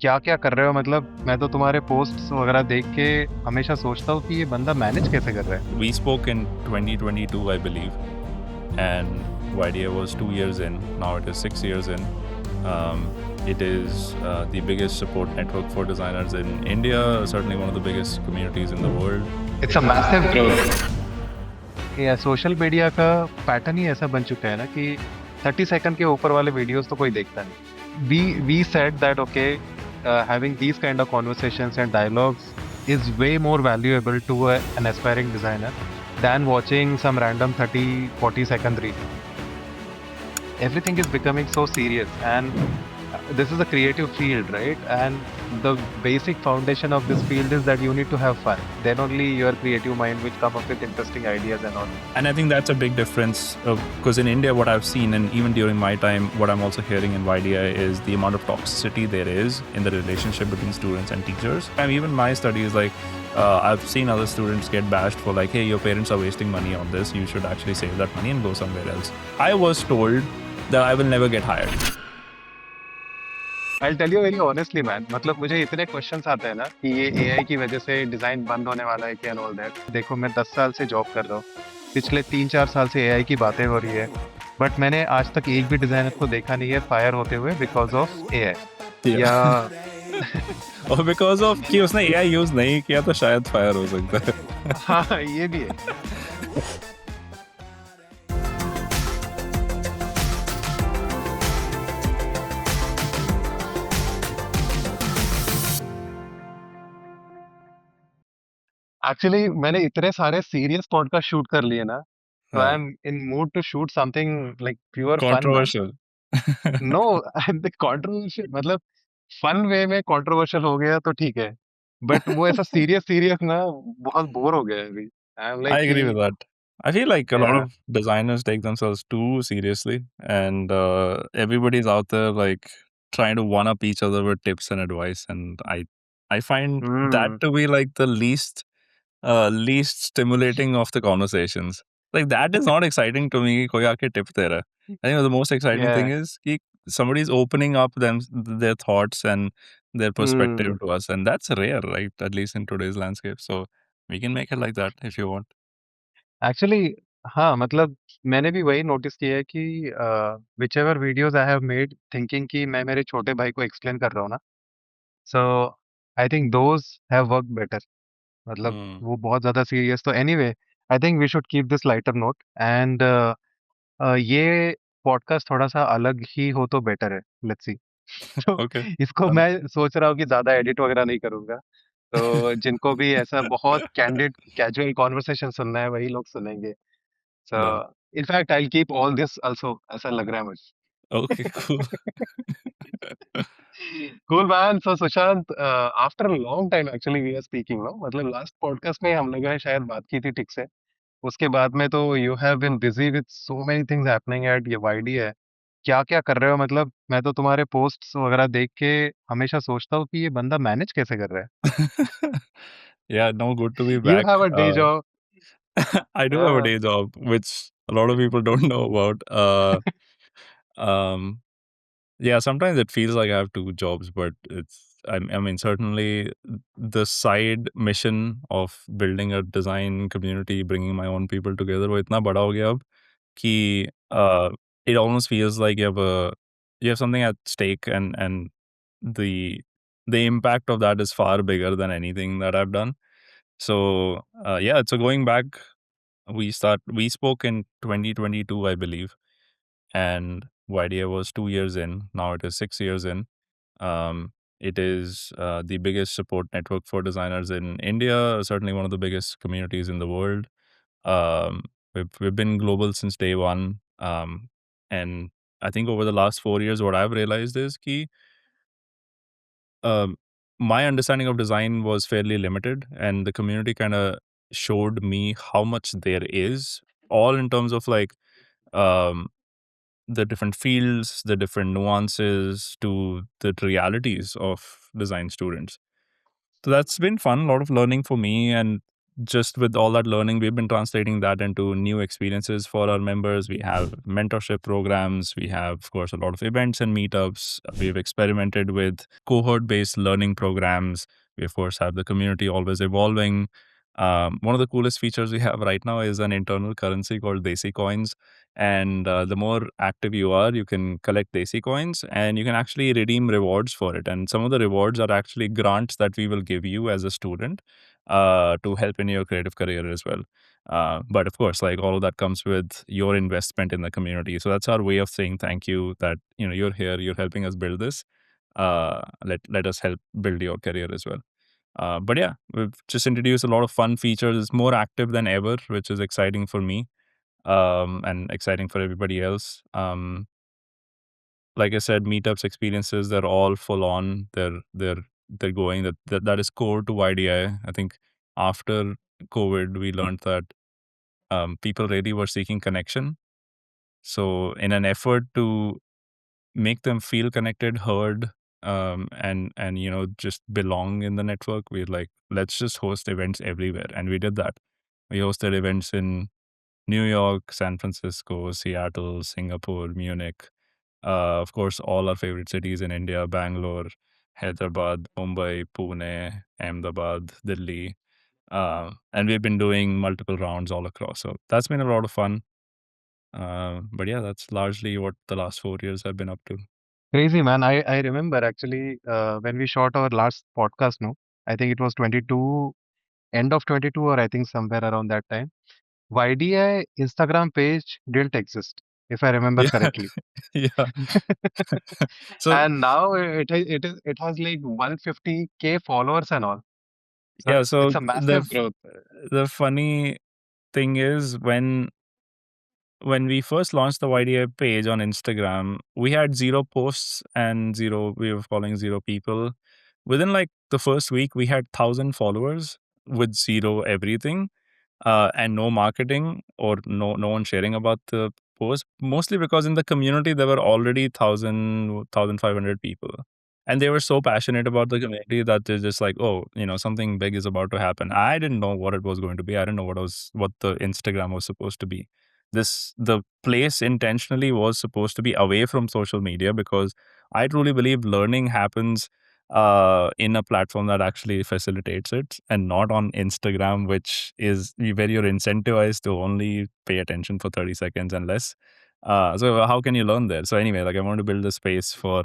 क्या क्या कर रहे हो? मतलब मैं तो तुम्हारे पोस्ट्स वगैरह देख के हमेशा सोचता हूँ कि ये बंदा मैनेज कैसे कर रहा है। We spoke in 2022, I believe, and YDI was 2 years in. Now it is 6 years in. It is the biggest support network for designers in India, certainly one of the biggest communities in the world. It's a massive growth. ये social media का pattern ही ऐसा बन चुका है ना कि 30 second के ऊपर वाले वीडियोस तो कोई देखता नहीं। We said that okay, having these kind of conversations and dialogues is way more valuable to an aspiring designer than watching some random 30-40 second reel. Everything is becoming so serious, and this is a creative field, right? And the basic foundation of this field is that you need to have fun, then only your creative mind will come up with interesting ideas and all. And I think that's a big difference because in India, what I've seen, and even during my time, what I'm also hearing in YDI is the amount of toxicity there is in the relationship between students and teachers. And even my studies, like I've seen other students get bashed for like, hey, your parents are wasting money on this. You should actually save that money and go somewhere else. I was told that I will never get hired. I'll tell you very honestly man, मतलब मुझे इतने questions आते हैं ना कि ये AI की वजह से डिजाइन बंद होने वाला है क्या एंड ऑल दैट। देखो मैं 10 साल से जॉब कर रहा हूँ, पिछले 3-4 साल से एआई की बातें हो रही है, बट मैंने आज तक एक भी डिजाइनर को देखा नहीं है फायर होते हुए बिकॉज ऑफ एआई Yeah. या और बिकॉज ऑफ कि उसने एआई यूज नहीं किया तो शायद फायर हो सकता है. हाँ ये भी है। एक्चुअली मैंने इतने सारे सीरियस पॉडकास्ट शूट कर लिए ना, तो आई हाँ. Am in mood to shoot something like pure fun man. Controversial. No the controversial मतलब फन वे में कंट्रोवर्शियल हो गया तो ठीक है, बट वो ऐसा सीरियस सीरियस ना बहुत बोर हो गया है अभी। आई एम I लाइक कि agree with that. I feel like a lot yeah, of designers take themselves too seriously, and everybody's out there like trying to one up each other with tips and advice. And I find that hmm, to be like the least stimulating of the conversations. Like that is not exciting to me. कि कोई आके tip दे रहा है. I think the most exciting thing yeah, is कि somebody's opening up their thoughts and their perspective hmm. to us, and that's rare, right? At least in today's landscape. So we can make it like that if you want. Actually हाँ, मतलब मैंने भी वही notice किया है कि whichever videos I have made thinking कि मैं मेरे छोटे भाई को एक्सप्लेन कर रहा हूँ ना, so I think those have work better. मतलब Hmm. वो बहुत ज्यादा सीरियस, तो anyway I think we should keep this lighter note and ये पॉडकास्ट थोड़ा सा अलग ही हो तो बेटर है, लेट्स सी। तो Okay. इसको Done. मैं सोच रहा हूँ कि ज्यादा एडिट वगैरह नहीं करूंगा, तो जिनको भी ऐसा बहुत कैंडिड कैजुअल कॉन्वर्सेशन सुनना है वही लोग सुनेंगे। So Done. In fact I keep all this also, ऐसा लग रहा है मुझे। Okay, cool. Cool man. So Sushant, after a long time actually we are speaking no, मतलब लास्ट पॉडकास्ट में हम लोगों ने शायद बात की थी ठीक से, उसके बाद में तो you have been busy with so many things happening at ये वाईडी है। क्या क्या कर रहे हो? मतलब मैं तो तुम्हारे पोस्ट्स वगैरह देख के हमेशा सोचता हूँ कि ये बंदा मैनेज कैसे कर रहा है। Yeah, no, good to be you back. Have a day job. I do have a day job, which a lot of people don't know about. Um, yeah, sometimes it feels like I have two jobs, but I mean, certainly the side mission of building a design community, bringing my own people together, वो इतना बड़ा हो गया अब कि it almost feels like you have something at stake, and the the impact of that is far bigger than anything that I've done. So yeah, so going back, we spoke in 2022, I believe, and YDA was 2 years in. Now it is 6 years in. It is the biggest support network for designers in India, certainly one of the biggest communities in the world. Um, we've been global since day one. And I think over the last 4 years, what I've realized is key. Um, my understanding of design was fairly limited, and the community kind of showed me how much there is, all in terms of like um, the different fields, the different nuances to the realities of design students. So that's been fun, a lot of learning for me. And just with all that learning, we've been translating that into new experiences for our members. We have mentorship programs. We have, of course, a lot of events and meetups. We've experimented with cohort based learning programs. We, of course, have the community always evolving. One of the coolest features we have right now is an internal currency called Desi coins. And the more active you are, you can collect Desi coins and you can actually redeem rewards for it. And some of the rewards are actually grants that we will give you as a student to help in your creative career as well. But of course, like all of that comes with your investment in the community. So that's our way of saying thank you that, you're here, you're helping us build this. Let us help build your career as well. But yeah, we've just introduced a lot of fun features. It's more active than ever, which is exciting for me and exciting for everybody else. Like I said, meetups experiences, they're all full on. They're going that is core to YDI. I think after COVID, we learned that people really were seeking connection. So in an effort to make them feel connected, heard, and just belong in the network, we're like, let's just host events everywhere, and we did that. We hosted events in New York, San Francisco, Seattle, Singapore, Munich. Of course, all our favorite cities in India: Bangalore, Hyderabad, Mumbai, Pune, Ahmedabad, Delhi. And we've been doing multiple rounds all across. So that's been a lot of fun. But yeah, that's largely what the last 4 years have been up to. Crazy, man. I remember actually when we shot our last podcast, no, I think it was 22, end of 22, or I think somewhere around that time. YDI Instagram page didn't exist, if I remember Yeah. correctly. Yeah. So And now it has like 150K followers and all. So yeah, it's so a the massive growth. the funny thing is when we first launched the YDI page on Instagram, we had zero posts and we were following zero people. Within like the first week, we had 1,000 followers with zero everything, and no marketing or no one sharing about the post. Mostly because in the community there were already 1,500 people, and they were so passionate about the community that they're just like, oh, something big is about to happen. I didn't know what it was going to be. I didn't know what the Instagram was supposed to be. The place intentionally was supposed to be away from social media because I truly believe learning happens in a platform that actually facilitates it and not on Instagram, which is where you're incentivized to only pay attention for 30 seconds and less. So how can you learn there? So anyway, like I want to build a space for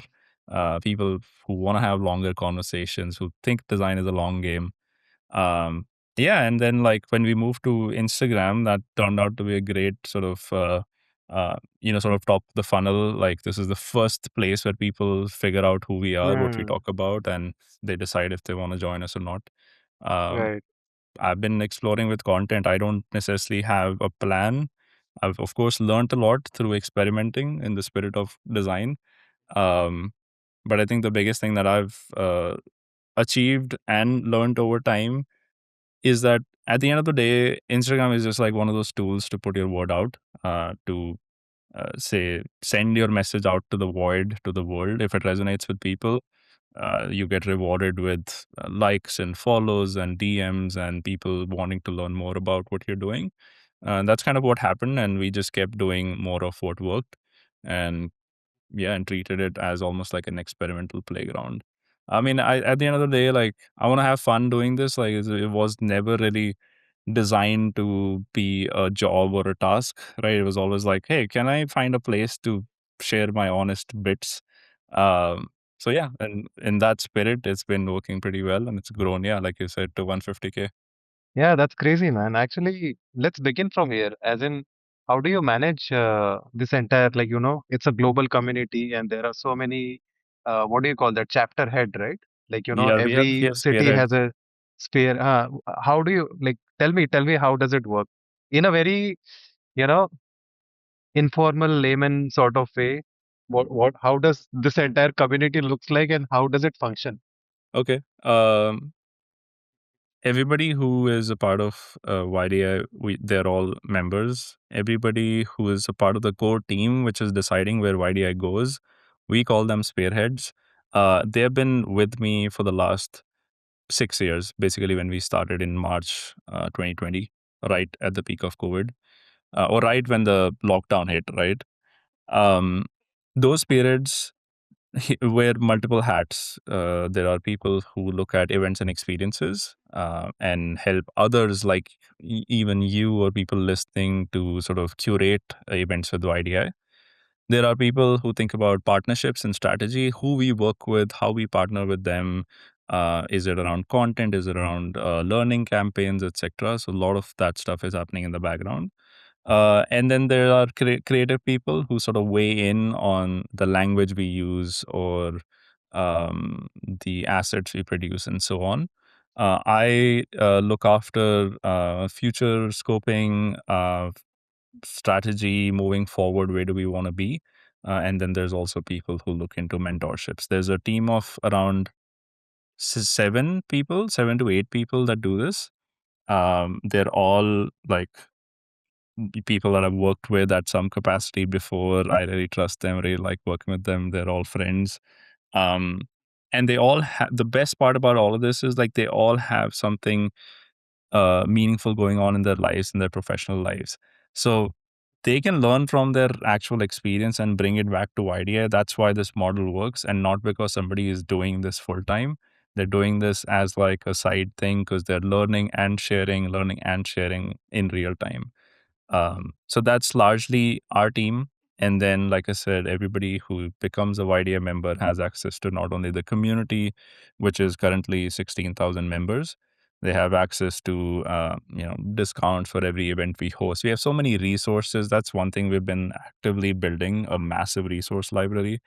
people who want to have longer conversations, who think design is a long game. Um, yeah, and then like when we moved to Instagram, that turned out to be a great sort of sort of top the funnel. Like this is the first place where people figure out who we are, what we Hmm, talk about, and they decide if they want to join us or not. Um, right. I've been exploring with content. I don't necessarily have a plan. I've of course learned a lot through experimenting in the spirit of design. Um, but I think the biggest thing that I've achieved and learned over time is that at the end of the day, Instagram is just like one of those tools to put your word out, to say, send your message out to the void, to the world. If it resonates with people, you get rewarded with likes and follows and DMs and people wanting to learn more about what you're doing. And that's kind of what happened. And we just kept doing more of what worked. And yeah, and treated it as almost like an experimental playground. I mean, at the end of the day, like I want to have fun doing this. Like it was never really designed to be a job or a task, right? It was always like, hey, can I find a place to share my honest bits? Um, so yeah, and in that spirit, it's been working pretty well, and it's grown, yeah, like you said, to 150K. Yeah, that's crazy, man. Actually, let's begin from here. As in, how do you manage this entire, like, it's a global community and there are so many, what do you call that, chapter head, right? Like, Yeah, we every have city spearheads. has a sphere. How do you, like, tell me, how does it work? In a very, you know, informal layman sort of way, how does this entire community looks like and how does it function? Okay. Everybody who is a part of YDI, they're all members. Everybody who is a part of the core team, which is deciding where YDI goes, we call them spearheads. They've been with me for the last 6 years, basically when we started in March 2020, right at the peak of COVID, or right when the lockdown hit, right? Um, those periods wear multiple hats. There are people who look at events and experiences and help others, like even you or people listening, to sort of curate events with YDI. There are people who think about partnerships and strategy, who we work with, how we partner with them. Is it around content? Is it around learning campaigns, etc.? So a lot of that stuff is happening in the background. And then there are creative people who sort of weigh in on the language we use or the assets we produce and so on. I look after future scoping, strategy moving forward. Where do we want to be? And then there's also people who look into mentorships. There's a team of around 7 people, 7 to 8 people that do this. They're all like people that I've worked with at some capacity before. I really trust them, really like working with them. They're all friends. Um, and they all have, the best part about all of this is like they all have something meaningful going on in their lives, in their professional lives. So they can learn from their actual experience and bring it back to idea. That's why this model works, and not because somebody is doing this full time. They're doing this as like a side thing because they're learning and sharing in real time. So that's largely our team. And then, like I said, everybody who becomes a YDA member has access to not only the community, which is currently 16,000 members, they have access to discounts for every event we host. We have so many resources. That's one thing we've been actively building, a massive resource library.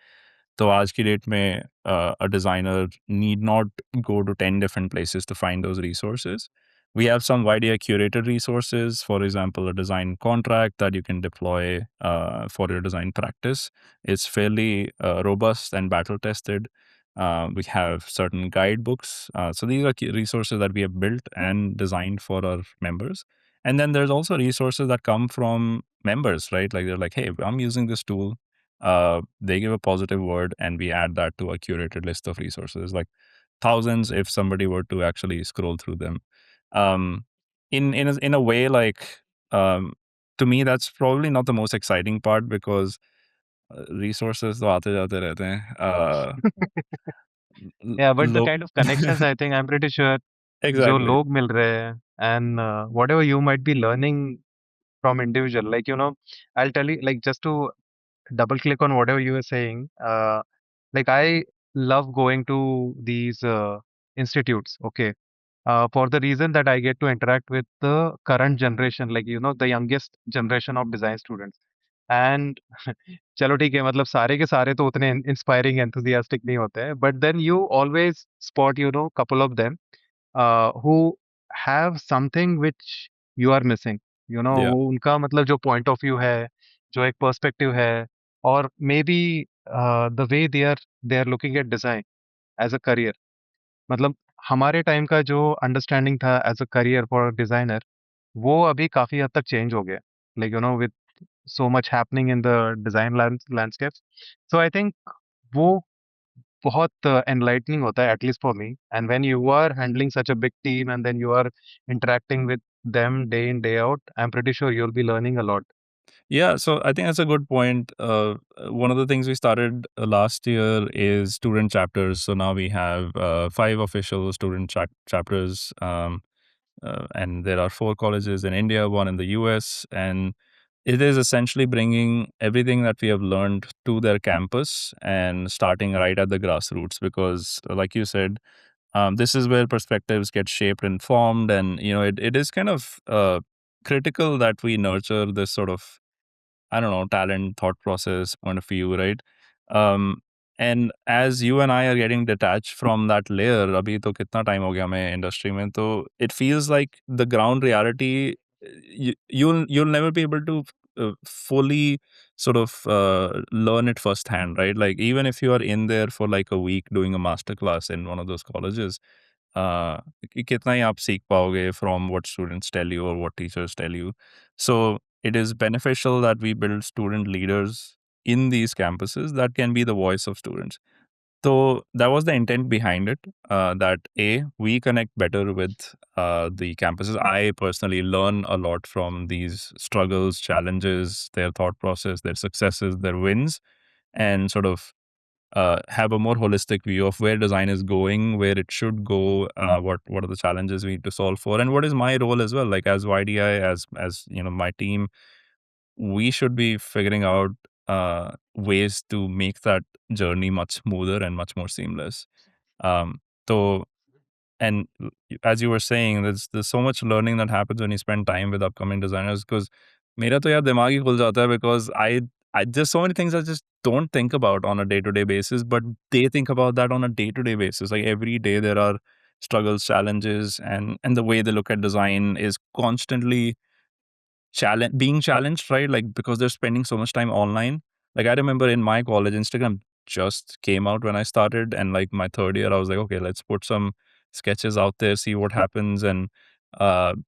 तो आज की date में a designer need not go to 10 different places to find those resources. We have some YDI curated resources, for example, a design contract that you can deploy for your design practice. It's fairly robust and battle tested. We have certain guidebooks. So these are resources that we have built and designed for our members. And then there's also resources that come from members, right? Like they're like, hey, I'm using this tool. They give a positive word, and we add that to a curated list of resources, like thousands if somebody were to actually scroll through them. Um, in a way, like um, to me, that's probably not the most exciting part because resources तो आते जाते रहते हैं. Yeah, but the Look, kind of connections I think I'm pretty sure जो exactly. लोग मिल रहे हैं and whatever you might be learning from individual, like I'll tell you, like, just to double click on whatever you were saying. Like, I love going to these institutes, okay, for the reason that I get to interact with the current generation, like the youngest generation of design students. And चलो ठीक है, मतलब सारे के सारे तो उतने inspiring enthusiastic नहीं होते हैं, but then you always spot couple of them who have something which you are missing. Yeah. वो उनका मतलब जो पॉइंट ऑफ व्यू है, जो एक पर्सपेक्टिव है, और maybe the way they are looking at design as a career, मतलब हमारे टाइम का जो अंडरस्टैंडिंग था as a career for designer, वो अभी काफी हद तक चेंज हो गया, like with so much happening in the design landscapes. So I think वो बहुत enlightening होता है, at least for me. And when you are handling such a big team and then you are interacting with them day in, day out, I'm pretty sure you'll be learning a lot. Yeah, so I think that's a good point. One of the things we started last year is student chapters. So now we have 5 official student chapters, and there are 4 colleges in India, one in the US, and it is essentially bringing everything that we have learned to their campus and starting right at the grassroots. Because, like you said, this is where perspectives get shaped and formed, and it is kind of critical that we nurture this sort of, I don't know, talent, thought process, point of view, right? Um, and as you and I are getting detached from that layer, अभी तो कितना time हो गया हमें industry में, तो it feels like the ground reality, you'll never be able to fully sort of learn it firsthand, right? Like even if you are in there for like a week doing a master class in one of those colleges, uh, कितना ही आप सीख पाओगे from what students tell you or what teachers tell you. So it is beneficial that we build student leaders in these campuses that can be the voice of students. So that was the intent behind it. That we connect better with the campuses. I personally learn a lot from these struggles, challenges, their thought process, their successes, their wins, and sort of have a more holistic view of where design is going, where it should go, what are the challenges we need to solve for, and what is my role as well. Like as YDI, as my team, we should be figuring out ways to make that journey much smoother and much more seamless. Um, so and as you were saying, there's so much learning that happens when you spend time with upcoming designers. Because मेरा तो यार दिमाग ही खुल जाता है because I there's so many things I just don't think about on a day-to-day basis, but they think about that on a day-to-day basis. Like every day there are struggles, challenges, and the way they look at design is constantly being challenged, right? Like because they're spending so much time online. Like I remember in my college, Instagram just came out when I started, and like my third year, I was like, okay, let's put some sketches out there, see what happens. And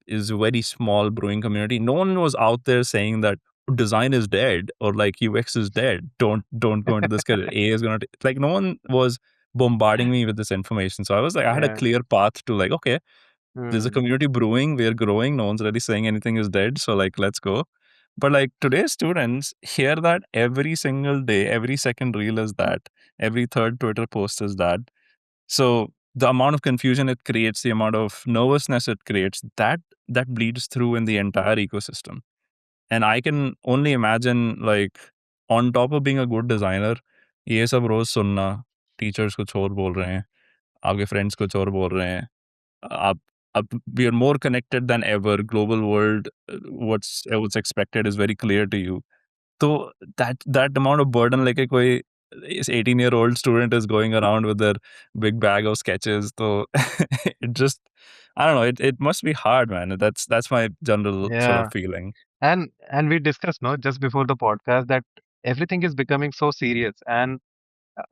is a very small brewing community. No one was out there saying that design is dead or like UX is dead. Don't go into this career. A is gonna like no one was bombarding me with this information. So I was like, I had a Yeah. clear path to like, okay, there's a Hmm. community brewing, we're growing, no one's really saying anything is dead, so like let's go. But like today's students hear that every single day, every second reel is that, every third Twitter post is that. So the amount of confusion it creates, the amount of nervousness it creates, that bleeds through in the entire ecosystem. And I can only imagine, like, on top of being a good designer, ये सब रोज सुनना, teachers कुछ और बोल रहे हैं, आपके friends कुछ और बोल रहे हैं, up, up, we are more connected than ever. Global world, what's expected is very clear to you. So that amount of burden, like a koi is 18-year-old student is going around with their big bag of sketches. So it just, I don't know. It must be hard, man. That's my general sort of Yeah. feeling. And we discussed, no, just before the podcast that everything is becoming so serious, and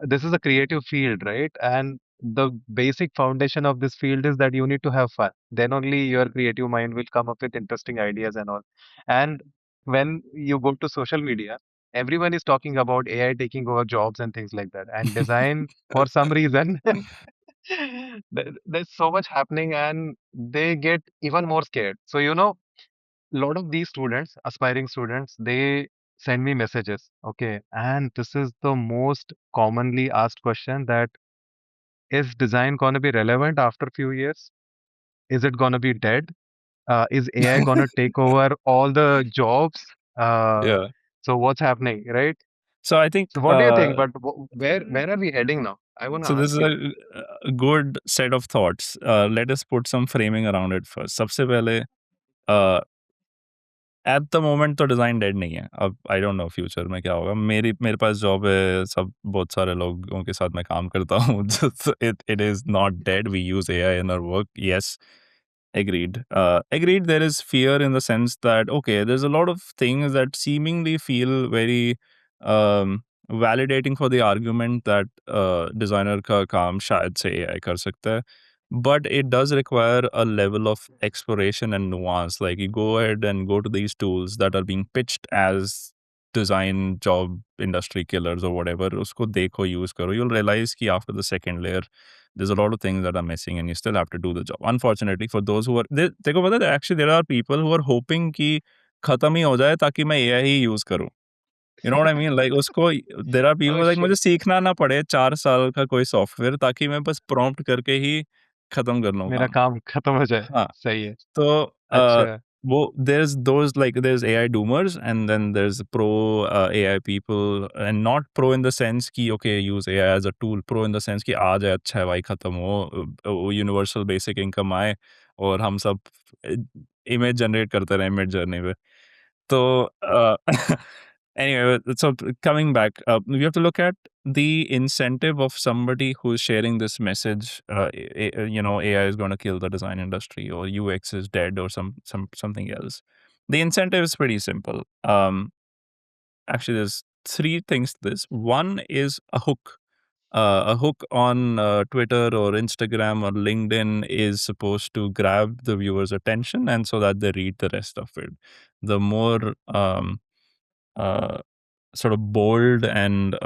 this is a creative field, right? And the basic foundation of this field is that you need to have fun. Then only your creative mind will come up with interesting ideas and all. And when you go to social media, everyone is talking about AI taking over jobs and things like that. And design, for some reason, there's so much happening, and they get even more scared. So, a lot of these students, aspiring students, they send me messages. Okay. And this is the most commonly asked question, that is design going to be relevant after a few years? Is it going to be dead? Is AI going to take over all the jobs? Uh, Yeah. so what's happening, right? So I think So what do you think? But where are we heading now? I want to so. This ask is you. a good set of thoughts. Let us put some framing around it first. सबसे पहले at the moment तो design dead नहीं है। अब I don't know future में क्या होगा। मेरे पास जॉब है, सब बहुत सारे लोगों के साथ मैं काम करता हूँ। Just it is not dead, we use AI in our work, yes, agreed. Agreed, there is fear in the sense that, okay, there's a lot of things that seemingly feel very um, validating for the argument that designer का काम शायद से AI कर सकता है. But it does require a level of exploration and nuance. Like you go ahead and go to these tools that are being pitched as design job industry killers or whatever. उसको देखो, use करो. You'll realize कि after the second layer, there's a lot of things that are missing and you still have to do the job. Unfortunately, for those who are, देखो पता है, actually there are people who are hoping कि खत्म ही हो जाए ताकि मैं AI ही use करूँ. You know what I mean? Like उसको, there are people Oh like मुझे shit. सीखना ना पड़े 4 साल का कोई सॉफ्टवेयर, ताकि मैं बस prompt करके ही खत्म कर लूँ मेरा काम. काम खत्म हो जाए. हाँ. सही है. So, अच्छा. there's those, like there's AI doomers and then there's pro AI people, and not pro in the sense कि okay, use AI as a tool, pro in the sense कि आ जाए, अच्छा है भाई, खत्म हो, universal basic income आए और हम सब इमेज जनरेट करते रहे मिड जर्नी पे. So, anyway, so coming back, we have to look at the incentive of somebody who's sharing this message. AI is going to kill the design industry, or UX is dead, or something else. The incentive is pretty simple. Actually, there's three things to this. One is a hook. A hook on Twitter or Instagram or LinkedIn is supposed to grab the viewer's attention, and so that they read the rest of it. The more uh, sort of bold and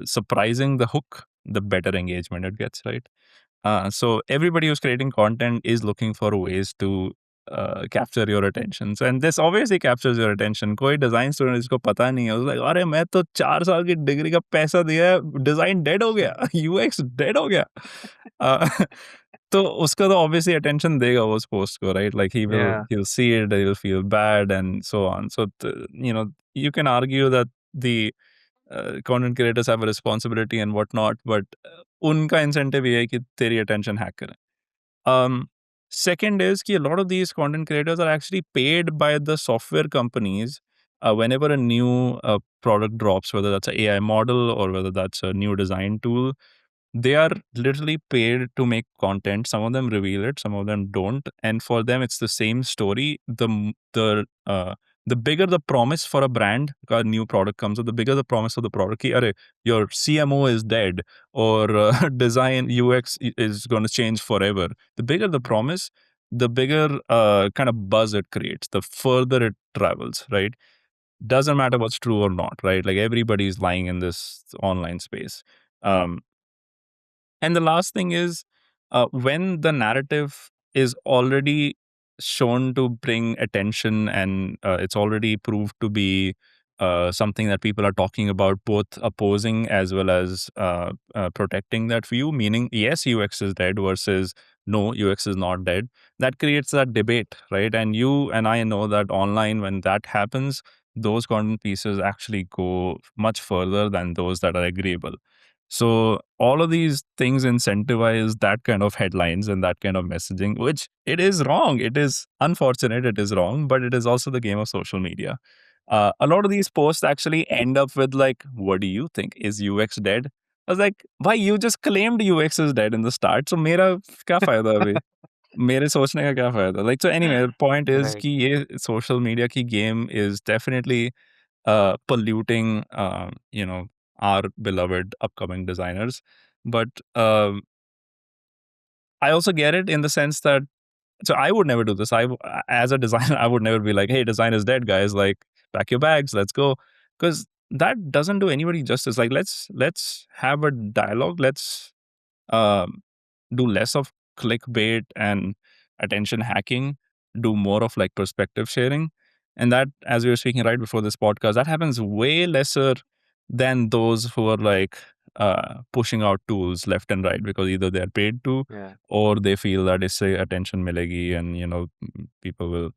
surprising the hook, the better engagement it gets, right? So everybody who's creating content is looking for ways to capture your attention. So, and this obviously captures your attention. कोई design student इसको पता नहीं है, like अरे मैं तो 4 साल की डिग्री का पैसा दिया है, design dead हो गया, UX dead हो गया. uh, तो उसका तो obviously attention देगा वो उस post को, right? Like Yeah. he'll see it, he'll feel bad and so on. So you can argue that the content creators have a responsibility and whatnot, but उनका incentive ये है कि तेरी attention hack करें. Um, Second is कि a lot of these content creators are actually paid by the software companies whenever a new product drops, whether that's an AI model or whether that's a new design tool. They are literally paid to make content. Some of them reveal it, some of them don't, and for them it's the same story. The bigger the promise for a brand, a new product comes up, the bigger the promise of the product. Ki, "Arey, your CMO is dead, or design UX is going to change forever." The bigger the promise, the bigger kind of buzz it creates, the further it travels, right? Doesn't matter what's true or not, right? Like everybody's lying in this online space. Um, and the last thing is when the narrative is already shown to bring attention and it's already proved to be something that people are talking about, both opposing as well as protecting that view, meaning, yes, UX is dead versus no, UX is not dead. That creates that debate, right? And you and I know that online, when that happens, those content pieces actually go much further than those that are agreeable. So all of these things incentivize that kind of headlines and that kind of messaging, which it is wrong. It is unfortunate. It is wrong, but it is also the game of social media. A lot of these posts actually end up with like, "What do you think? Is UX dead?" I was like, "Why you just claimed UX is dead in the start? So मेरा क्या फायदा अभी? मेरे सोचने का क्या फायदा?" Like, so anyway, the point is Right. कि ये social media की game is definitely polluting, our beloved upcoming designers. But I also get it in the sense that, so I would never do this. As a designer, I would never be like, "Hey, design is dead, guys. Like, pack your bags, let's go," because that doesn't do anybody justice. Like, let's have a dialogue. Let's um, do less of clickbait and attention hacking, do more of like perspective sharing. And that, as we were speaking right before this podcast, that happens way lesser than those who are like pushing out tools left and right because either they're paid to Yeah. or they feel that it's a attention milegi and people will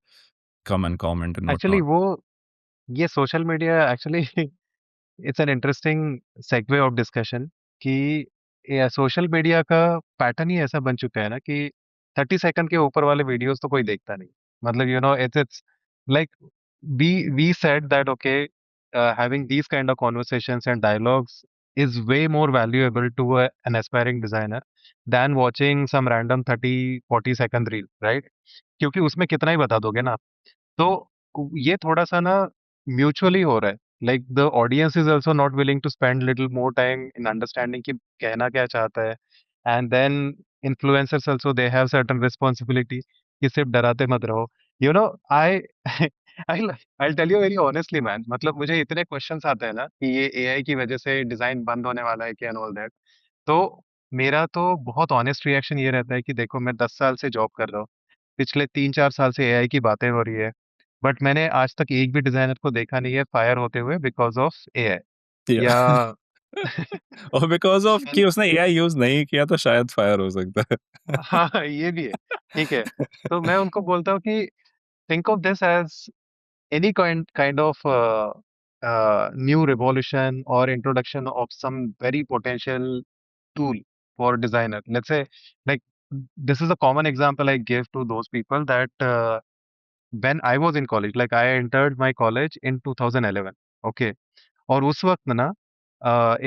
come and comment and Actually, whatnot. वो ये social media actually it's an interesting segue of discussion कि social media का pattern ही ऐसा बन चुका है ना कि 30 सेकंड के ऊपर वाले वीडियोस तो कोई देखता नहीं. मतलब it's like we said that okay having these kind of conversations and dialogues is way more valuable to an aspiring designer than watching some random 30-40 second reel, right? क्योंकि उसमें कितना ही बता दोगे ना. तो ये थोड़ा-सा ना म्यूचुअली हो रहा है. Like the audience is also not willing to spend little more time in understanding कि कहना क्या चाहता है. And then influencers also they have certain responsibility कि सिर्फ डराते मत रहो. You know I I I tell you very honestly man, मतलब मुझे इतने क्वेश्चंस आते हैं ना कि ये एआई की वजह से डिजाइन बंद होने वाला है क्या एंड ऑल दैट. तो मेरा तो बहुत ऑनेस्ट रिएक्शन ये रहता है कि देखो मैं 10 साल से जॉब कर रहा हूँ. पिछले 3-4 साल से एआई की बातें हो रही है. बट मैंने आज तक एक भी डिज़ाइनर को देखा नहीं है फायर होते हुए बिकॉज़ ऑफ एआई Yeah. या और बिकॉज ऑफ कि उसने एआई यूज नहीं किया तो शायद फायर हो सकता है. हाँ, ये भी है, ठीक है। तो मैं उनको बोलता हूँ कि think of this as any kind of new revolution or introduction of some very potential tool for designer. Let's say, like, this is a common example I give to those people that when I was in college, like I entered my college in 2011. Okay. और उस वक्त ना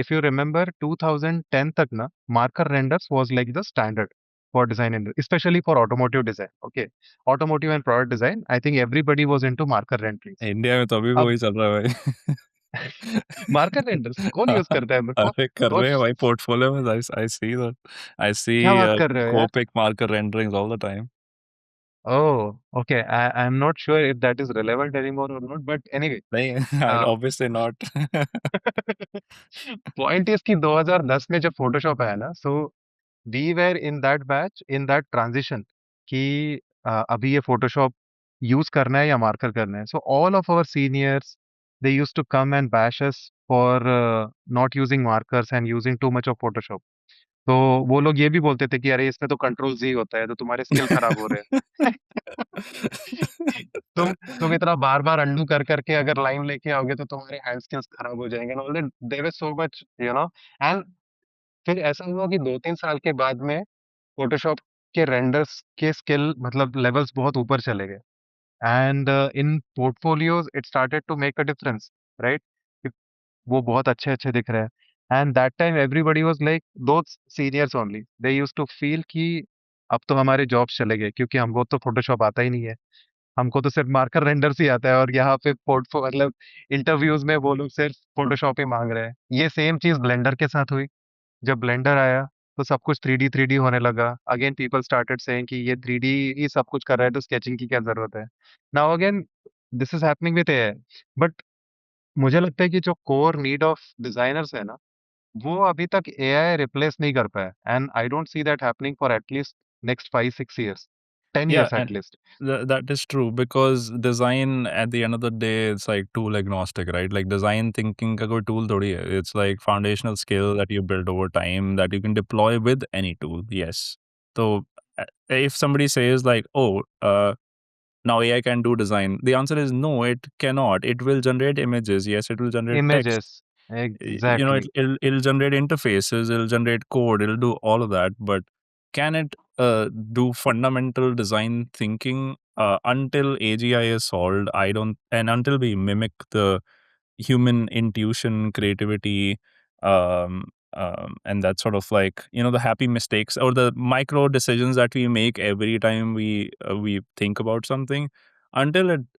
if you remember 2010 तक ना marker renders was like the standard for design in specially for automotive design. Okay. Automotive and product design I think everybody was into marker renderings. India में तो अभी भी अब वही चल रहा है भाई. मार्कर रेंडर्स कौन यूज करता है? अरे कर कौन? रहे हैं भाई पोर्टफोलियो में. I see that. I see क्या बात कर रहे हो यार? Copic marker renderings all the time. Oh, okay. I'm not sure if that is relevant anymore or not, but anyway. नहीं, Uh, obviously not. Point is कि 2010 में जब फोटोशॉप आया ना, so we were in that batch, in that transition कि अभी ये Photoshop use करना है या मार्कर करना है. So all of our seniors, they use to come and bash us for not using markers and using too much of Photoshop. तो वो लोग ये भी बोलते थे कि अरे इसमें तो कंट्रोल जी होता है, तो तुम्हारे स्किल खराब हो रहे हैं. तुम इतना बार बार अंडू कर करके अगर लाइन लेके आओगे तो तुम्हारे हैंड स्किल्स खराब हो जाएंगे. All there was so much, you know. And फिर ऐसा हुआ कि 2-3 साल के बाद में फोटोशॉप के रेंडर्स के स्किल मतलब लेवल्स बहुत ऊपर चले गए. And in portfolios it started to make a difference, right. वो बहुत अच्छे अच्छे दिख रहे हैं. And that time everybody was like, दो seniors only, they used to feel कि अब तो हमारे जॉब्स चले गए क्योंकि हमको तो फोटोशॉप आता ही नहीं है. हमको तो सिर्फ मार्कर रेंडर्स ही आता है, और यहाँ पे पोर्टफो मतलब इंटरव्यूज में वो लोग सिर्फ फोटोशॉप ही मांग रहे हैं. ये सेम चीज ब्लेंडर के साथ हुई. जब ब्लेंडर आया तो सब कुछ 3D होने लगा. अगेन पीपल स्टार्टेड सेइंग कि ये 3D ही सब कुछ कर रहा है तो स्केचिंग की क्या जरूरत है. Now again this is happening with AI. But मुझे लगता है कि जो कोर नीड ऑफ डिजाइनर्स है ना, वो अभी तक एआई रिप्लेस नहीं कर पाया. And I don't see that happening for at least next 5-6 years, 10 years Yeah, at and least. that is true because design at the end of the day it's like tool agnostic, right? Like design thinking का कोई tool थोड़ी है. It's like foundational skill that you build over time that you can deploy with any tool. Yes. So if somebody says like, oh, now AI can do design, the answer is no, it cannot. It will generate images. Yes, it will generate text. Images, You know, exactly. it'll generate interfaces, it'll generate code, it'll do all of that, but can it do fundamental design thinking until AGI is solved? I don't, and until we mimic the human intuition, creativity, and that sort of like, you know, the happy mistakes or the micro decisions that we make every time we think about something. Until it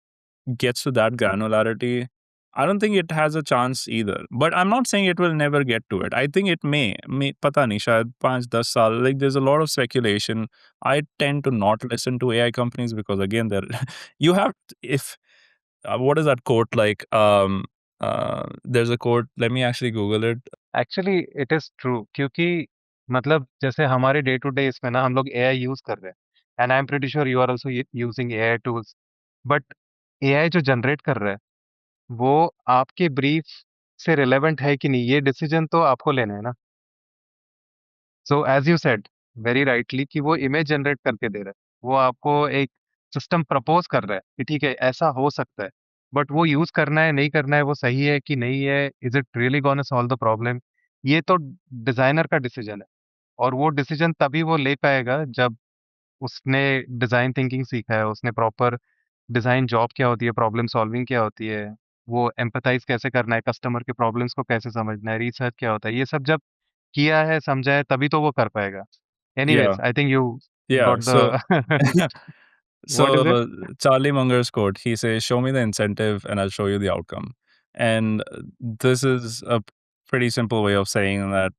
gets to that granularity, I don't think it has a chance either. But I'm not saying it will never get to it. I think it may pata nahi, shayad 5-10 saal. Like there's a lot of speculation. I tend to not listen to AI companies because again, they're you have if what is that quote like? There's a quote. Let me actually Google it. Actually it is true, क्योंकि मतलब जैसे हमारे day to day इसमें ना हम लोग AI use कर रहे हैं. And I am pretty sure you are also using AI tools. But AI जो जनरेट कर रहा है वो आपके ब्रीफ से रिलेवेंट है कि नहीं, ये डिसीजन तो आपको लेना है ना. So as you said very rightly कि वो इमेज जनरेट करके दे रहा है. वो आपको एक सिस्टम प्रपोज कर रहा है कि ठीक है ऐसा हो सकता है. बट वो यूज करना है नहीं करना है, वो सही है कि नहीं है, is it really gonna solve the problem, ये तो डिजाइनर का डिसीजन है. और वो डिसीजन तभी वो ले पाएगा जब उसने डिजाइन थिंकिंग सीखा है, उसने प्रॉपर डिजाइन जॉब क्या होती है, प्रॉब्लम सॉल्विंग क्या होती है, वो एम्पथाइज कैसे करना है, कस्टमर के प्रॉब्लम्स को कैसे समझना है, रिसर्च क्या होता है, ये सब जब किया है समझा है तभी तो वो कर पाएगा. Yeah, anyways I think you yeah. Got So the what So is it. Charlie Munger's quote, he says, "Show me the incentive, and I'll show you the outcome." And this is a pretty simple way of saying that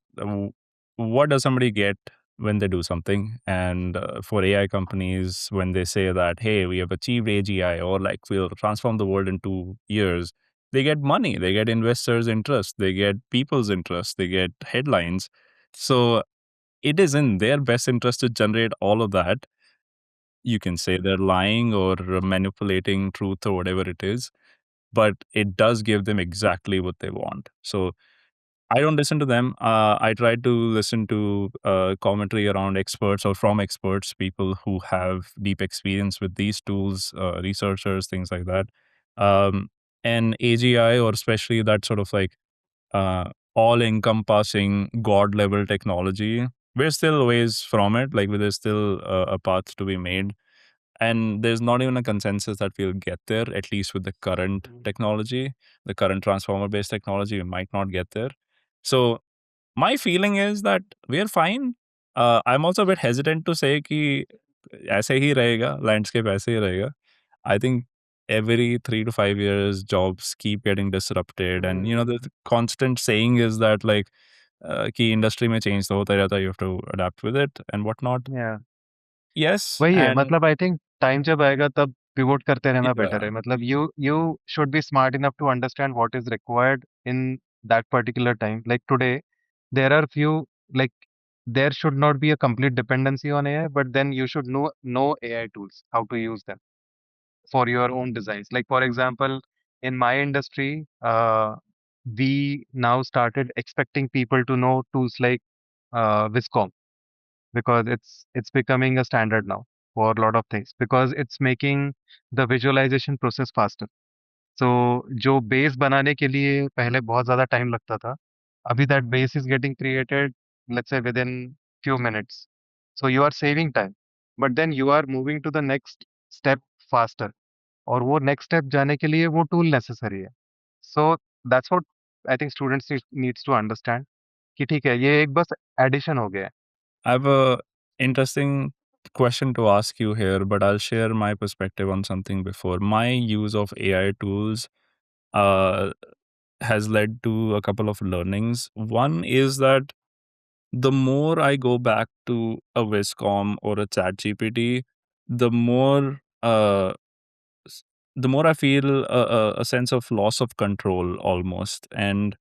what does somebody get when they do something? And for AI companies, when they say that, "Hey, we have achieved AGI," or like we'll transform the world in 2 years, they get money, they get investors' interest, they get people's interest, they get headlines. So it is in their best interest to generate all of that. You can say they're lying or manipulating truth or whatever it is, but it does give them exactly what they want. So I don't listen to them. I try to listen to commentary around experts or from experts, people who have deep experience with these tools, researchers, things like that. Um, and AGI, or especially that sort of like all encompassing God level technology, we're still a ways from it. Like there's still a path to be made, and there's not even a consensus that we'll get there, at least with the current technology, the current transformer based technology. We might not get there. So my feeling is that we're fine. I'm also a bit hesitant to say कि ऐसे ही रहेगा, landscape ऐसे ही रहेगा. I think every 3 to 5 years, jobs keep getting disrupted, and you know the constant saying is that like कि industry में change तो होता ही रहता है, you have to adapt with it and whatnot. या Yes, वही है and मतलब आई थिंक टाइम जब आएगा तब पिवोट करते रहना बेटर है, Yeah. मतलब you should be smart enough to understand what is required in that particular time. Like today there are few, like there should not be a complete dependency on AI, but then you should know AI tools, how to use them for your own designs. Like for example, in my industry, we now started expecting people to know tools like Viscom, because it's becoming a standard now for a lot of things, because it's making the visualization process faster. So जो base बनाने के लिए पहले बहुत ज़्यादा time लगता था, अभी that base is getting created, let's say within few minutes. So you are saving time, but then you are moving to the next step faster. और वो next step जाने के लिए वो tool necessary है. So that's what I think students needs to understand कि ठीक है, ये एक बस addition हो गया है. I have a interesting question to ask you here, but I'll share my perspective on something before. My use of AI tools uh, has led to a couple of learnings. One is that the more I go back to a Viscom or a ChatGPT, the more the more I feel a sense of loss of control almost, and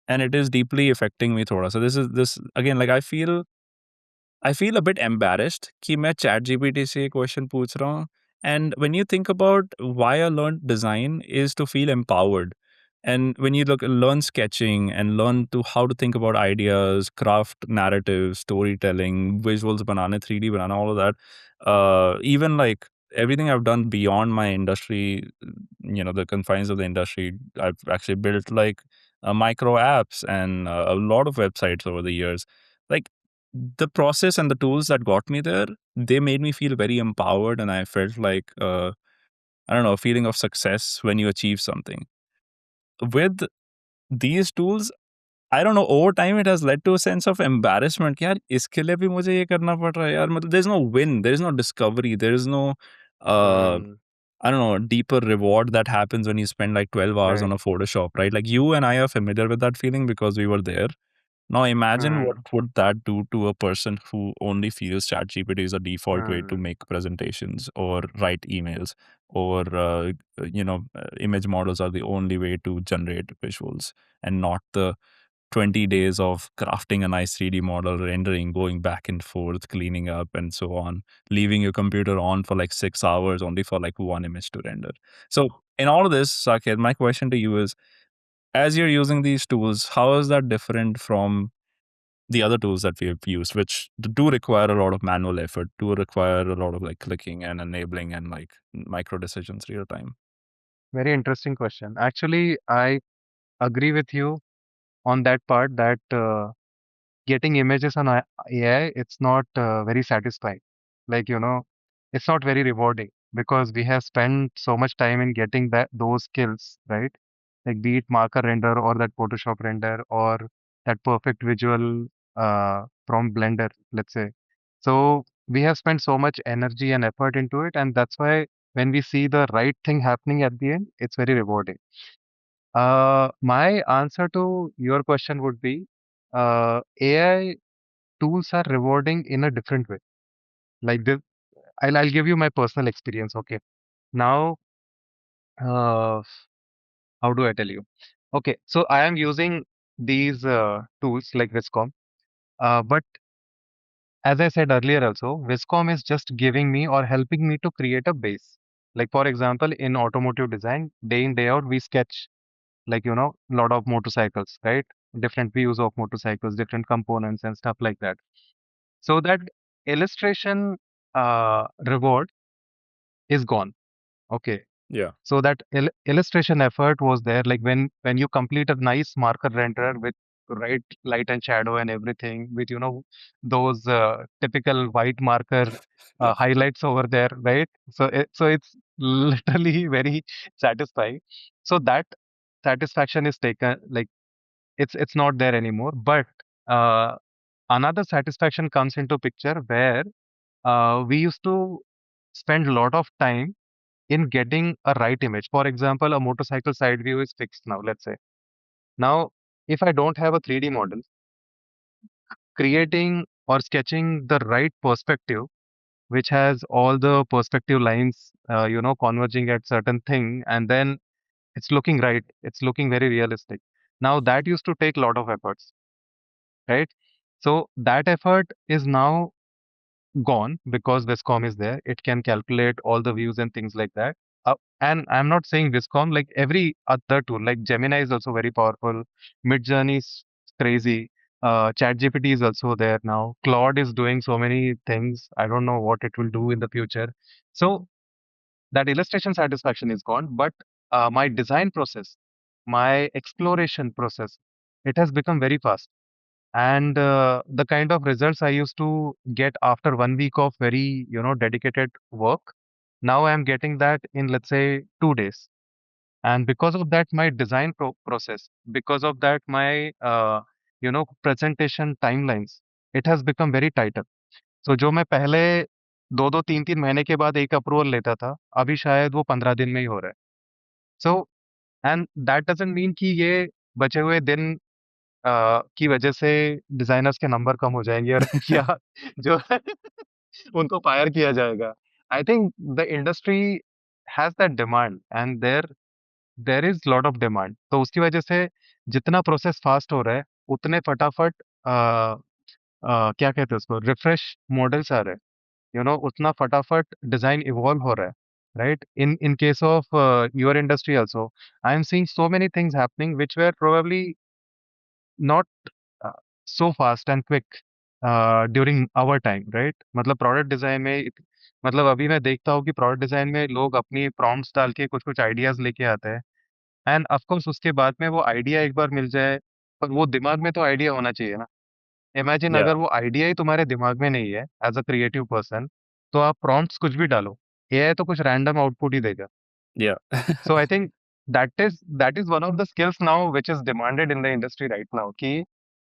it is deeply affecting me. Thoda. So this again, like I feel a bit embarrassed कि मैं ChatGPT से question पूछ रहा हूँ. And when you think about why I learned design is to feel empowered. And when you learn sketching and learn to how to think about ideas, craft narratives, storytelling, visuals banana, 3D banana, all of that. Even like everything I've done beyond my industry, the confines of the industry, I've actually built like micro apps and a lot of websites over the years. Like the process and the tools that got me there, they made me feel very empowered, and I felt like I don't know, a feeling of success when you achieve something. With these tools, I don't know, over time it has led to a sense of embarrassment कि यार इसके लिए भी मुझे ये करना पड़ रहा है यार, मतलब there's no win, there is no discovery, there is no uh, Hmm. I don't know, deeper reward that happens when you spend like 12 hours on Right. a Photoshop, right? Like you and I are familiar with that feeling because we were there. Now imagine what Hmm. would that do to a person who only feels ChatGPT is a default way to Hmm. make presentations or write emails, or image models are the only way to generate visuals, and not the 20 days of crafting a nice 3D model, rendering, going back and forth, cleaning up, and so on, leaving your computer on for like 6 hours only for like one image to render. So, in all of this, Saket, my question to you is, as you're using these tools, how is that different from the other tools that we have used, which do require a lot of manual effort, do require a lot of like clicking and enabling and like micro decisions real time? Very interesting question. Actually, I agree with you on that part that getting images on AI, it's not very satisfying. Like, it's not very rewarding because we have spent so much time in getting those skills, right? Like be it marker render or that Photoshop render or that perfect visual from Blender, let's say. So we have spent so much energy and effort into it, and that's why when we see the right thing happening at the end, it's very rewarding. My answer to your question would be AI tools are rewarding in a different way. Like this, I'll give you my personal experience. Okay. Now, uh, how do I tell you? Okay. So I am using these tools like Viscom. But as I said earlier, also, Viscom is just giving me or helping me to create a base. Like, for example, in automotive design, day in, day out, we sketch like, a lot of motorcycles, right? Different views of motorcycles, different components and stuff like that. So that illustration reward is gone. Okay. Yeah. So that illustration effort was there. Like when you complete a nice marker render with right light and shadow and everything, with those typical white marker highlights over there, right? So it's literally very satisfying. So that satisfaction is taken, like it's not there anymore. But uh, another satisfaction comes into picture where we used to spend a lot of time in getting a right image. For example, a motorcycle side view is fixed now, let's say. Now, if I don't have a 3D model, creating or sketching the right perspective which has all the perspective lines, converging at certain thing, and then it's looking right. It's looking very realistic. Now that used to take a lot of efforts, right? So that effort is now gone because Viscom is there. It can calculate all the views and things like that. And I'm not saying Viscom, like every other tool, like Gemini is also very powerful. Midjourney is crazy. ChatGPT is also there now. Claude is doing so many things. I don't know what it will do in the future. So that illustration satisfaction is gone, but my design process, my exploration process, it has become very fast. And the kind of results I used to get after 1 week of very, dedicated work, now I'm getting that in, let's say, 2 days. And because of that, my design process, because of that, my, presentation timelines, it has become very tighter. So जो मैं पहले 2-2 3-3 महीने के बाद एक approval लेता था, अभी शायद वो 15 दिन में ही हो रहा है. So and that doesn't mean कि ये बचे हुए दिन की वजह से डिजाइनर्स के नंबर कम हो जाएंगे और या जो है उनको फायर किया जाएगा. I think the industry has that demand and there is lot of demand, तो उसकी वजह से जितना प्रोसेस फास्ट हो रहा है उतने फटाफट क्या कहते हैं उसको, रिफ्रेश मॉडल्स आ रहे हैं, उतना फटाफट डिजाइन इवॉल्व हो रहा है, right? In case of your industry also, I am seeing so many things happening which were probably not so fast and quick during our time, right? मतलब प्रोडक्ट डिजाइन में मतलब अभी मैं देखता हूँ कि प्रोडक्ट डिजाइन में लोग अपनी प्रॉम्प्ट्स डाल के कुछ कुछ आइडियाज लेके आते हैं, एंड ऑफ कोर्स उसके बाद में वो आइडिया एक बार मिल जाए, पर वो दिमाग में तो आइडिया होना चाहिए ना. इमेजिन Yeah, अगर वो आइडिया ही तुम्हारे दिमाग में नहीं है एज अ क्रिएटिव पर्सन, तो आप प्रॉम्प्ट्स कुछ भी डालो, एआई तो कुछ रैंडम आउटपुट ही देगा. yeah. So I think that is one of the skills now which is demanded in the industry right now, कि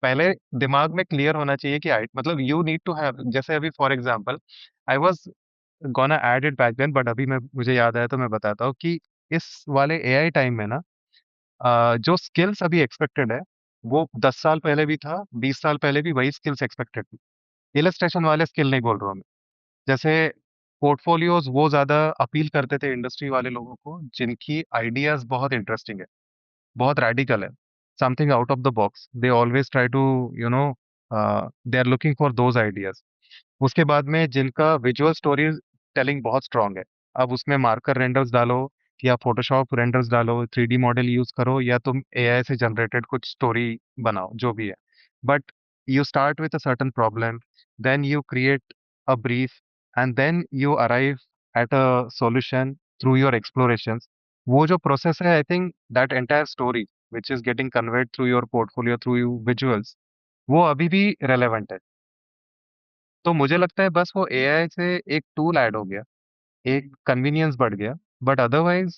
पहले दिमाग में क्लियर होना चाहिए कि मतलब यू नीड टू हैव, जैसे अभी for example I was gonna add it back then, but अभी मैं मुझे याद आया तो मैं बताता हूँ कि इस वाले एआई टाइम में ना, जो स्किल्स अभी एक्सपेक्टेड है वो 10 साल पहले भी था, 20 साल पहले भी वही स्किल्स एक्सपेक्टेड थी. इलस्ट्रेशन वाले स्किल नहीं बोल रहा हूँ मैं. जैसे पोर्टफोलियोज वो ज्यादा अपील करते थे इंडस्ट्री वाले लोगों को जिनकी आइडियाज बहुत इंटरेस्टिंग है, बहुत रेडिकल है, something out of the box. They always try to, you know they are looking for those ideas. उसके बाद में जिनका विजुअल स्टोरी टेलिंग बहुत स्ट्रांग है, अब उसमें मार्कर रेंडर्स डालो या फोटोशॉप रेंडर्स डालो, 3D मॉडल यूज करो, या तुम एआई से जनरेटेड कुछ स्टोरी बनाओ, जो भी है. But you start with a certain problem, then you create a brief, and then you arrive at a solution through your explorations. वो जो प्रोसेस है, I think that entire story which is getting conveyed through your portfolio, through you visuals, वो अभी भी relevant है. तो मुझे लगता है बस वो एआई से एक टूल ऐड हो गया, एक कन्वीनियंस बढ़ गया, बट अदरवाइज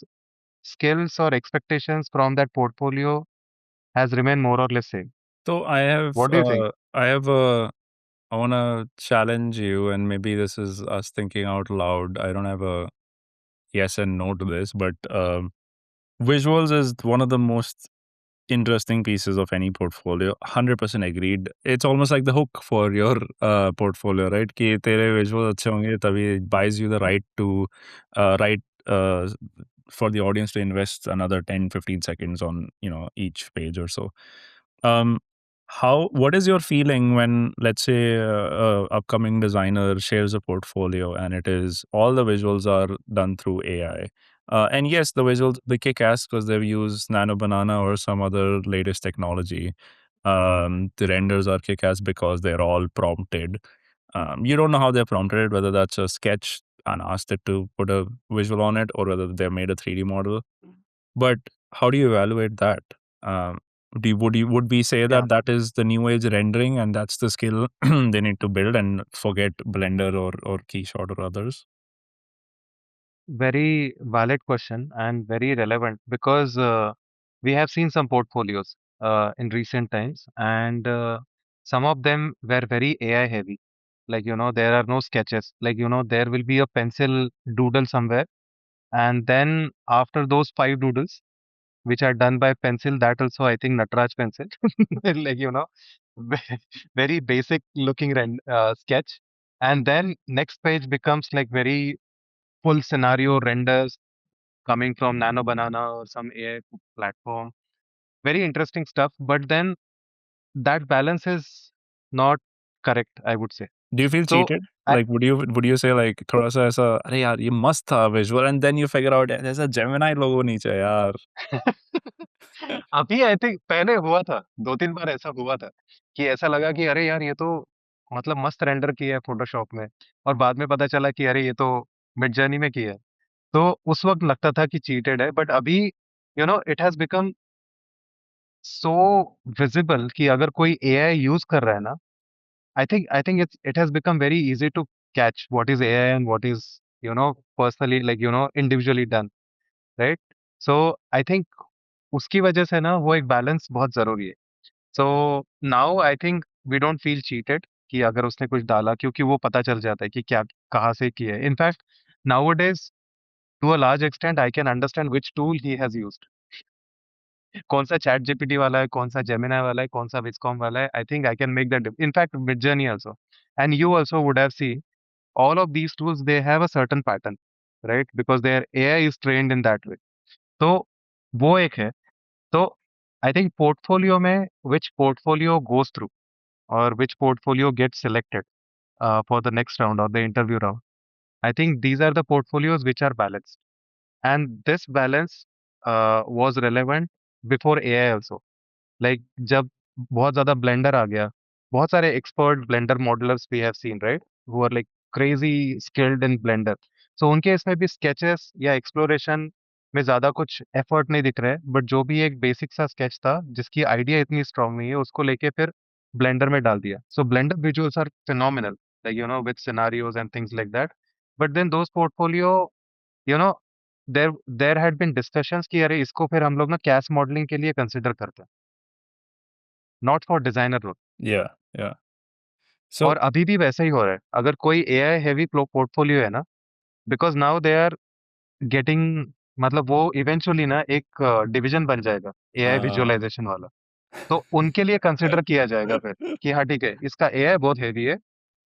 स्किल्स और expectations from that portfolio has remain more or less same. So I have, what do you think? I want to challenge you, and maybe this is us thinking out loud. I don't have a yes and no to this, but visuals is one of the most interesting pieces of any portfolio. 100% agreed. It's almost like the hook for your portfolio, right? कि तेरे visuals अच्छे होंगे तभी it buys you the right to right uh, for the audience to invest another 10-15 seconds on each page or so. Um, what is your feeling when, let's say, upcoming designer shares a portfolio and it is all the visuals are done through AI? And yes, the visuals, they kick ass because they've used Nano Banana or some other latest technology. The renders are kick ass because they're all prompted. You don't know how they're prompted, whether that's a sketch and asked it to put a visual on it, or whether they made a 3D model. But how do you evaluate that? Um, would we say Yeah, that that is the new age rendering and that's the skill they need to build and forget Blender or Keyshot or others? very valid question and very relevant because we have seen some portfolios in recent times, and some of them were very AI heavy. Like, there are no sketches. Like, there will be a pencil doodle somewhere, and then after those five doodles, which are done by pencil, that also I think Nataraj pencil, like, very basic looking sketch. And then next page becomes like very full scenario renders coming from Nano Banana or some AI platform. Very interesting stuff. But then that balance is not correct, I would say. Do you feel So cheated? I, Like, would you say like थोड़ा सा ऐसा अरे यार ये मस्त था visual and then you figure out there's a Gemini logo नीचे यार. अभी आई थिंक पहले हुआ था, 2-3 बार ऐसा हुआ था कि ऐसा लगा कि अरे यार ये तो मतलब मस्त रेंडर किया है फोटोशॉप में, और बाद में पता चला कि अरे ये तो मिड जर्नी में किया है। तो उस वक्त लगता था कि चीटेड है, बट अभी it has become so visible कि अगर कोई एआई यूज कर रहा है ना, I think it has become very easy to catch what is AI and what is personally like individually done, right? So I think उसकी वजह से ना वो एक बैलेंस बहुत जरूरी है। So now I think we don't feel cheated कि अगर उसने कुछ डाला, क्योंकि वो पता चल जाता है कि क्या कहाँ से किया है। In fact now to a large extent I can understand which tool he has used. कौन सा चैट जीपीटी वाला है, कौन सा जेमिनाई वाला है, कौन सा विस्कॉम वाला है, I think I can make that in fact mid journey also, and you also would have seen all of these tools they have a certain pattern, right? Because their AI is trained in that way. तो वो एक है। तो I think portfolio में which portfolio goes through or which portfolio gets selected for the next round or the interview round, I think these are the portfolios which are balanced. And this balance was relevant before AI also. Like जब बहुत ज्यादा blender आ गया, बहुत सारे expert blender modellers we have seen, right? Who are like crazy skilled in blender. So उनके इसमें भी स्केचेस या एक्सप्लोरेशन में ज्यादा कुछ एफर्ट नहीं दिख रहा है, बट जो भी एक बेसिक सा स्केच था जिसकी आइडिया इतनी स्ट्रांग नहीं है, उसको लेके फिर ब्लेंडर में डाल दिया। So blender visuals are phenomenal, like with scenarios and things like that. But then those portfolio, you know there there had been discussions कि अरे इसको फिर हम लोग ना कैश मॉडलिंग के लिए कंसिडर करते हैं, not for designer role. Yeah, yeah. So और अभी भी वैसा ही हो रहा है अगर कोई एआई हैवी पोर्टफोलियो है ना, because now they are getting, मतलब वो इवेंचुअली ना एक डिवीजन बन जाएगा एआई uh, विजुअलाइजेशन वाला। तो उनके लिए कंसिडर किया जाएगा फिर कि हाँ ठीक है, इसका एआई बहुत हैवी है,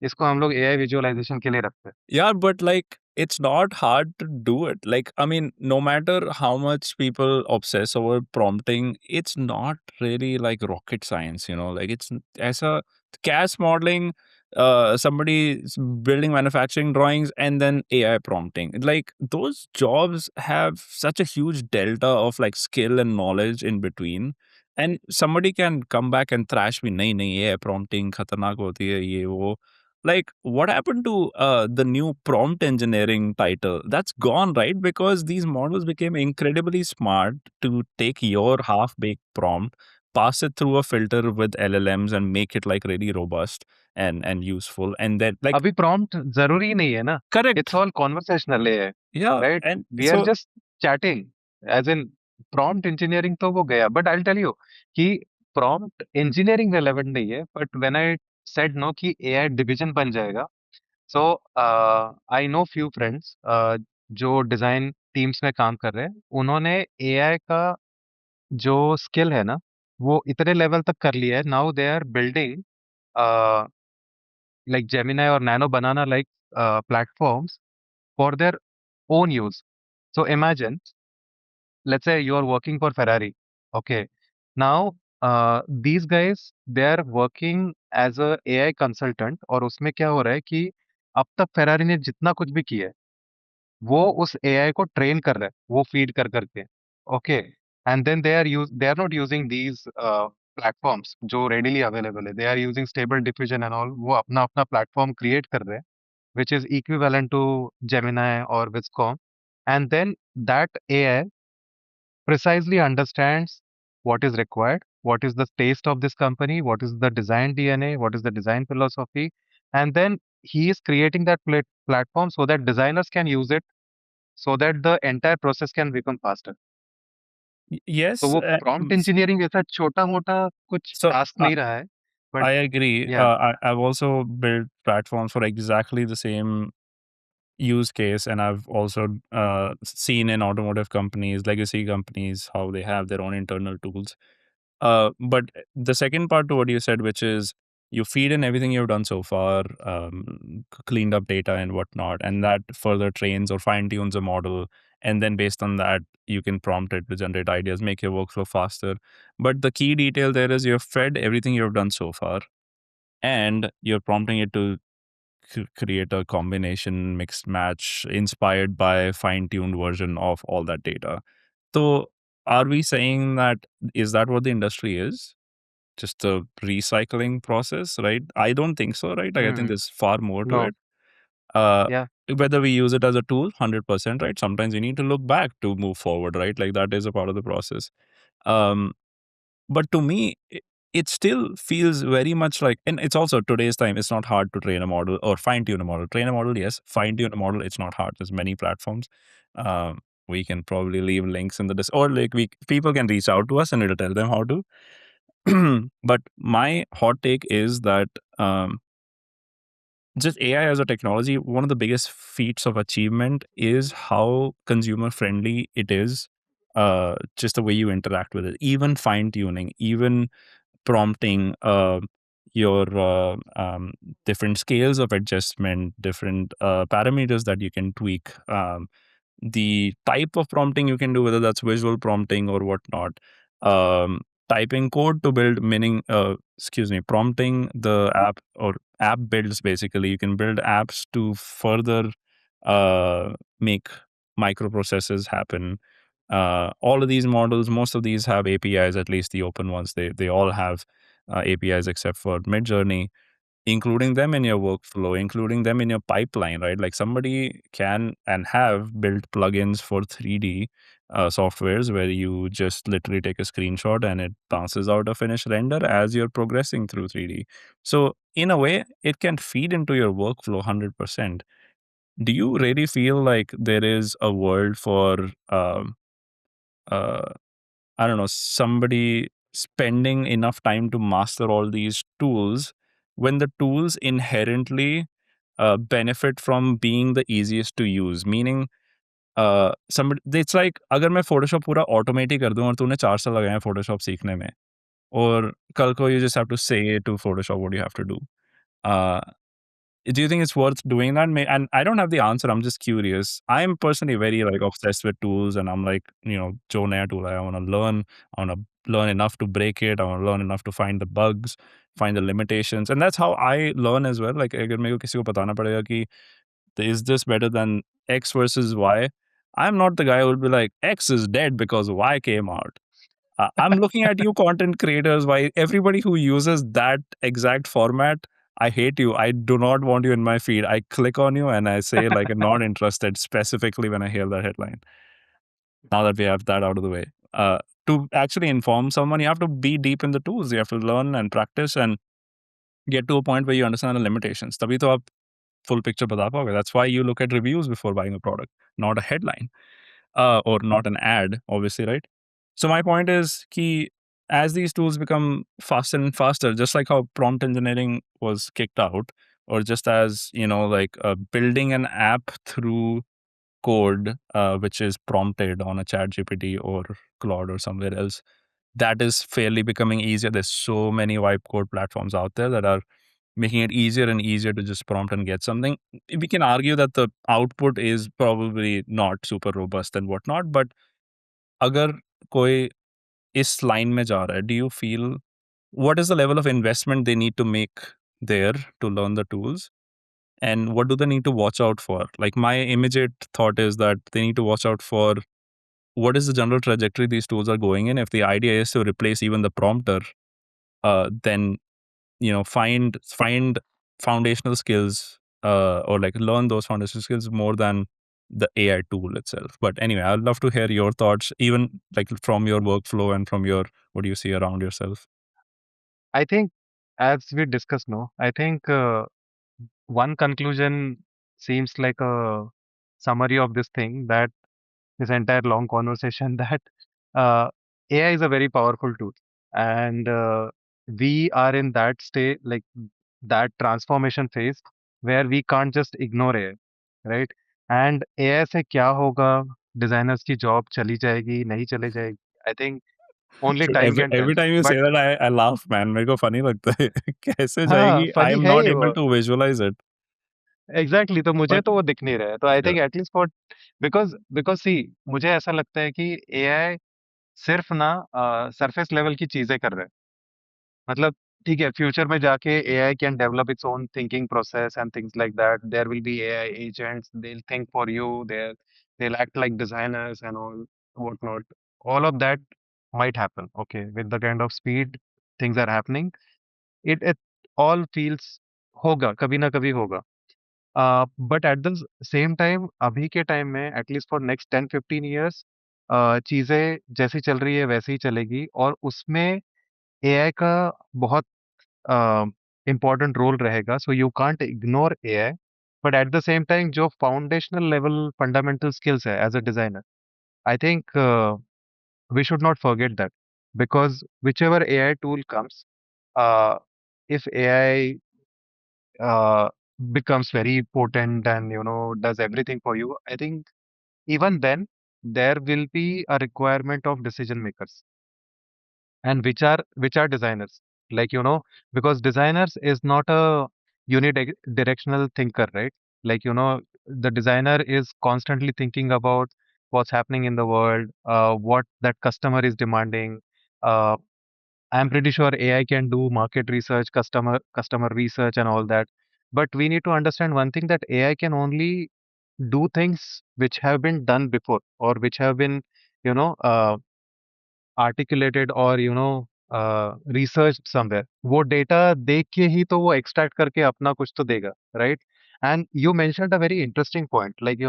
इसको हम लोग एआई विजुअलाइजेशन के लिए रखते हैं। yeah, but like it's not hard to do it. Like, I mean, no matter how much people obsess over prompting, it's not really like rocket science, you know, like it's as a CAS modeling, somebody building manufacturing drawings and then AI prompting. Like those jobs have such a huge delta of like skill and knowledge in between. And somebody can come back and thrash me, nahi, nahi, AI prompting khatarnak hoti hai, ye, wo. Like what happened to the new prompt engineering title? That's gone, right? Because these models became incredibly smart to take your half-baked prompt, pass it through a filter with LLMs and make it like really robust and useful, and then like अभी prompt जरूरी नहीं है ना, it's correct. All conversational है, Yeah, right? and we are so just chatting, as in prompt engineering तो वो गया। But I tell you कि प्रॉम्प्ट इंजीनियरिंग रेलेवेंट नहीं है, but when I said no कि एआई डिवीजन बन जाएगा, so I know few friends जो डिजाइन टीम्स में काम कर रहे हैं, उन्होंने एआई का जो स्किल है ना वो इतने लेवल तक कर लिया है, now they are building like Gemini or Nano Banana like platforms for their own use. So imagine, let's say you are working for Ferrari. Okay. Now, these guys, they are working as a AI consultant, और उसमें क्या हो रहा है कि अब तक Ferrari ने जितना कुछ भी किया है वो उस एआई को ट्रेन कर रहा है, वो फीड कर करके। Okay. And then they are not using these platforms जो रेडिली अवेलेबल है, they are using stable diffusion and all, वो अपना अपना प्लेटफॉर्म क्रिएट कर रहे हैं which is equivalent to Gemini or Viscom. And then that AI precisely understands what is required, what is the taste of this company, what is the design DNA, what is the design philosophy. And then he is creating that platform so that designers can use it, so that the entire process can become faster. तो yes, वो prompt engineering जैसा छोटा मोटा कुछ so task नहीं रहा है, but I agree. या I've also built platforms for exactly the same use case, and I've also seen in automotive companies, legacy companies, how they have their own internal tools. But the second part to what you said, which is You feed in everything you've done so far, cleaned up data and whatnot, and that further trains or fine tunes a model. And then based on that, you can prompt it to generate ideas, make your workflow faster. But the key detail there is you've fed everything you've done so far, and you're prompting it to create a combination, mixed match, inspired by fine tuned version of all that data. So, are we saying that is that what the industry is? Just a recycling process, right? I don't think so, right? Like, I think Hmm. there's far more to No. it. Uh, Yeah. Whether we use it as a tool, 100%, right? Sometimes we need to look back to move forward, right? Like that is a part of the process. Um, but to me, it still feels very much like, and it's also today's time, it's not hard to train a model or fine tune a model. Train a model, yes. Fine tune a model, it's not hard. There's many platforms. Um, we can probably leave links in the or like people can reach out to us and it'll tell them how to. But my hot take is that just AI as a technology, one of the biggest feats of achievement is how consumer friendly it is. Just the way you interact with it, even fine tuning, even prompting your different scales of adjustment, different parameters that you can tweak. The type of prompting you can do, whether that's visual prompting or whatnot. Um, Typing code to build meaning, prompting the app or app builds basically. You can build apps to further make microprocesses happen. All of these models, most of these have APIs, at least the open ones. They all have APIs except for Midjourney, including them in your workflow, including them in your pipeline, right? Like somebody can and have built plugins for 3D softwares where you just literally take a screenshot and it bounces out a finished render as you're progressing through 3D. So, in a way, it can feed into your workflow 100%. Do you really feel like there is a world for, uh, I don't know, somebody spending enough time to master all these tools when the tools inherently benefit from being the easiest to use? Meaning, somebody, it's like अगर मैं Photoshop पूरा automate ही कर दूं और तूने 4 साल लगाए हैं Photoshop सीखने में, और कल को you just have to say to Photoshop what you have to do. Uh, do you think it's worth doing that? And I don't have the answer. I'm just curious. I'm personally very like obsessed with tools, and I'm like, जो नया tool है, I want to learn. I want to learn enough to break it. I want to learn enough to find the bugs, find the limitations, and that's how I learn as well. Like, अगर मेरे को किसी को बताना पड़ेगा कि is this better than X versus Y? I'm not the guy who will be like X is dead because Y came out. I'm looking at you, content creators, why everybody who uses that exact format, I hate you. I do not want you in my feed. I click on you and I say, like, not interested specifically when I hear that headline. Now that we have that out of the way, to actually inform someone, you have to be deep in the tools. You have to learn and practice and get to a point where you understand the limitations. तभी तो आप full picture बता पाओगे. That's why you look at reviews before buying a product, not a headline. Or not an ad, obviously, right? So my point is key as these tools become faster and faster, just like how prompt engineering was kicked out, or just as like building an app through code, which is prompted on a chat GPT or Claude or somewhere else, that is fairly becoming easier. There's so many wipe code platforms out there that are making it easier and easier to just prompt and get something. We can argue that the output is probably not super robust and whatnot, but अगर कोई इस line में जा रहा है, do you feel what is the level of investment they need to make there to learn the tools? And what do they need to watch out for? Like my immediate thought is that they need to watch out for what is the general trajectory these tools are going in. If the idea is to replace even the prompter, then find foundational skills, or like learn those foundational skills more than the AI tool itself. But anyway, I'd love to hear your thoughts, even like from your workflow and from your what do you see around yourself. I think, as we discussed, no, I think one conclusion seems like a summary of this thing, that this entire long conversation, that AI is a very powerful tool, and we are in that state, like that transformation phase, where we can't just ignore AI, right? And AI से क्या होगा, designers की job चली जाएगी, नहीं चली जाएगी? I think only So time can tell. every time you say But that, I laugh, man. मेरे को funny लगता है. कैसे हाँ, जाएगी? I फनी am है not ये able वो। to visualize it. एग्जैक्टली, तो मुझे But तो वो दिख नहीं रहा है, तो I yeah. Think at least for, because because see, मुझे ऐसा लगता है कि एआई सिर्फ ना सरफेस लेवल की चीजें कर रहे हैं। मतलब ठीक है, फ्यूचर में जाके AI can develop its own thinking process and things like that, there will be AI agents, they will think for you, they will act like designers and all what not, all of that might happen, okay, with the kind of speed things are happening, it all feels, होगा कभी ना कभी होगा। But at the same time अभी के time में at least for next 10-15 years चीजें जैसी चल रही है वैसे ही चलेगी, और उसमें एआई का बहुत इम्पोर्टेंट रोल रहेगा, so you can't ignore AI. But at the same time जो फाउंडेशनल लेवल फंडामेंटल स्किल्स है as a designer, I think we should not forget that, because whichever AI tool comes, if AI uh, becomes very potent and does everything for you, I think even then there will be a requirement of decision makers, and which are designers, like because designers is not a unidirectional thinker, right? Like the designer is constantly thinking about what's happening in the world, what that customer is demanding. uh, I'm pretty sure AI can do market research, customer research, and all that. But we need to understand one thing, that AI can only do things which have been done before, or which have been, you know, uh, articulated, or researched somewhere. वो data देख के ही तो वो extract करके अपना कुछ तो देगा, right? And you mentioned a very interesting point, like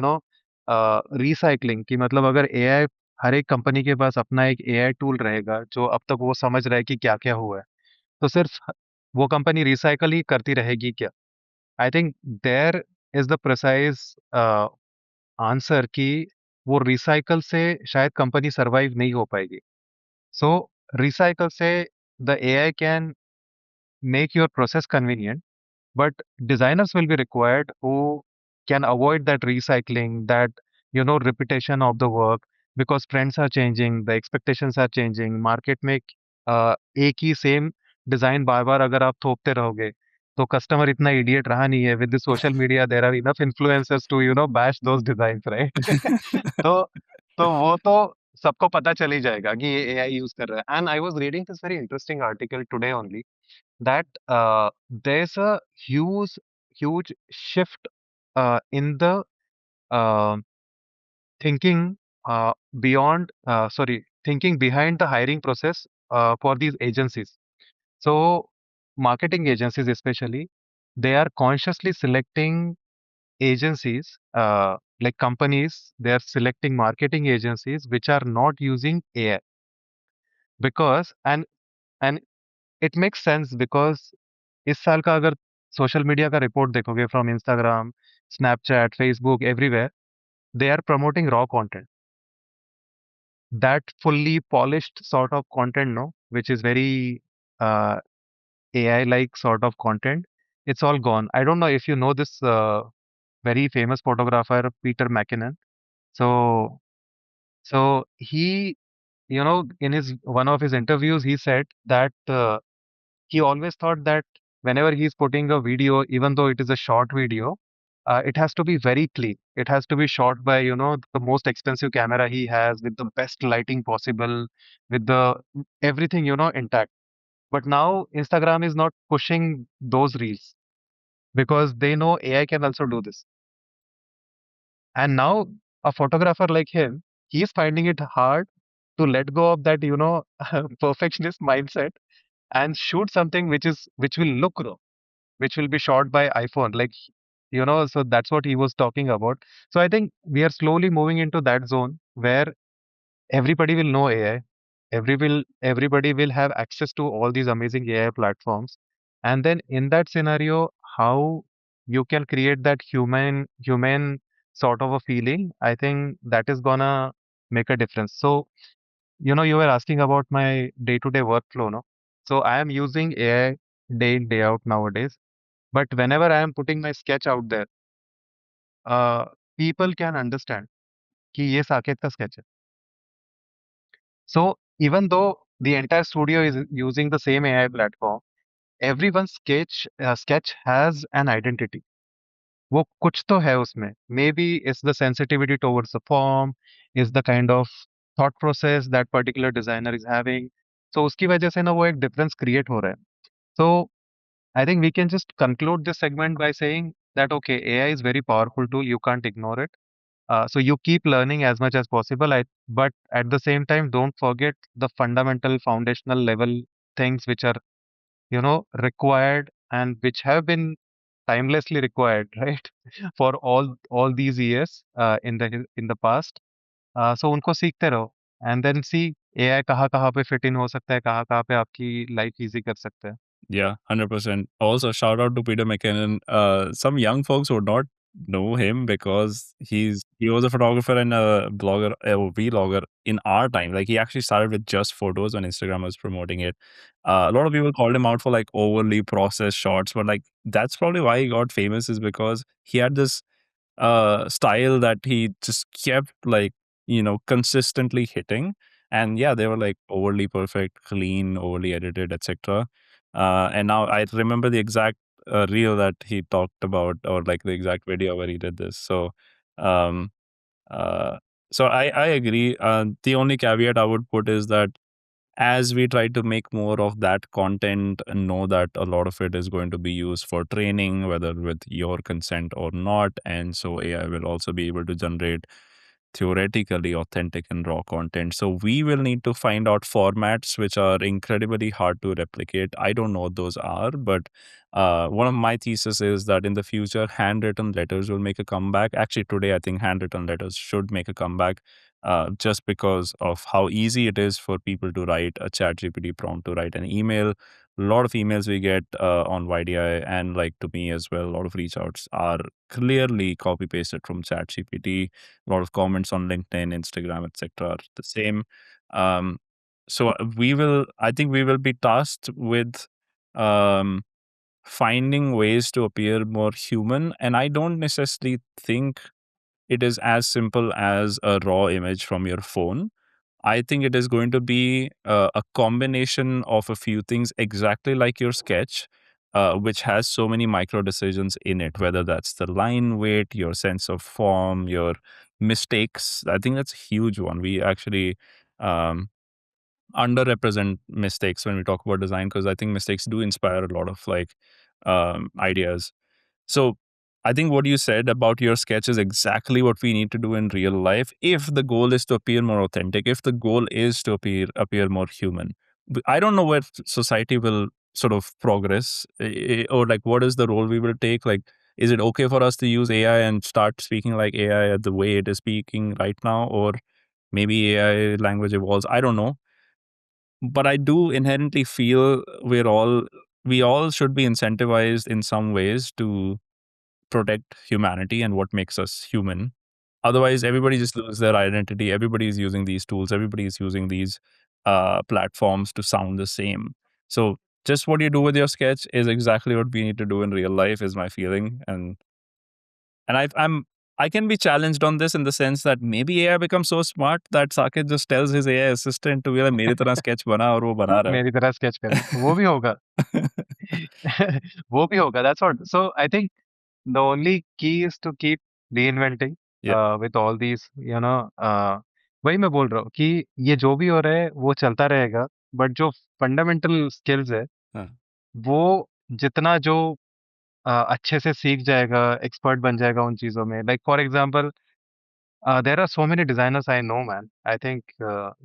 recycling, कि मतलब अगर AI, हर एक कंपनी के पास अपना एक एआई टूल रहेगा जो अब तक वो समझ रहा है कि क्या क्या हुआ है, तो सिर्फ वो कंपनी रिसाइकल ही करती रहेगी क्या? I think there is the precise answer कि वो रिसाइकल से शायद कंपनी सरवाइव नहीं हो पाएगी। सो रिसाइकल से the AI can make your process convenient, but designers will be required who can avoid that recycling, that repetition of the work, because trends are changing, the expectations are changing market में। एक ही same design बार बार अगर आप थोपते रहोगे, तो customer इतना idiot रहा नहीं है, with the social media there are enough influencers to bash those designs, right? तो वो तो सबको पता चल ही जाएगा कि ये एआई यूज कर रहा है। And I was reading this very interesting article today only, that there's a huge shift in the uh, thinking beyond sorry thinking behind the hiring process for these agencies. So marketing agencies especially, they are consciously selecting agencies, like companies, they are selecting marketing agencies which are not using AI, because and it makes sense, because इस साल का अगर social media का report देखोगे, from Instagram, Snapchat, Facebook, everywhere, they are promoting raw content, that fully polished sort of content, no, which is very uh, AI like sort of content. It's all gone. I don't know if you know this very famous photographer Peter McKinnon. So he, in his one of his interviews, he said that he always thought that whenever he's putting a video, even though it is a short video, it has to be very clean. It has to be shot by, the most expensive camera he has, with the best lighting possible, with the everything, intact. But now Instagram is not pushing those reels, because they know AI can also do this. And now a photographer like him, he is finding it hard to let go of that, perfectionist mindset, and shoot something which will look raw, which will be shot by iPhone. Like, so that's what he was talking about. So I think we are slowly moving into that zone where everybody will know AI. Everybody will have access to all these amazing AI platforms. And then in that scenario, how you can create that human sort of a feeling, I think that is gonna make a difference. So, you were asking about my day-to-day workflow, no? So I am using AI day in, day out nowadays. But whenever I am putting my sketch out there, uh, people can understand कि ये साकेत का sketch है. So even though The entire studio is using the same AI platform. Everyone's sketch has an identity. वो कुछ तो है उसमें. Maybe it's the sensitivity towards the form, is the kind of thought process that particular designer is having. So उसकी वजह से ना वो एक difference create हो रहा है. So I think we can just conclude this segment by saying that okay, AI is very powerful tool. You can't ignore it. So you keep learning as much as possible. But at the same time, don't forget the fundamental, foundational level things which are required and which have been timelessly required, right, for all these years in the past. So उनको सीखते रहो and then see AI कहाँ कहाँ पे fit in हो सकता है, कहाँ कहाँ पे आपकी life easy कर सकता है. Yeah, 100%. Also, shout out to Peter McKinnon. Some young folks would not know him because he was a photographer and a blogger, a vlogger in our time. Like he actually started with just photos when Instagram was promoting it. A lot of people called him out for like overly processed shots, but like that's probably why he got famous is because he had this style that he just kept like consistently hitting. And yeah, they were like overly perfect, clean, overly edited, etc. And now I remember the exact reel that he talked about, or like the exact video where he did this. So um uh I agree. The only caveat I would put is that as we try to make more of that content and know that a lot of it is going to be used for training, whether with your consent or not. And so AI will also be able to generate theoretically authentic and raw content. So we will need to find out formats which are incredibly hard to replicate. I don't know what those are, but one of my thesis is that in the future, handwritten letters will make a comeback. Actually, today, I think handwritten letters should make a comeback just because of how easy it is for people to write a chat GPT prompt to write an email. A lot of emails we get on YDI and like to me as well, a lot of reach outs are clearly copy pasted from chat GPT. A lot of comments on LinkedIn, Instagram, etc. are the same. Um, so I think we will be tasked with um, finding ways to appear more human. And I don't necessarily think it is as simple as a raw image from your phone. I think it is going to be a combination of a few things, exactly like your sketch, which has so many micro decisions in it, whether that's the line weight, your sense of form, your mistakes. I think that's a huge one. We actually um, underrepresent mistakes when we talk about design because I think mistakes do inspire a lot of like ideas. So I think what you said about your sketch is exactly what we need to do in real life if the goal is to appear more authentic, if the goal is to appear more human. I don't know where society will sort of progress or like what is the role we will take. Like, is it okay for us to use AI and start speaking like AI the way it is speaking right now? Or maybe AI language evolves. I don't know. But I do inherently feel we all should be incentivized in some ways to protect humanity and what makes us human. Otherwise, everybody just loses their identity. Everybody is using these tools. Everybody is using these platforms to sound the same. So, just what you do with your sketch is exactly what we need to do in real life. Is my feeling, and I can be challenged on this in the sense that maybe AI becomes so smart that Saket just tells his AI assistant to be like, मेरी तरह sketch बना और वो बना रहा मेरी तरह sketch कर. वो भी होगा. है. वो भी होगा. That's what. So I think the only key is to keep reinventing Yeah. with all these, वही मैं बोल रहा हूँ कि ये जो भी हो रहा है वो चलता रहेगा. बट जो फंडामेंटल स्किल्स है हाँ. वो जितना जो अच्छे से सीख जाएगा, एक्सपर्ट बन जाएगा उन चीजों में. Like for example, there are so many designers I know, man. I think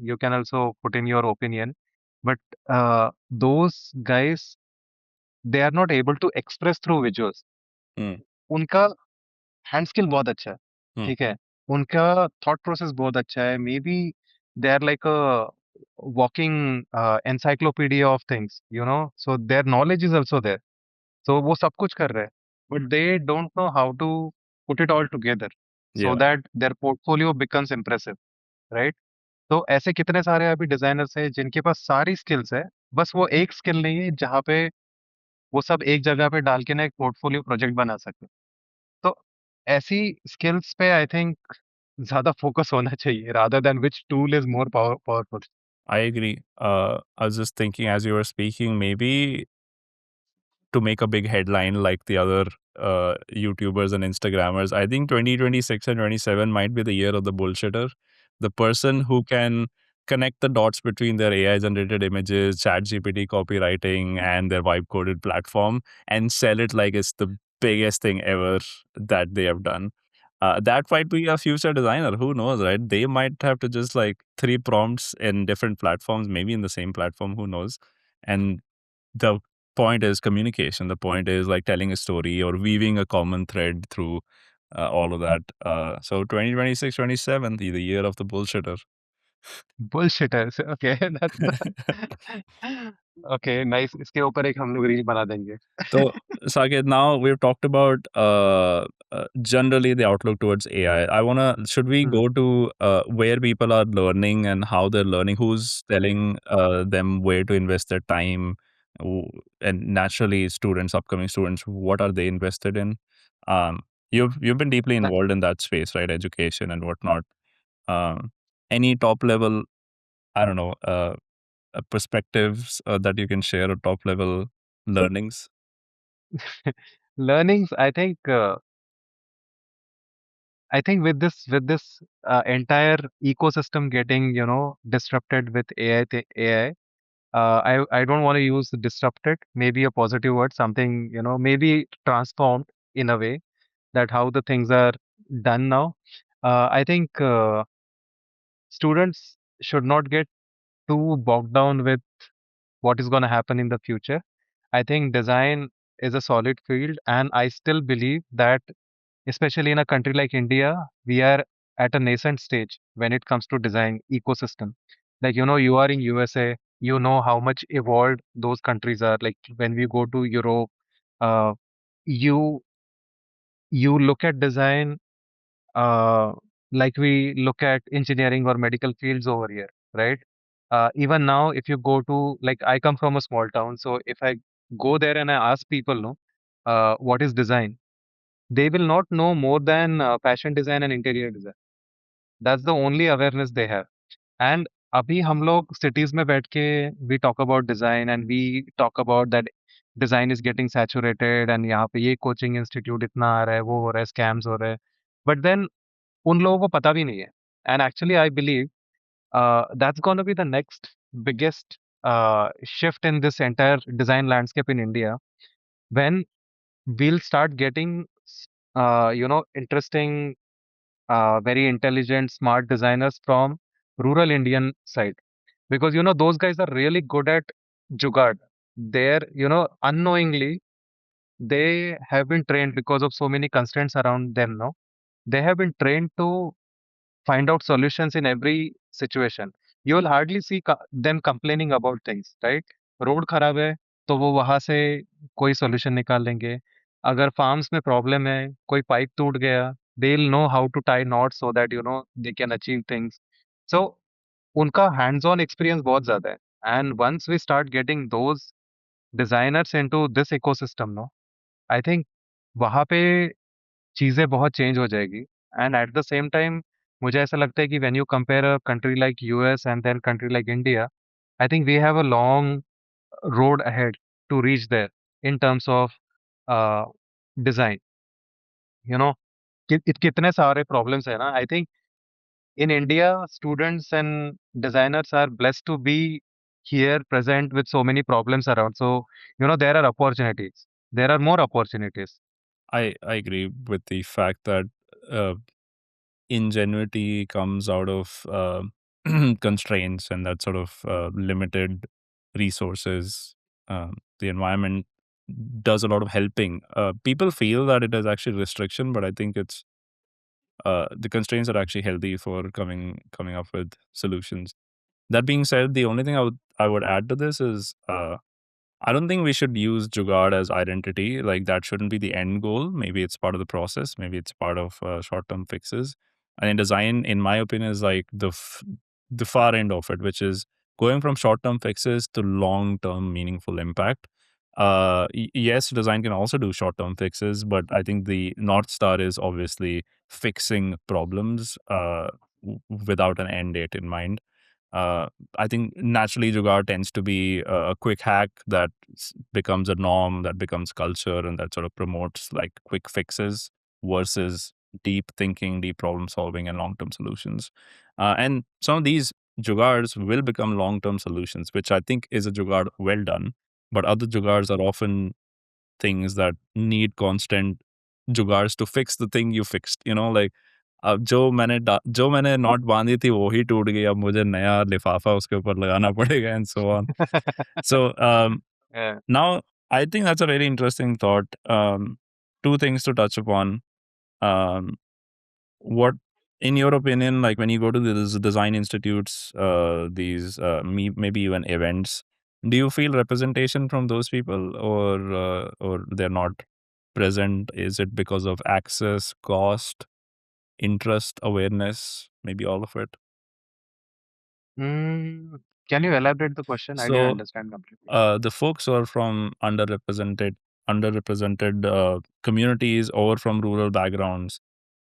you can also put in your opinion, but those guys, they are not able to express through visuals. Hmm. उनका hand skill बहुत अच्छा है, Hmm. ठीक है. उनका thought process बहुत अच्छा है. Maybe they are like a walking encyclopedia of things, so their knowledge is also there. तो वो सब कुछ कर रहे हैं, but they don't know how to put it all together so Yeah. That their portfolio becomes impressive, right. तो ऐसे कितने सारे अभी डिजाइनर्स हैं जिनके पास सारी स्किल्स है, बस वो एक स्किल नहीं है जहाँ पे वो सब एक जगह पे डाल के ना एक पोर्टफोलियो प्रोजेक्ट बना सके. तो ऐसी स्किल्स पे आई थिंक ज्यादा फोकस होना चाहिए, rather than which tool is more powerful. I agree. I was just thinking as you were speaking, maybe to make a big headline like the other YouTubers and Instagrammers, I think 2026 and 27 might be the year of the bullshitter. The person who can connect the dots between their AI generated images, ChatGPT copywriting, and their vibe coded platform and sell it like it's the biggest thing ever that they have done. That might be a future designer. Who knows, right? They might have to just like three prompts in different platforms, maybe in the same platform. Who knows? And the point is communication. The point is like telling a story or weaving a common thread through all of that. So 2026, 27, the year of the bullshitter. Bullshitters okay that's okay nice इसके ऊपर एक हम लोग reel बना देंगे So, Saket, now we've talked about generally the outlook towards AI. Should we hmm, go to where people are learning and how they're learning? Who's telling them where to invest their time? W- And naturally, students, upcoming students, what are they invested in? Um, you've been deeply that- involved in that space, right? Education and whatnot. Um, any top level, I don't know, perspectives that you can share or top level learnings? learnings I think with this entire ecosystem getting disrupted with AI. I don't want to use disrupted, maybe a positive word, something maybe transformed in a way that how the things are done now. I think students should not get too bogged down with what is going to happen in the future. I think design is a solid field, and I still believe that, especially in a country like India, we are at a nascent stage when it comes to design ecosystem. Like, you are in USA, you know how much evolved those countries are. Like when we go to Europe, uh, you you look at design uh, like we look at engineering or medical fields over here, right? Even now, if you go to, like, I come from a small town, so if I go there and I ask people, no, what is design, they will not know more than fashion design and interior design. That's the only awareness they have. And अभी हम लोग cities में बैठ के we talk about design and we talk about that design is getting saturated and यहाँ पे ये coaching institute इतना आ रहा है, वो हो रहा है, scams हो रहे हैं. But then उन लोगों को पता भी नहीं है. And actually, I believe that's going to be the next biggest shift in this entire design landscape in India, when we'll start getting, interesting, very intelligent, smart designers from rural Indian side, because those guys are really good at jugaad. They're, unknowingly, they have been trained because of so many constraints around them. No, they have been trained to find out solutions in every situation. You will hardly see them complaining about things, right? Road खराब है तो वो वहां से कोई solution निकाल लेंगे. अगर फार्म्स में प्रॉब्लम है, कोई पाइप टूट गया, they will know how to tie knot so that they can achieve things. So उनका हैंड्स ऑन एक्सपीरियंस बहुत ज्यादा है. And once we start getting those designers into this ecosystem, no, I think वहां पे चीज़ें बहुत चेंज हो जाएगी. And at the same time मुझे ऐसा लगता है कि when you compare a country like US and then country like India, I think we have a long road ahead to reach there in terms of design. You know कितने सारे problems है ना. I think in India, students and designers are blessed to be here present with so many problems around. So, there are opportunities. There are more opportunities. I agree with the fact that uh, ingenuity comes out of constraints and that sort of limited resources. The environment does a lot of helping. People feel that it is actually restriction, but I think it's the constraints are actually healthy for coming up with solutions. That being said, the only thing I would add to this is I don't think we should use Jugaad as identity. Like that shouldn't be the end goal. Maybe it's part of the process. Maybe it's part of short-term fixes. And in design, in my opinion, is like the far end of it, which is going from short-term fixes to long-term meaningful impact. Yes, design can also do short-term fixes, but I think the north star is obviously fixing problems without an end date in mind. I think naturally jugaad tends to be a quick hack that becomes a norm, that becomes culture, and that sort of promotes like quick fixes versus deep thinking, deep problem solving, and long term solutions. And some of these jugaads will become long term solutions, which I think is a jugaad well done. But other jugaads are often things that need constant jugaads to fix the thing you fixed. Like अब जो मैंने not बांधी थी वो ही टूट गई, अब मुझे नया लिफाफा उसके ऊपर लगाना पड़ेगा and so on. So Yeah. now I think that's a very interesting thought. Two things to touch upon. Um, what, in your opinion, like when you go to these design institutes, these maybe even events, do you feel representation from those people, or they're not present? Is it because of access, cost, interest, awareness, maybe all of it? Mm, can you elaborate the question? I didn't So understand completely. the folks who are from underrepresented communities or from rural backgrounds,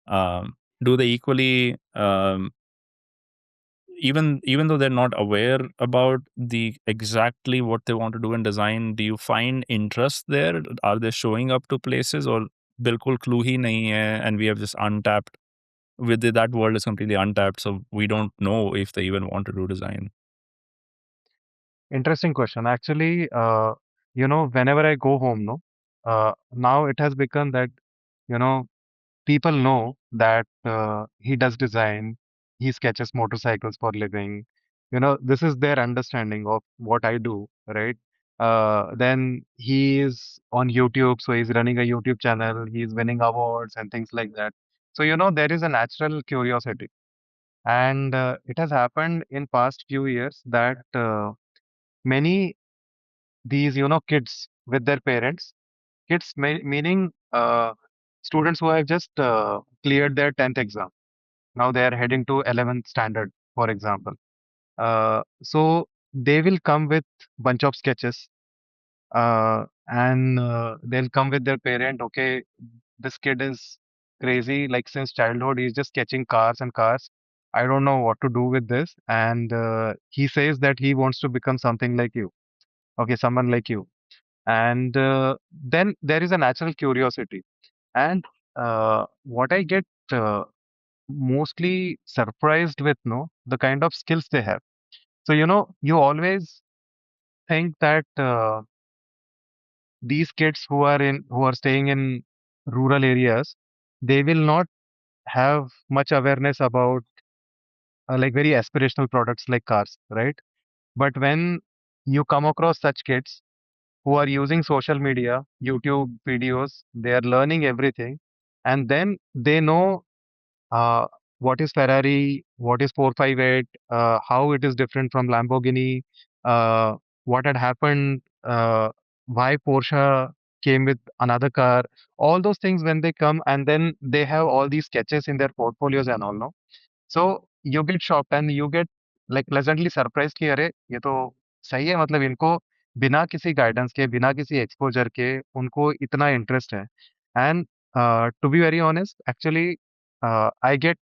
do they equally, even though they're not aware about the exactly what they want to do in design, do you find interest there? Are they showing up to places, or bilkul clue hi nahi hai, and we have just untapped that world is completely untapped, so we don't know if they even want to do design? Interesting question. Actually, whenever I go home, no, now it has become that, you know, people know that he does design, he sketches motorcycles for living. This is their understanding of what I do, right? Then he is on YouTube, so he's running a YouTube channel, he's winning awards and things like that. So, there is a natural curiosity. And it has happened in past few years that many these, kids with their parents, meaning students who have just cleared their 10th exam. Now they are heading to 11th standard, for example. So they will come with bunch of sketches, and they'll come with their parent. Okay, this kid is crazy. Like since childhood, he's just sketching cars and cars. I don't know what to do with this. And he says that he wants to become something like you. Okay, someone like you. And then there is a natural curiosity. And what I get mostly surprised with, no, the kind of skills they have. So, you always think that these kids who are staying in rural areas, they will not have much awareness about like very aspirational products like cars, right? But when you come across such kids who are using social media, YouTube videos, they are learning everything, and then they know uh, what is Ferrari, what is 458, how it is different from Lamborghini, uh, what had happened, why Porsche came with another car, all those things when they come, and then they have all these sketches in their portfolios and all, no? So you get shocked and you get like pleasantly surprised कि अरे ये तो सही है, मतलब इनको बिना किसी गाइडेंस के, बिना किसी एक्सपोजर के उनको इतना इंटरेस्ट है. And to be very honest, actually I get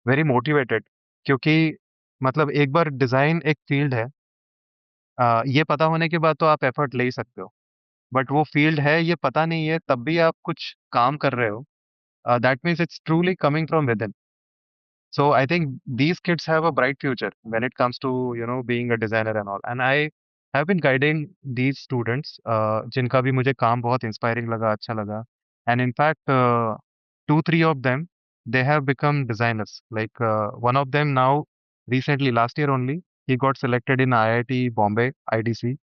very motivated, क्योंकि मतलब एक बार डिजाइन एक फील्ड है. ये पता होने के बाद तो आप एफर्ट ले ही सकते हो, बट वो फील्ड है ये पता नहीं है तब भी आप कुछ काम कर रहे हो. That means it's truly coming from with. So I think these kids have a bright future when it comes to, being a designer and all. And I have been guiding these students, जिनका भी मुझे काम बहुत inspiring लगा, अच्छा लगा. And in fact, two, three of them, they have become designers. Like one of them now, recently, last year only, he got selected in IIT Bombay, IDC.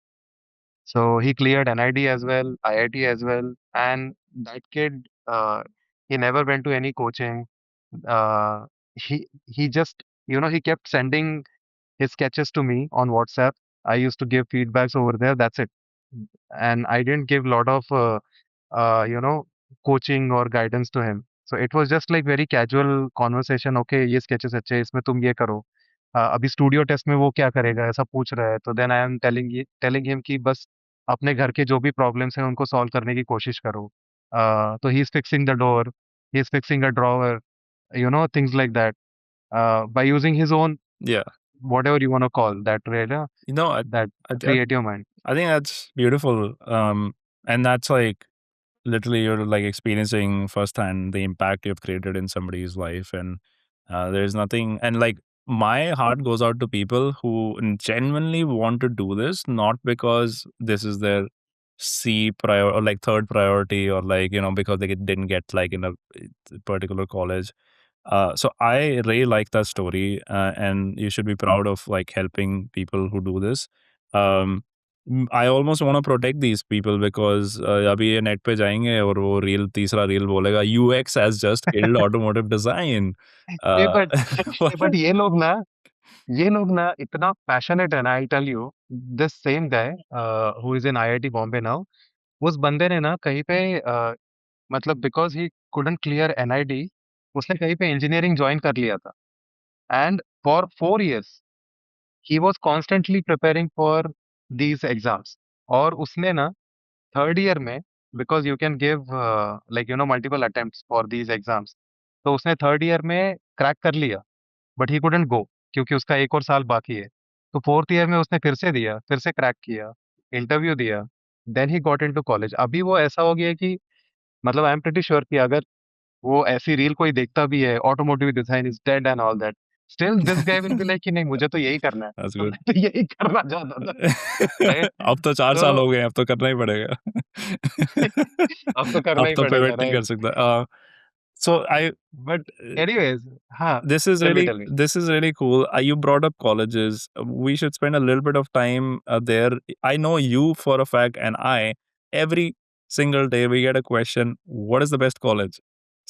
So he cleared NID as well, IIT as well. And that kid, he never went to any coaching. He just, he kept sending his sketches to me on WhatsApp. I used to give feedbacks over there. That's it. And I didn't give lot of uh, you know coaching or guidance to him. So it was just like very casual conversation. Okay, ये sketches अच्छे हैं, इसमें तुम ये करो. अभी studio test में वो क्या करेगा, ऐसा पूछ रहा है. तो then I am telling him कि बस अपने घर के जो भी प्रॉब्लम्स हैं उनको सॉल्व करने की कोशिश करो. तो he is fixing the door, he is fixing a drawer, things like that, by using his own Yeah. whatever you want to call that, right? You know, That I creative mind. I think that's beautiful. And that's like literally you're like experiencing firsthand the impact you've created in somebody's life. And there's nothing, and like my heart goes out to people who genuinely want to do this, not because this is their C prior or like third priority, or like, because they didn't get like in a particular college. So I really like that story, and you should be proud of like helping people who do this. I almost want to protect these people because अभी ये net पे जाएंगे और वो reel तीसरा reel बोलेगा UX has just killed automotive design. A Uh, but but ये लोग ना इतना पैशनेट है ना, I tell you, this same guy who is in IIT Bombay now, उस बंदे ने ना कहीं पे मतलब because he couldn't clear NID, उसने कहीं पे इंजीनियरिंग ज्वाइन कर लिया था, and for 4 years he was constantly preparing for these exams, और उसने ना थर्ड ईयर में, because you can give like multiple attempts for these exams, तो उसने थर्ड ईयर में क्रैक कर लिया, बट ही कुडंट गो क्योंकि उसका एक और साल बाकी है। तो फोर्थ ईयर में उसने फिर से दिया, फिर से क्रैक किया, इंटरव्यू दिया, then he got into college. अभी वो ऐसा हो गया है कि मतलब आई एम प्रीटी श्योर कि अगर वो ऐसी रील कोई देखता भी है, automotive design is dead and all that, still this guy will be like कि नहीं मुझे तो यही करना है, that's तो good. मैं तो यही करना चाहता था, राइट? अब तो 4 साल तो हो गए, अब तो करना ही पड़ेगा। अब तो करना अब ही तो पड़ेगा, पिवट नहीं कर राइट? सकता। सो आई बट एनीवेज, हाँ, This is tell me really tell me. this is really cool. You brought up colleges. We should spend a little bit of time there. I know you for a fact, and I every single day we get a question. What is the best college?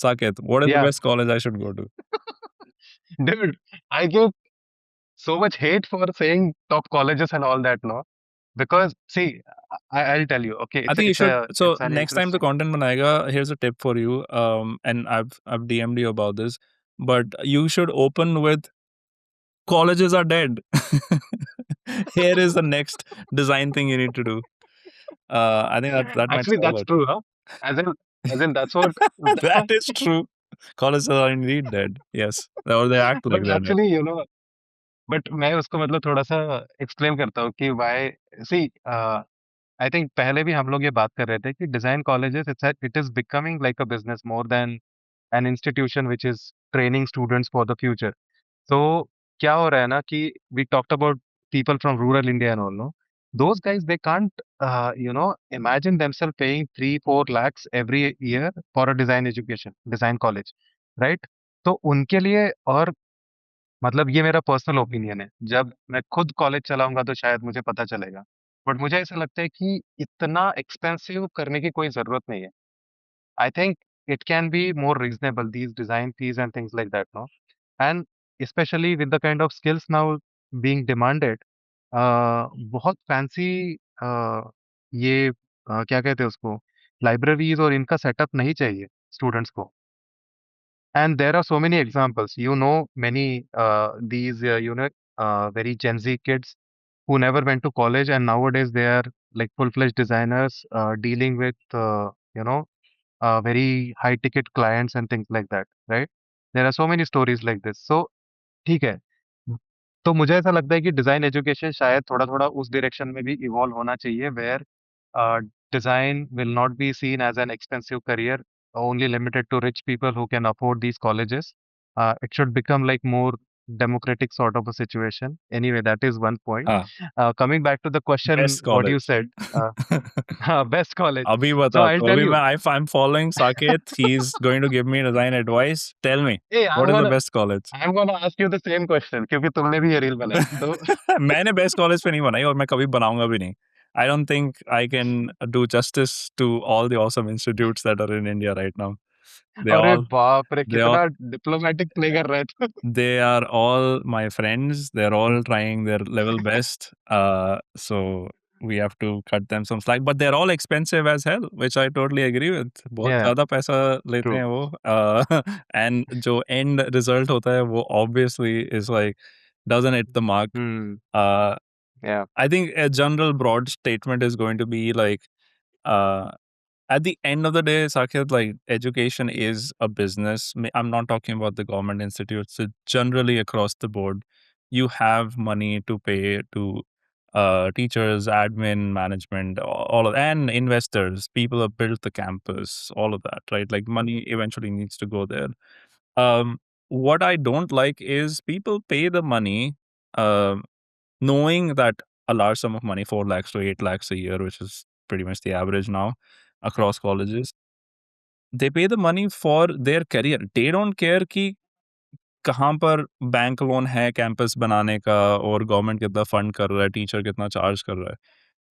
Saket, what is the या best college I should go to? dude, I give so much hate for saying top colleges and all that, no? Because see, I'll tell you. Okay, I think you it's should. a So it's an next time the interesting. content banayega, here's a tip for you. And I've DM'd you about this, but you should open with colleges are dead. Here is the next design thing you need to do. I think that might Actually, solve that's it. true, huh? As in that's what. That is true. Colleges are indeed dead. Yes, or they act like But they're dead. actually, but मैं उसको मतलब थोड़ा सा explain करता हूँ कि why. See, I think पहले भी हम लोग ये बात कर रहे थे कि design colleges it is becoming like a business more than an institution which is training students for the future. तो क्या हो रहा है ना कि we talked about people from rural India and all, no? Those guys, they can't, imagine themselves paying 3-4 lakhs every year for a design education, design college, right? तो उनके लिए, और मतलब ये मेरा पर्सनल ओपिनियन है, जब मैं खुद कॉलेज चलाऊंगा तो शायद मुझे पता चलेगा, बट मुझे ऐसा लगता है कि इतना एक्सपेंसिव करने की कोई जरूरत नहीं है। I think it can be more reasonable, these design fees and things like that, no? And specially with the kind of skills now being demanded, बहुत फैंसी ये क्या कहते हैं उसको, लाइब्रेरीज और इनका सेटअप नहीं चाहिए स्टूडेंट्स को। And there are so many examples. Many these very Gen Z kids who never went to college, and nowadays they are like full-fledged designers dealing with very high-ticket clients and things like that, right? There are so many stories like this. So ठीक है, तो मुझे ऐसा लगता है कि design education शायद थोड़ा थोड़ा उस डायरेक्शन में भी इवॉल्व होना चाहिए, where design will not be seen as an expensive career only limited to rich people who can afford these colleges. It should become like more democratic sort of a situation. Anyway, that is one point. Ah, Coming back to the question, best what you college. said, best college. अभी So बता I'll तो tell अभी you. I'm following Saket. He's going to give me design advice. Tell me, Hey, what is the best college? I'm gonna ask you the same question क्योंकि तुमने भी ये reel बनाई तो। मैंने बेस्ट कॉलेज पे नहीं बनाई और मैं कभी बनाऊंगा भी नहीं. I don't think I can do justice to all the awesome institutes that are in India right now. They अरे all बाप रे, they all कितना डिप्लोमेटिक प्ले कर रहे थे। they are all my friends. They're all trying their level best. So we have to cut them some slack. But they're all expensive as hell, which I totally agree with. बहुत Yeah, ज़्यादा पैसा लेते true. हैं वो. And जो end result होता है वो obviously is like doesn't hit the mark. Hmm. Uh, Yeah. I think a general broad statement is going to be like, uh, at the end of the day, Saket, like education is a business. I'm not talking about the government institutes, so generally across the board. you have money to pay to teachers, admin, management, all of, and investors, people have built the campus, all of that, right? Like money eventually needs to go there. Um, what I don't like is people pay the money, um, knowing that a large sum of money, 4 lakhs to 8 lakhs a year, which is pretty much the average now across colleges, they pay the money for their career. They don't care कि कहाँ पर bank loan है campus बनाने का और government कितना fund कर रहा है, टीचर कितना चार्ज कर रहा है.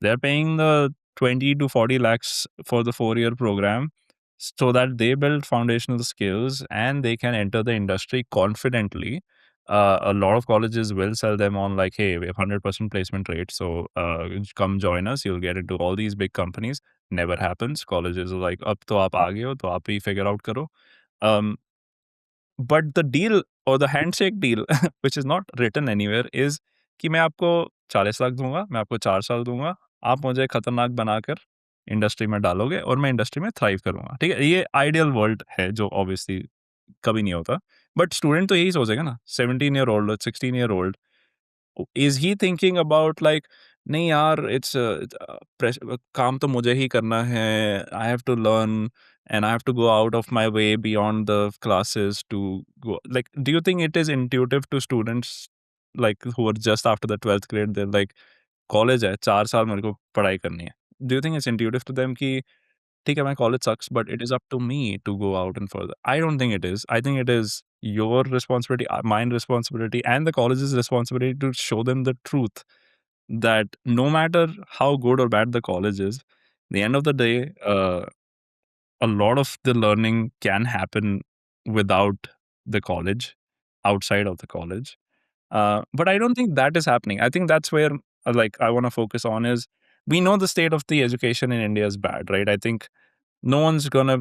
They're paying the 20 to 40 lakhs for the 4-year program so that they build foundational skills and they can enter the industry confidently. A lot of colleges will sell them on like, hey, we have 100% placement rate. So come join us. You'll get into all these big companies. Never happens. Colleges are like, अब तो आप आ गए हो तो आप ही figure out करो. Um, but the deal or the handshake deal which is not written anywhere is कि मैं आपको 40 लाख दूँगा, मैं आपको 4 साल दूँगा, आप मुझे खतरनाक बनाकर इंडस्ट्री में डालोगे और मैं इंडस्ट्री में थ्राइव करूँगा, ठीक है? ये आइडियल वर्ल्ड है जो ऑब्वियसली कभी नहीं होता। बट स्टूडेंट तो यही सोचेगा ना, 17 year old, 16 year old, is he thinking about like नहीं यार इट्स काम तो मुझे ही करना है, I have to learn and I have to go out of my way beyond the classes to go. Like, do you think it is intuitive to students like who are just after the 12th grade? They're like, college है, 4 साल मेरे को पढ़ाई करनी है. Do you think it's intuitive to them कि ठीक है, my college sucks, but it is up to me to go out and further? I don't think it is. I think it is your responsibility, my responsibility, and the college's responsibility to show them the truth that no matter how good or bad the college is, the end of the day, a lot of the learning can happen without the college, outside of the college. But I don't think that is happening. I think that's where like I want to focus on is we know the state of the education in India is bad, right? I think no one's gonna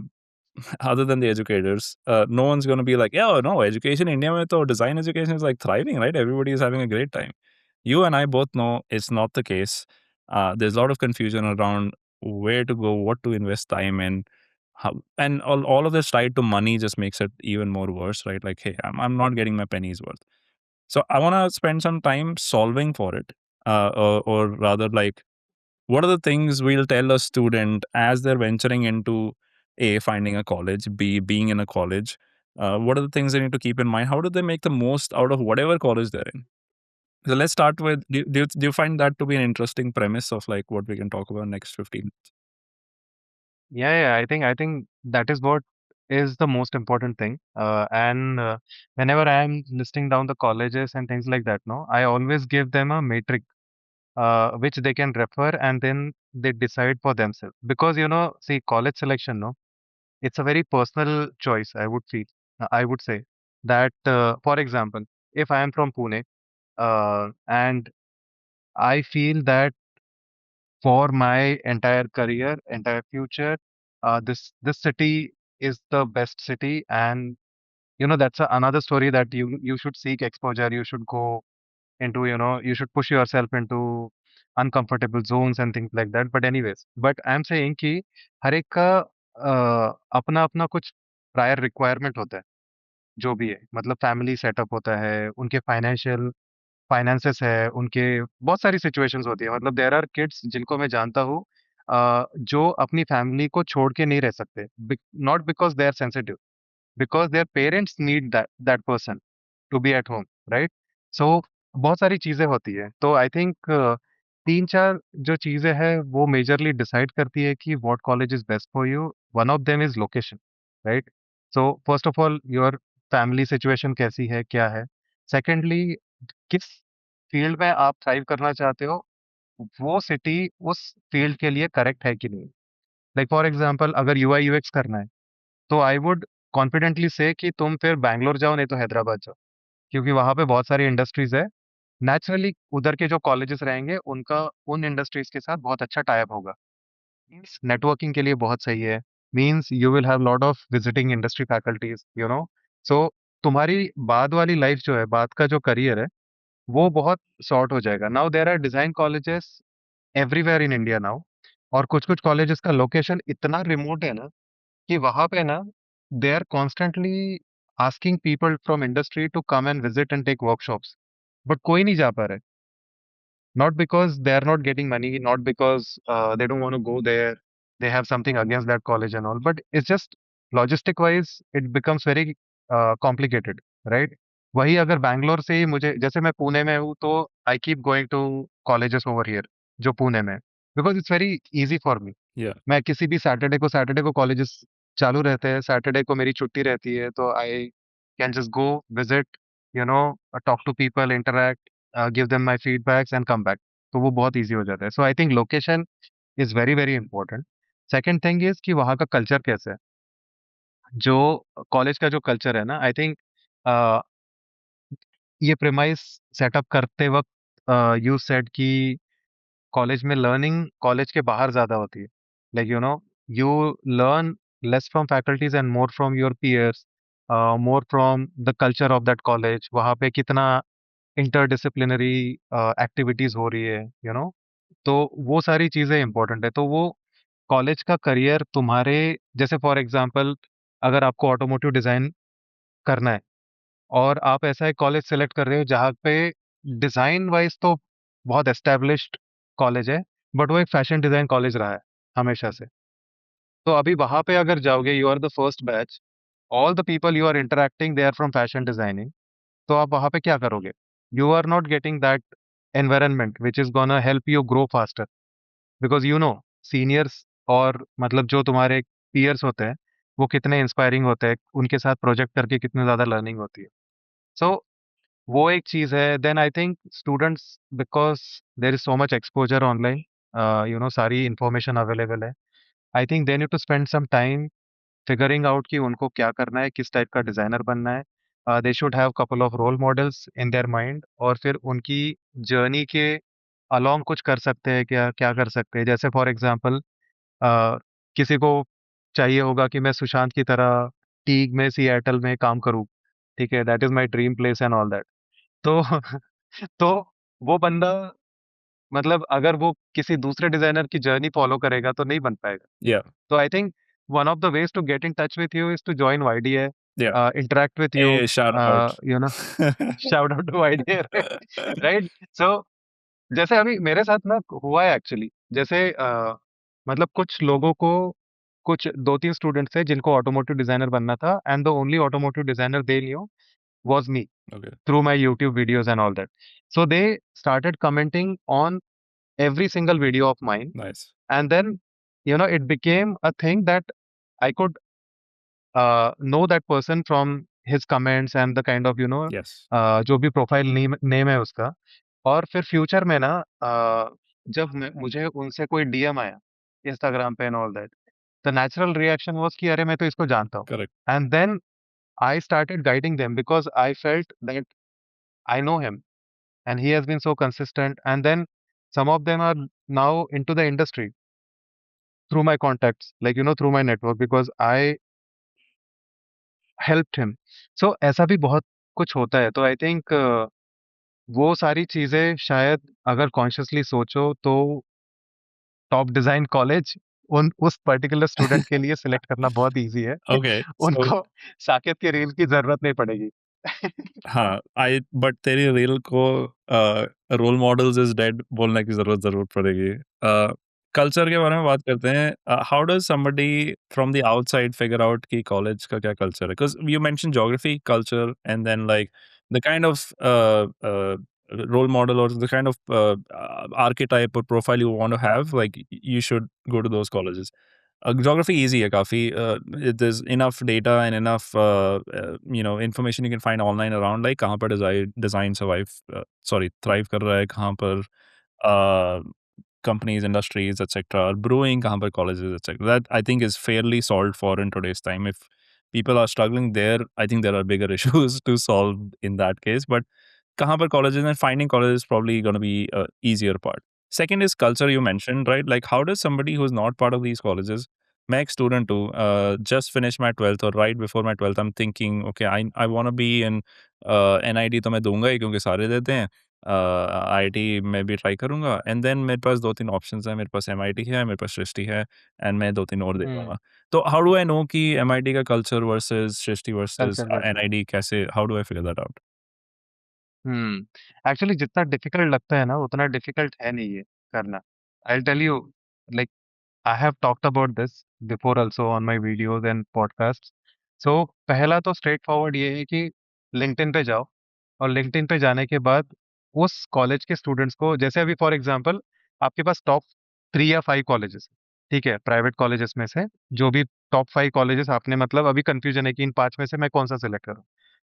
other than the educators, no one's gonna be like, yeah, no, education in India, mein to design education is like thriving, right? Everybody is having a great time. You and I both know it's not the case. There's a lot of confusion around where to go, what to invest time in, how, and all of this tied to money just makes it even more worse, right? Like, hey, I'm not getting my pennies worth. So I want to spend some time solving for it, or rather, like, what are the things we'll tell a student as they're venturing into A, finding a college, B, being in a college? What are the things they need to keep in mind? How do they make the most out of whatever college they're in? So let's start with do you find that to be an interesting premise of like what we can talk about next 15 minutes? Yeah, I think that is what is the most important thing. And whenever I am listing down the colleges and things like that, no, I always give them a matrix which they can refer and then they decide for themselves. Because see, college selection, no, it's a very personal choice. I would say that, for example, if I am from Pune, and I feel that for my entire career, entire future, this city is the best city, and that's another story that you should seek exposure. You should go into you should push yourself into uncomfortable zones and things like that. But anyways, but I'm saying कि हर एक का अपना अपना कुछ prior requirement होता है, जो भी है, मतलब फैमिली सेटअप होता है, उनके फाइनेंसेस है, उनके बहुत सारी सिचुएशंस होती है। मतलब देयर आर किड्स जिनको मैं जानता हूँ, जो अपनी फैमिली को छोड़ के नहीं रह सकते, not because they are sensitive, because their parents need that person to be at home, right? So बहुत सारी चीजें होती है, तो आई थिंक तीन चार जो चीजें हैं वो मेजरली डिसाइड करती है कि what college is best for you. One of them is location, right? So first of all your family situation कैसी है, क्या है. सेकेंडली, किस फील्ड में आप थ्राइव करना चाहते हो, वो सिटी उस फील्ड के लिए करेक्ट है कि नहीं. लाइक फॉर एग्जांपल, अगर यूआई यूएक्स करना है, तो आई वुड कॉन्फिडेंटली से कि तुम फिर बैंगलोर जाओ, नहीं तो हैदराबाद जाओ, क्योंकि वहां पे बहुत सारी इंडस्ट्रीज है. नेचुरली उधर के जो कॉलेजेस रहेंगे उनका उन इंडस्ट्रीज के साथ बहुत अच्छा टाइप होगा. मीन्स नेटवर्किंग के लिए बहुत सही है. Means you will have lot of visiting industry faculties, so तुम्हारी बाद वाली लाइफ जो है, बाद का जो करियर है, वो बहुत शॉर्ट हो जाएगा. Now there are design colleges everywhere in India now, और कुछ कुछ कॉलेजेस का लोकेशन इतना रिमोट है ना कि वहां पे ना they are constantly asking people from industry to come and visit and take workshops. But कोई नहीं जा पा रहा है, not because they are not getting money, not because they don't want to go there, they have something against that college and all, but it's just logistic wise it becomes very complicated, right? वही अगर बैंगलोर से ही मुझे, जैसे मैं पुणे में हूँ तो I keep going to colleges over here जो पुणे में, because it's very easy for me. Yeah. मैं किसी भी सैटरडे को कॉलेजेस चालू रहते हैं, सैटरडे को मेरी छुट्टी रहती है, तो I can just go visit, you know, talk to people, interact, give them my feedbacks and come back. तो वो बहुत इजी हो जाता है। So I think location is very very important. Second thing is कि वहाँ का कल्चर कैसा है, जो कॉलेज का जो कल्चर है ना, आई थिंक ये प्रेमाइस सेटअप करते वक्त यू सेड कि कॉलेज में लर्निंग कॉलेज के बाहर ज्यादा होती है, like you know, you learn less from faculties and more from your peers, more from the culture of that college, वहाँ पे कितना इंटरडिसिप्लिनरी एक्टिविटीज हो रही है, यू नो। तो वो सारी चीजें इंपॉर्टेंट है। तो वो कॉलेज का करियर तुम्हारे, जैसे फॉर एग्जांपल अगर आपको ऑटोमोटिव डिजाइन करना है और आप ऐसा एक कॉलेज सेलेक्ट कर रहे हो जहाँ पे डिजाइन वाइज तो बहुत एस्टेब्लिश्ड कॉलेज है, बट वो एक फैशन डिजाइन कॉलेज रहा है हमेशा से, तो अभी वहां पे अगर जाओगे, you are the first batch, all the people you are interacting they are from fashion designing, तो आप वहां पे क्या करोगे? You are not getting that environment which is gonna help you grow faster, because you know seniors और मतलब जो तुम्हारे पीयर्स होते हैं वो कितने इंस्पायरिंग होते हैं, उनके साथ प्रोजेक्ट करके कितनी ज्यादा लर्निंग होती है। सो वो एक चीज है। Then I think students, because there is so much exposure online, you know, सारी इंफॉर्मेशन अवेलेबल है, I think they need to spend some time figuring out कि उनको क्या करना है, किस टाइप का डिजाइनर बनना है। They should have couple of role models in their mind, और फिर उनकी जर्नी के अलोंग कुछ कर सकते हैं, क्या क्या कर सकते हैं, जैसे फॉर एग्जांपल किसी को चाहिए होगा कि मैं सुशांत की तरह टीग में, सिएटल में काम करूं, ठीक है, that is my dream place and all that. तो तो वो बंदा, मतलब अगर वो किसी दूसरे डिजाइनर की जर्नी फॉलो करेगा तो नहीं बन पाएगा। Yeah. So I think one of the ways to get in touch with you is to join YDA, Yeah. interact with you, Hey, shout out. you know, shout out to YDA, right? So जैसे अभी मेरे साथ ना हुआ है actually, जैसे मतलब कुछ लोगों को, कुछ दो तीन स्टूडेंट्स थे जिनको ऑटोमोटिव डिजाइनर बनना था, and the only automotive designer they knew was me Okay. through my YouTube videos and all that. So they started commenting on every single video of mine, Nice. and then, you know, it became a thing that I could know that person from his comments and the kind of, you know, Yes. जो भी profile name name है उसका। और फिर future में ना जब मुझे उनसे कोई डीएम आया इंस्टाग्राम पे and all that, the natural reaction was कि अरे मैं तो इसको जानता हूँ, Correct. And then I started guiding them because I felt that I know him and he has been so consistent, and then some of them are now into the industry through my contacts, like, you know, through my network, because I helped him. So ऐसा भी बहुत कुछ होता है। तो I think वो सारी चीजें शायद अगर कॉन्शियसली सोचो तो टॉप डिजाइन कॉलेज उन उस पर्टिकुलर स्टूडेंट के लिए सिलेक्ट करना बहुत इजी है। Okay. So, उनको साकेत के रील की जरूरत नहीं पड़ेगी। हाँ, आई बट तेरी रील को रोल मॉडल्स इज डेड बोलने की ज़रूरत पड़ेगी। कल्चर के बारे में बात करते हैं। How does somebody from the outside figure out कि कॉलेज का क्या कल्चर है? Because you mention geography, culture and then like the kind of role model or the kind of archetype or profile you want to have, like you should go to those colleges. Geography easy है काफ़ी, there's enough data and enough you know information you can find online around, like कहाँ पर design survive sorry thrive कर रहा है, कहाँ पर uh, companies, industries, etc. are brewing, kahan par colleges, etc. That I think is fairly solved for in today's time. If people are struggling there, I think there are bigger issues to solve in that case. But kahan par colleges, and finding colleges is probably going to be a easier part. Second is culture you mentioned, right? Like how does somebody who's not part of these colleges, मैं एक student हूँ, just finished my 12th or right before my 12th, I'm thinking, okay, I want to be in NIT तो मैं दूंगा ही क्योंकि सारे देते हैं, आईआईटी में भी ट्राई करूँगा, एंड देन मेरे पास 2-3 ऑप्शंस हैं, मेरे पास एमआईटी है, मेरे पास सृष्टि है, एंड मैं 2-3 और देख हम्म। लूँगा। तो हाउ डू आई नो कि एमआईटी का culture versus Srishti versus culture कैसा है? एनआईटी कैसे, how do I figure that out? Actually जितना डिफिकल्ट लगता है ना उतना डिफिकल्ट है नहीं ये करना। I tell you, like I have talked about this before also on my videos and podcast. So पहला तो स्ट्रेट फॉरवर्ड ये है कि लिंक्डइन पे जाओ, और लिंक्डइन पे जाने के बाद उस कॉलेज के स्टूडेंट्स को, जैसे अभी फॉर एग्जांपल आपके पास टॉप 3 या 5 कॉलेजेस, ठीक है, प्राइवेट कॉलेजेस में से जो भी टॉप 5 कॉलेजेस आपने, मतलब अभी कंफ्यूजन है कि इन 5 में से मैं कौन सा सिलेक्ट करूँ,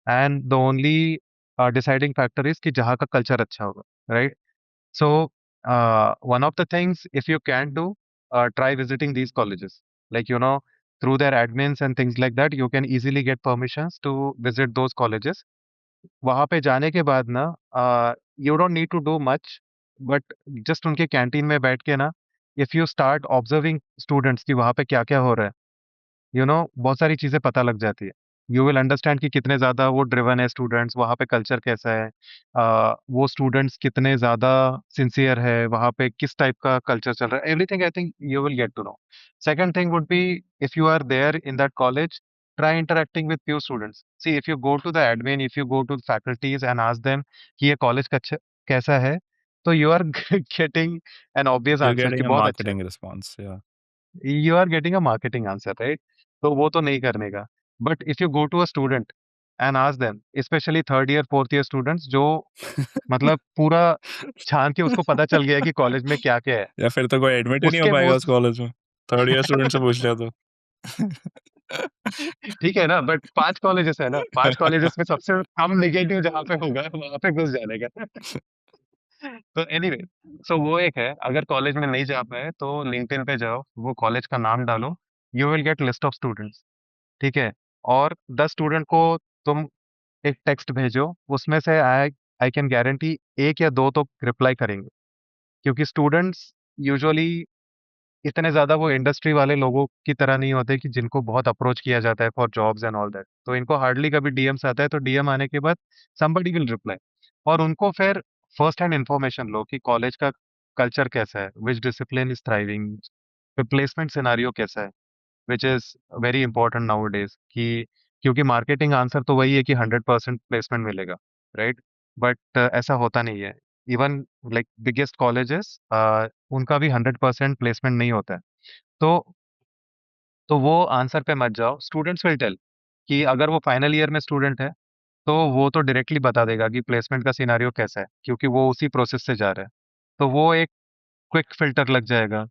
and the only deciding factor is कि जहाँ का कल्चर अच्छा होगा, right? So one of the things, if you can do, try visiting these colleges, like through their admins and things like that, you can easily get permissions to visit those colleges. वहां पे जाने के बाद ना, you don't need to do much, but just उनके canteen में बैठ के ना, if you start observing students कि वहां पे क्या क्या हो रहा है, बहुत सारी चीजें पता लग जाती है। यू विल अंडरस्टैंड कि कितने ज्यादा वो ड्रिवन है स्टूडेंट्स, वहाँ पे कल्चर कैसा है, वो स्टूडेंट्स कितने ज्यादा सिंसियर है, वहाँ पे किस टाइप का कल्चर चल रहा है, everything I think you will get to know. Second thing would be, if you are there in that college, try interacting with few students. See, if you go to the admin, if you go to the faculties and ask them कि ये college कैसा है, तो you are getting an obvious You're answer कि getting a बहुत अच्छा है। marketing response. Yeah. You are getting a marketing answer, right? तो वो तो नहीं करने का। But if you go to a student and ask them, specially third year fourth year students, जो मतलब पूरा छान के उसको पता चल गया है कि कॉलेज में क्या क्या है, या फिर तो कोई एडमिट ही नहीं हो उसके पाएगा मुंह उस कॉलेज में। थर्ड ईयर स्टूडेंट से पूछ लिया तो। ठीक है ना, बट 5 कॉलेजेस है ना, 5 कॉलेजेस में सबसे कम निगेटिव जहाँ पे होगा वहां पे घुस जाने का। तो एनीवे, सो वो एक है, अगर कॉलेज में नहीं जा पाए तो लिंक्डइन पे जाओ, वो कॉलेज का नाम डालो, you will gate list of students, ठीक है? और 10 स्टूडेंट को तुम एक टेक्स्ट भेजो, उसमें से आई आई कैन गारंटी एक या दो तो रिप्लाई करेंगे, क्योंकि स्टूडेंट्स यूजुअली इतने ज्यादा वो इंडस्ट्री वाले लोगों की तरह नहीं होते कि जिनको बहुत अप्रोच किया जाता है for jobs and all that, तो इनको हार्डली कभी डीएम्स आता है, तो डीएम आने के बाद somebody विल रिप्लाई, और उनको फिर फर्स्ट हैंड इंफॉर्मेशन लो कि कॉलेज का कल्चर कैसा है, which discipline is thriving, placement scenario कैसा है, which is very important nowadays, कि क्योंकि मार्केटिंग आंसर तो वही है कि 100% प्लेसमेंट मिलेगा, राइट? बट ऐसा होता नहीं है। इवन लाइक बिगेस्ट कॉलेजेस, उनका भी 100% प्लेसमेंट नहीं होता है। तो वो आंसर पे मत जाओ, स्टूडेंट्स विल टेल कि अगर वो फाइनल ईयर में स्टूडेंट है तो वो तो डायरेक्टली बता देगा कि प्लेसमेंट का सिनारियो कैसा है, क्योंकि वो उसी प्रोसेस से जा रहा है। तो वो एक क्विक फिल्टर लग जाएगा।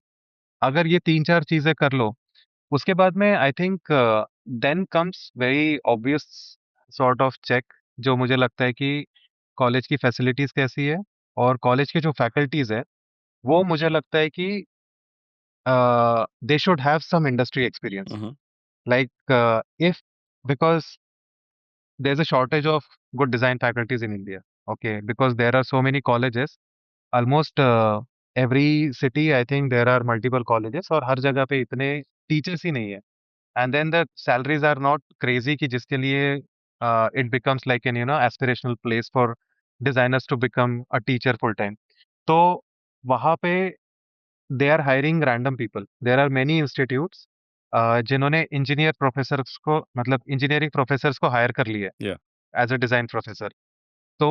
अगर ये 3 4 चीजें कर लो, उसके बाद में I think then comes very obvious sort of check, जो मुझे लगता है कि कॉलेज की फैसिलिटीज कैसी है, और कॉलेज की जो फैकल्टीज है वो मुझे लगता है कि they should have some industry experience, Mhm. like if, because there's a shortage of good design faculties in India, okay, because there are so many colleges, almost every city I think there are multiple colleges, और हर जगह पे इतने teachers ही नहीं है, and then the salaries are not crazy कि जिसके लिए it becomes like an aspirational place for designers to become a teacher full time। तो वहाँ पे they are hiring random people, there are many institutes जिन्होंने engineer professors को, मतलब engineering professors को हायर कर लिया Yeah. As a design professor. तो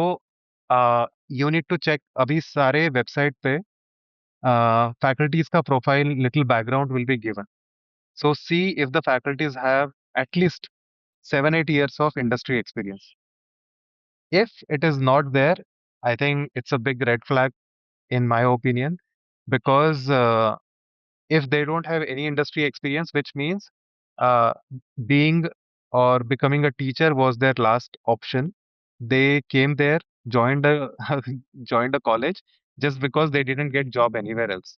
यू नीड टू चेक, अभी सारे वेबसाइट पे फैकल्टीज का profile, little background will be given, so see if the faculties have at least 7 8 years of industry experience. If it is not there, I think it's a big red flag in my opinion, because if they don't have any industry experience, which means uh, being or becoming a teacher was their last option. They came there, joined a joined a college just because they didn't get job anywhere else.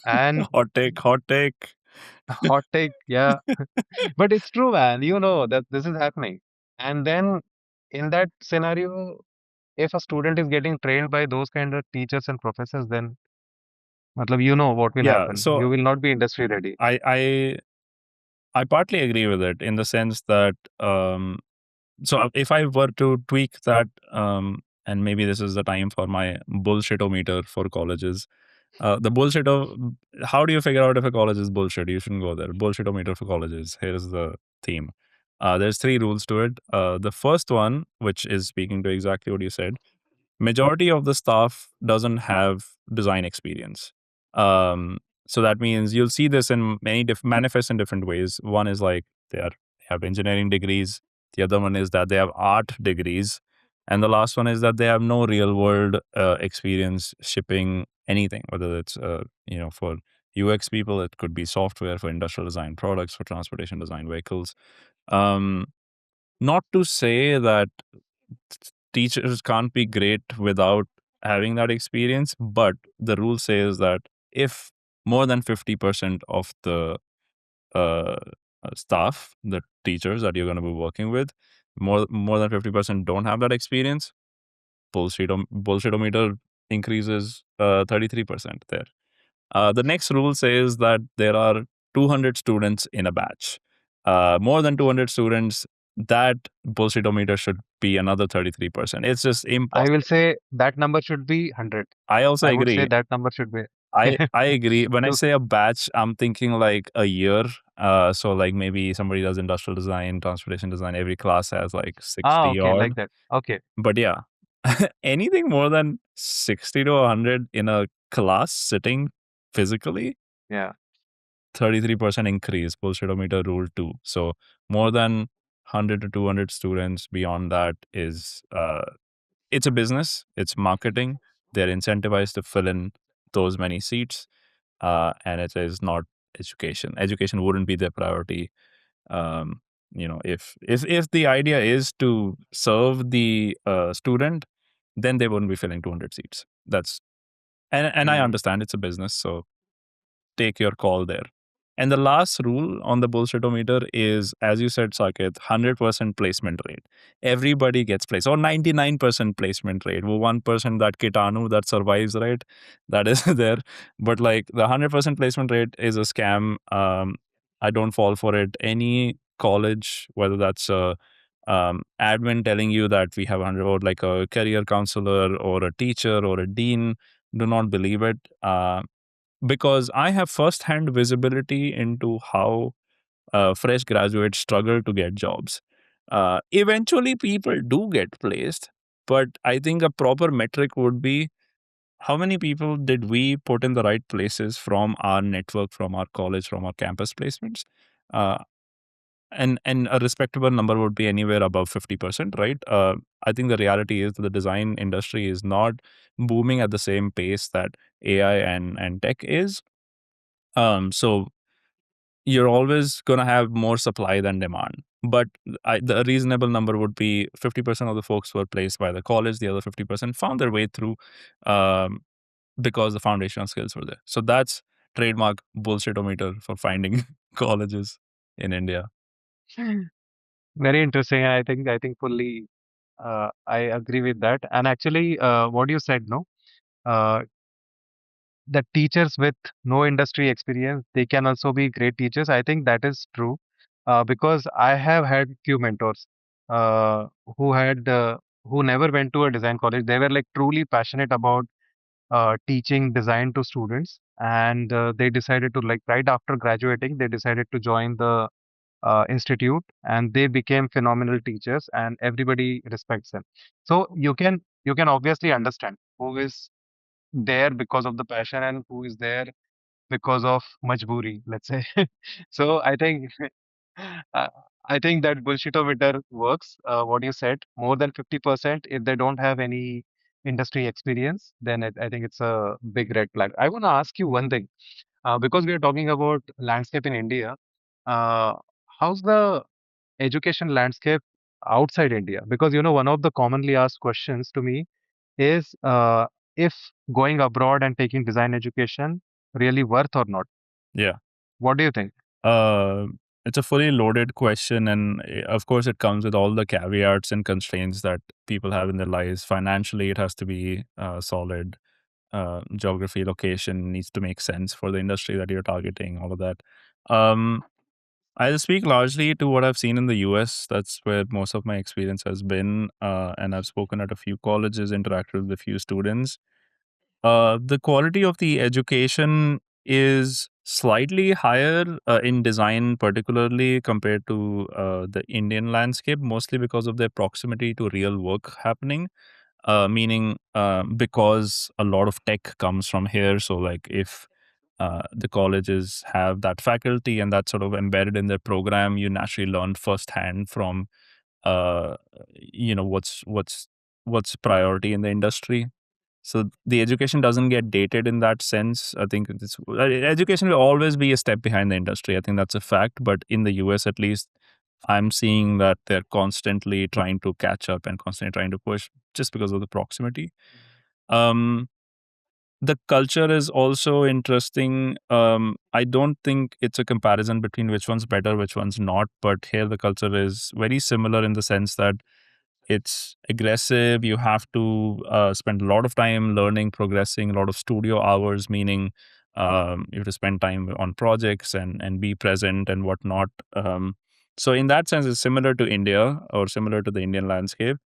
And Hot take, hot take. hot take, yeah, but it's true, man. You know that this is happening. And then in that scenario, if a student is getting trained by those kind of teachers and professors, then matlab, you know what will Yeah, happen. so You will not be industry ready. I I I partly agree with it in the sense that so if I were to tweak that, and maybe this is the time for my bullshitometer for colleges. The bullshit of how do you figure out if a college is bullshit? You shouldn't go there. Bullshitometer for colleges. Here's the theme. There's three rules to it. The first one, which is speaking to exactly what you said, majority of the staff doesn't have design experience. Um, so that means you'll see this in many manifest in different ways. One is like they have engineering degrees. The other one is that they have art degrees, and the last one is that they have no real world experience shipping anything. Whether it's for UX people, it could be software; for industrial design products, for transportation design vehicles. Um, Not to say that teachers can't be great without having that experience, but the rule says that if more than 50% of the uh, staff, the teachers that you're going to be working with, more than 50% don't have that experience, bullshitometer increases 33% there. The next rule says that there are 200 students in a batch. More than 200 students, that bullshitometer should be another 33%. It's just I will impossible. say that number should be 100. I also I would say agree. that number should be. I agree. When I Two. say a batch, I'm thinking like a year. So like maybe somebody does industrial design, transportation design. Every class has like Ah, 60 okay, like odd. that. Okay. But yeah, anything more than 60 to 100 in a class sitting physically, Yeah. 33% increase, bullshitometer rule 2. So more than 100 to 200 students beyond that is it's a business, it's marketing. They're incentivized to fill in those many seats, and it is not education. Education wouldn't be their priority. Um, if the idea is to serve the student, then they wouldn't be filling 200 seats. And I Mm, understand it's a business, so take your call there. And the last rule on the bullshitometer is, as you said, Saket, 100% placement rate. Everybody gets placed, or 99% placement rate. Well, 1% that kitanu that survives, right? That is there. But like the 100% placement rate is a scam. I don't fall for it. Any college, whether that's a admin telling you that we have 100, or like a career counselor or a teacher or a dean, do not believe it. Because I have first-hand visibility into how fresh graduates struggle to get jobs. Eventually, people do get placed, but I think a proper metric would be how many people did we put in the right places from our network, from our college, from our campus placements. Uh, and a respectable number would be anywhere above 50%, right? I think the reality is that the design industry is not booming at the same pace that AI and tech is. So you're always going to have more supply than demand. But the reasonable number would be 50% of the folks were placed by the college, the other 50% found their way through um, because the foundational skills were there. So that's trademark bullshitometer for finding colleges in India. very interesting. And I think fully I agree with that. And actually, what you said, no, uh, that teachers with no industry experience, they can also be great teachers. I think that is true, because I have had few mentors uh, who had who never went to a design college. They were like truly passionate about teaching design to students, and they decided to, like, right after graduating, they decided to join the institute, and they became phenomenal teachers, and everybody respects them. So you can obviously understand who is there because of the passion and who is there because of majburi, let's say. So uh, I think that bullshitometer works. What you said, more than 50%, if they don't have any industry experience, then I think it's a big red flag. I want to ask you one thing, because we are talking about landscape in India. Uh, how's the education landscape outside India? Because one of the commonly asked questions to me is, if going abroad and taking design education really worth or not. Yeah. What do you think? Uh, it's a fully loaded question, and of course, it comes with all the caveats and constraints that people have in their lives. Financially, it has to be solid. Geography, location needs to make sense for the industry that you're targeting. All of that. Um, I'll speak largely to what I've seen in the US. That's where most of my experience has been, and I've spoken at a few colleges, interacted with a few students. The quality of the education is slightly higher in design, particularly compared to the Indian landscape, mostly because of their proximity to real work happening. Meaning, because a lot of tech comes from here. So, like, if the colleges have that faculty and that's sort of embedded in their program, you naturally learn firsthand from, uh, what's priority in the industry. So the education doesn't get dated in that sense. I think education will always be a step behind the industry. I think that's a fact. But in the US, at least, I'm seeing that they're constantly trying to catch up and constantly trying to push just because of the proximity. Um, the culture is also interesting. I don't think it's a comparison between which one's better, which one's not. But here, the culture is very similar in the sense that it's aggressive. You have to spend a lot of time learning, progressing, a lot of studio hours, meaning you have to spend time on projects and be present and whatnot. So in that sense, it's similar to India or similar to the Indian landscape.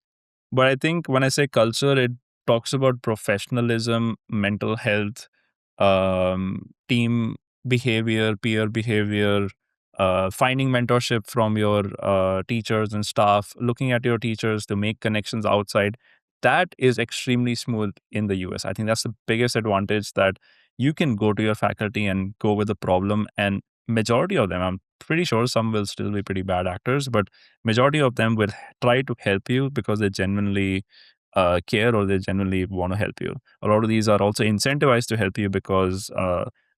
But I think when I say culture, it talks about professionalism, mental health, team behavior, peer behavior, finding mentorship from your teachers and staff, looking at your teachers to make connections outside. That is extremely smooth in the US. I think that's the biggest advantage, that you can go to your faculty and go with a problem, and majority of them, I'm pretty sure some will still be pretty bad actors, but majority of them will try to help you because they genuinely care, or they genuinely want to help you. A lot of these are also incentivized to help you because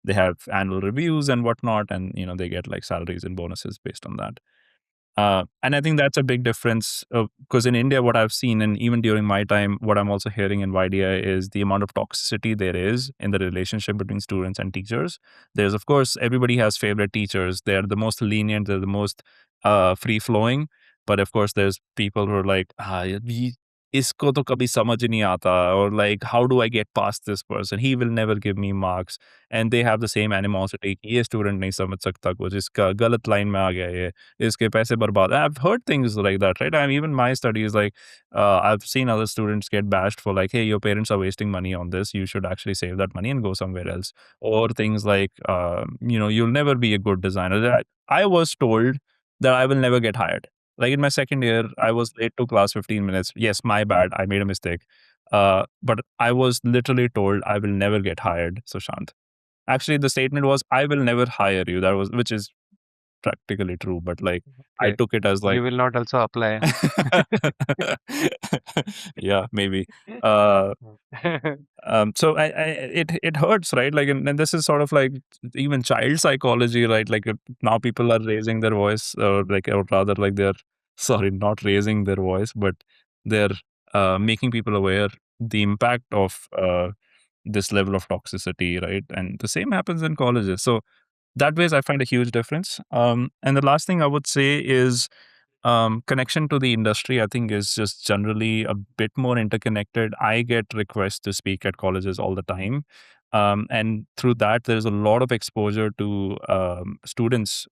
they have annual reviews and whatnot, and they get like salaries and bonuses based on that. And I think that's a big difference, because in India, what I've seen, and even during my time, what I'm also hearing in YDI is the amount of toxicity there is in the relationship between students and teachers. There's, of course, everybody has favorite teachers. They're the most lenient, they're the most free flowing. But of course, there's people who are like, isko to kabhi samajh nahi aata, or like, how do I get past this person? He will never give me marks. And they have the same animosity. Ye student nahi samajh sakta kuch, iska galat line mein aa gaya ye, iske paise barbad. I've heard things like that, right? I mean, even my studies, like, I've seen other students get bashed for like, hey, your parents are wasting money on this. You should actually save that money and go somewhere else. Or things like, you'll never be a good designer. I was told that I will never get hired. Like in my second year, I was late to class 15 minutes. Yes, my bad. I made a mistake. But I was literally told I will never get hired, Sushant. Actually, the statement was, I will never hire you. That was, which is practically true, but like I Okay. took it as like You will not also apply. yeah, maybe. Uh, so it hurts, right? Like, and this is sort of like even child psychology, right? Like now people are raising their voice, or like, or rather, like they're sorry, not raising their voice, but they're making people aware the impact of this level of toxicity, right? And the same happens in colleges. So that ways I find a huge difference. And the last thing I would say is connection to the industry, I think, is just generally a bit more interconnected. I get requests to speak at colleges all the time. And through that, there's a lot of exposure to students.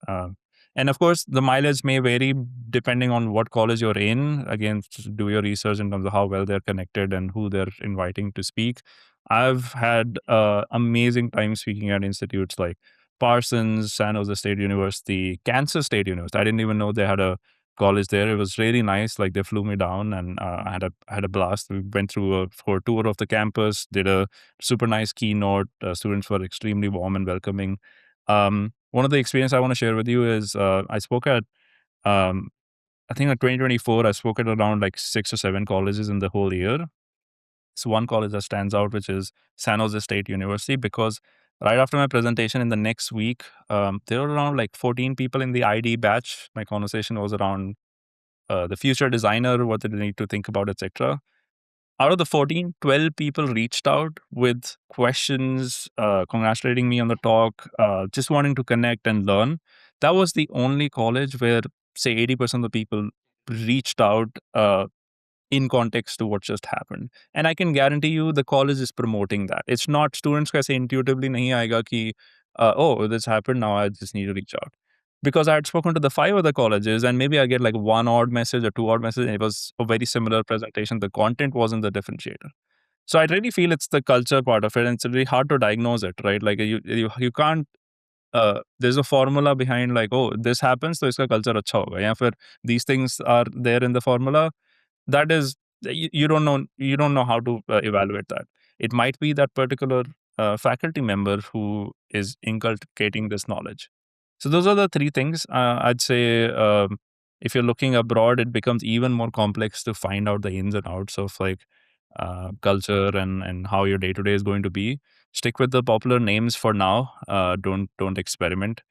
And of course, the mileage may vary depending on what college you're in. Again, do your research in terms of how well they're connected and who they're inviting to speak. I've had amazing time speaking at institutes like Parsons, San Jose State University, Kansas State University. I didn't even know they had a college there. It was really nice. Like they flew me down, and I had a blast. We went through for a tour of the campus, did a super nice keynote. Students were extremely warm and welcoming. One of the experience I want to share with you is I spoke at um, I think in 2024 I spoke at around like 6 or 7 colleges in the whole year. So one college that stands out, which is San Jose State University, because right after my presentation in the next week, there were around like 14 people in the ID batch. My conversation was around the future designer, what they need to think about, etc. Out of the 14, 12 people reached out with questions, congratulating me on the talk, just wanting to connect and learn. That was the only college where, say, 80% of the people reached out in context to what just happened. And I can guarantee you the college is promoting that. It's not students ka se intuitively nahi aayega ki, oh, this happened, now I just need to reach out. Because I had spoken to the 5 other colleges, and maybe I get like one odd message or two odd message, and it was a very similar presentation. The content wasn't the differentiator. So I really feel it's the culture part of it, and it's really hard to diagnose it, right? Like you can't there's a formula behind like, oh, this happens, so iska culture acha hoga. या फिर these things are there in the formula. That is, you don't know how to evaluate that. It might be that particular faculty member who is inculcating this knowledge. So those are the three things. I'd say if you're looking abroad, it becomes even more complex to find out the ins and outs of like culture and how your day to day is going to be. Stick with the popular names for now. Don't experiment.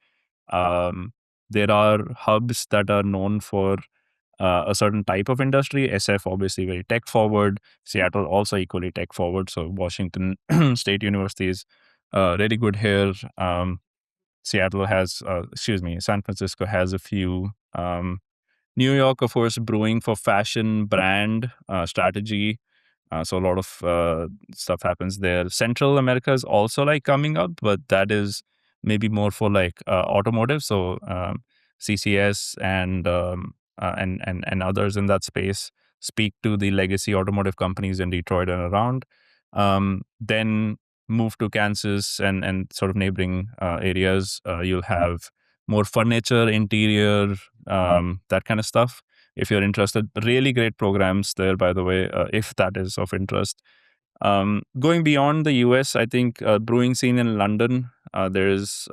Um, there are hubs that are known for a certain type of industry. SF obviously very tech forward. Seattle also equally tech forward. So Washington State University is really good here. Seattle has, excuse me, San Francisco has a few. New York, of course, brewing for fashion, brand, strategy. So a lot of stuff happens there. Central America is also like coming up, but that is maybe more for like automotive. So CCS and others in that space speak to the legacy automotive companies in Detroit and around. Then move to Kansas and sort of neighboring areas. You'll have more furniture, interior, that kind of stuff. If you're interested, really great programs there, by the way, if that is of interest. Going beyond the US, I think brewing scene in London, there is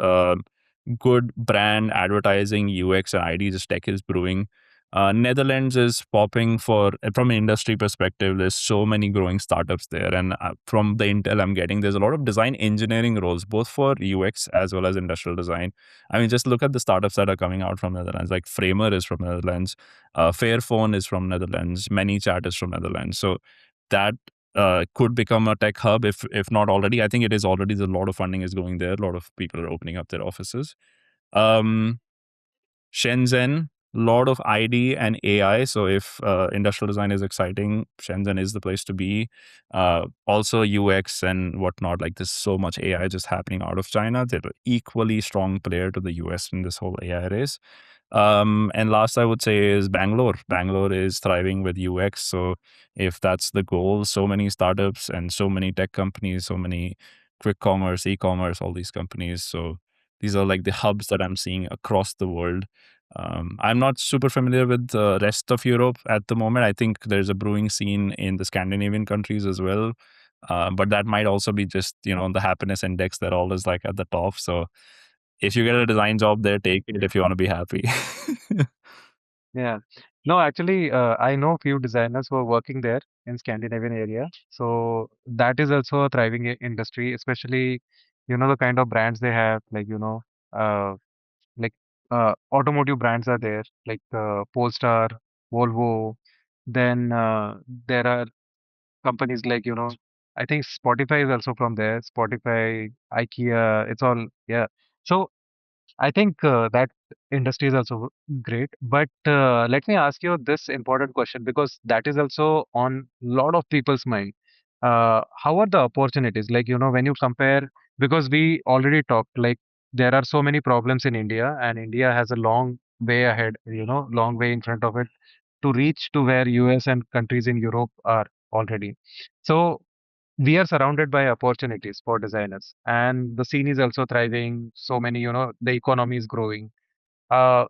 good brand advertising, UX and ID, just tech is brewing. Netherlands is popping for, from an industry perspective, there's so many growing startups there. And from the intel I'm getting, there's a lot of design engineering roles, both for UX as well as industrial design. I mean, just look at the startups that are coming out from Netherlands. Like Framer is from Netherlands, Fairphone is from Netherlands, ManyChat is from Netherlands. So that could become a tech hub if not already. I think it is already. There's a lot of funding is going there. A lot of people are opening up their offices. Um, Shenzhen, lot of ID and AI. So if industrial design is exciting, Shenzhen is the place to be. Also UX and whatnot. Like there's so much AI just happening out of China. They're an equally strong player to the US in this whole AI race. And last I would say is Bangalore. Bangalore is thriving with UX. So if that's the goal, so many startups and so many tech companies, so many quick commerce, e-commerce, all these companies. So these are like the hubs that I'm seeing across the world. I'm not super familiar with the rest of Europe at the moment. I think there's a brewing scene in the Scandinavian countries as well. But that might also be just, the happiness index that all is like at the top. So if you get a design job there, take it if you want to be happy. Yeah. No, actually, I know few designers who are working there in Scandinavian area. So that is also a thriving industry, especially, the kind of brands they have, like, uh, like automotive brands are there, like Polestar, Volvo. Then there are companies like, I think Spotify is also from there. Spotify, IKEA, it's all, yeah. So I think that industry is also great. But let me ask you this important question because that is also on lot of people's mind. How are the opportunities? Like, when you compare, because we already talked, like there are so many problems in India, and India has a long way ahead, long way in front of it to reach to where US and countries in Europe are already. So we are surrounded by opportunities for designers, and the scene is also thriving. So many, the economy is growing. uh,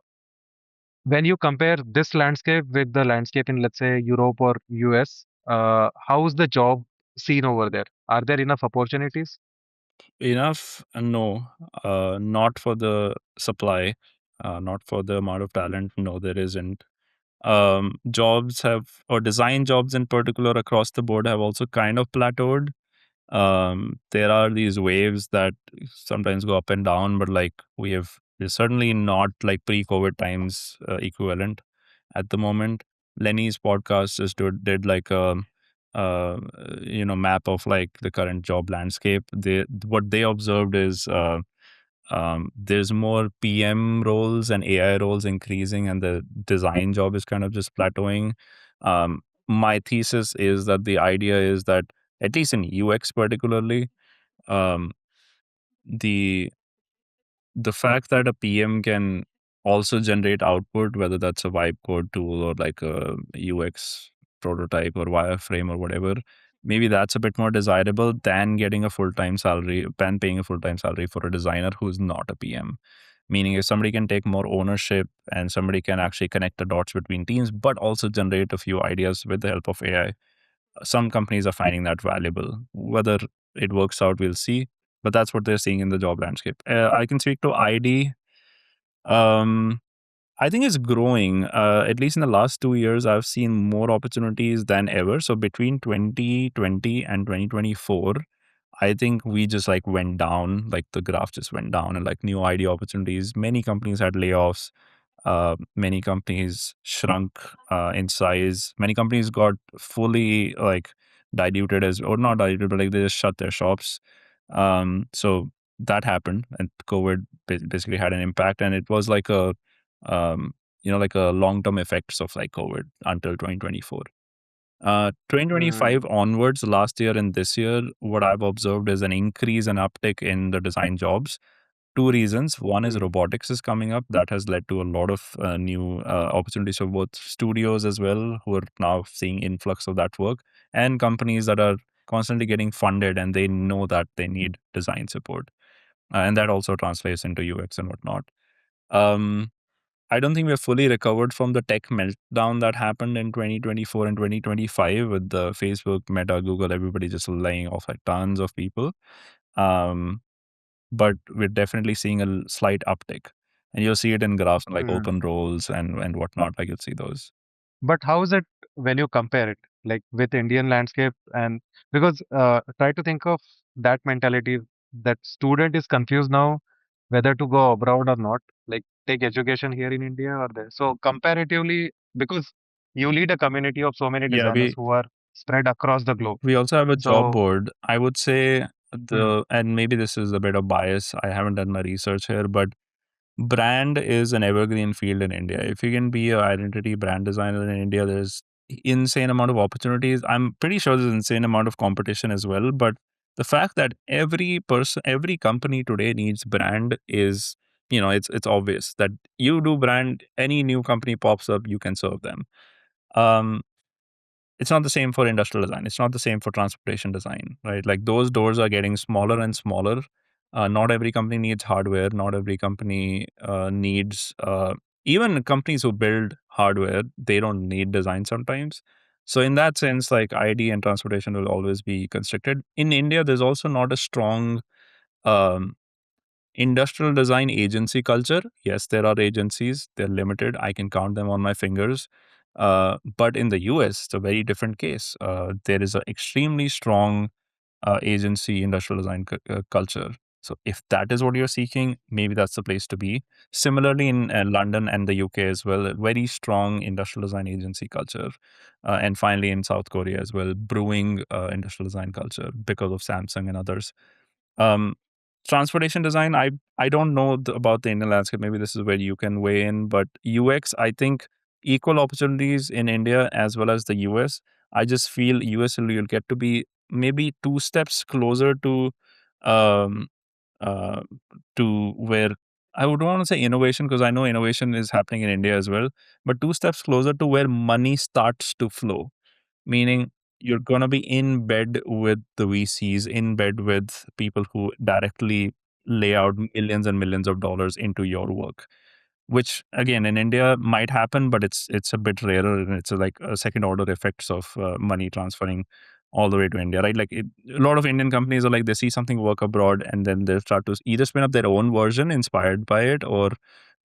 when you compare this landscape with the landscape in, let's say, Europe or US, how's the job scene over there? Are there enough opportunities? Enough? No, not for the supply, not for the amount of talent. No, there isn't. Jobs have, or design jobs in particular across the board, have also kind of plateaued. There are these waves that sometimes go up and down, but like we're certainly not like pre-COVID times equivalent at the moment. Lenny's podcast just did like a uh, map of like the current job landscape. What they observed is there's more PM roles and AI roles increasing, and the design job is kind of just plateauing. My thesis is that the idea is that, at least in UX particularly, um, the the fact that a PM can also generate output, whether that's a vibe code tool or like a UX prototype or wireframe or whatever, maybe that's a bit more desirable than getting a full-time salary, than paying a full-time salary for a designer who's not a PM. Meaning if somebody can take more ownership and somebody can actually connect the dots between teams, but also generate a few ideas with the help of AI, some companies are finding that valuable. Whether it works out, we'll see. But that's what they're seeing in the job landscape. I can speak to ID. Um, I think it's growing. At least in the last 2 years, I've seen more opportunities than ever. So between 2020 and 2024, I think we just like went down, like the graph just went down, and like new ID opportunities. Many companies had layoffs. Many companies shrunk in size. Many companies got fully like diluted as, or not diluted, but like they just shut their shops. So that happened, and COVID basically had an impact, and it was like a, like a long term effects of like COVID until 2024. Mm, 2025 onwards, last year and this year, what I've observed is an increase and uptick in the design jobs. Two reasons. One is mm, robotics is coming up. That has led to a lot of new opportunities for both studios as well, who are now seeing influx of that work, and companies that are constantly getting funded and they know that they need design support. And that also translates into UX and whatnot. Um, I don't think we're fully recovered from the tech meltdown that happened in 2024 and 2025 with the Facebook, Meta, Google, everybody just laying off like tons of people. Um, but we're definitely seeing a slight uptick. And you'll see it in graphs like mm. open roles and whatnot. Like you'll see those. But how is it when you compare it, like with Indian landscape? And because try to think of that mentality that student is confused now whether to go abroad or not, like take education here in India or there. So comparatively, because you lead a community of so many Yeah, designers who are spread across the globe. we also have a job So, board. I would say mm, and maybe this is a bit of bias. I haven't done my research here, but brand is an evergreen field in India. If you can be an identity brand designer in India, there's insane amount of opportunities. I'm pretty sure there's insane amount of competition as well. But the fact that every person, every company today needs brand is, it's obvious that you do brand, any new company pops up, you can serve them. Um, it's not the same for industrial design. It's not the same for transportation design, right? Like those doors are getting smaller and smaller. Not every company needs hardware. Not every company needs, even companies who build hardware, they don't need design sometimes. So in that sense, like ID and transportation will always be constricted. In India, there's also not a strong um, industrial design agency culture. Yes, there are agencies. They're limited. I can count them on my fingers. But in the US, it's a very different case. There is an extremely strong agency industrial design culture. So if that is what you're seeking, maybe that's the place to be. Similarly, in London and the UK as well, a very strong industrial design agency culture. And finally, in South Korea as well, brewing industrial design culture because of Samsung and others. Um, Transportation design, I don't know about the Indian landscape. Maybe this is where you can weigh in. But UX, I think equal opportunities in India as well as the US. I just feel US you'll get to be maybe two steps closer um, uh, to where I would want to say innovation, because I know innovation is happening in India as well, but two steps closer to where money starts to flow, meaning you're going to be in bed with the VCs, in bed with people who directly lay out millions and millions of dollars into your work, which again in India might happen, but it's a bit rarer, and it's like a second order effects of money transferring all the way to India, right? Like a lot of Indian companies are like they see something work abroad, and then they start to either spin up their own version inspired by it, or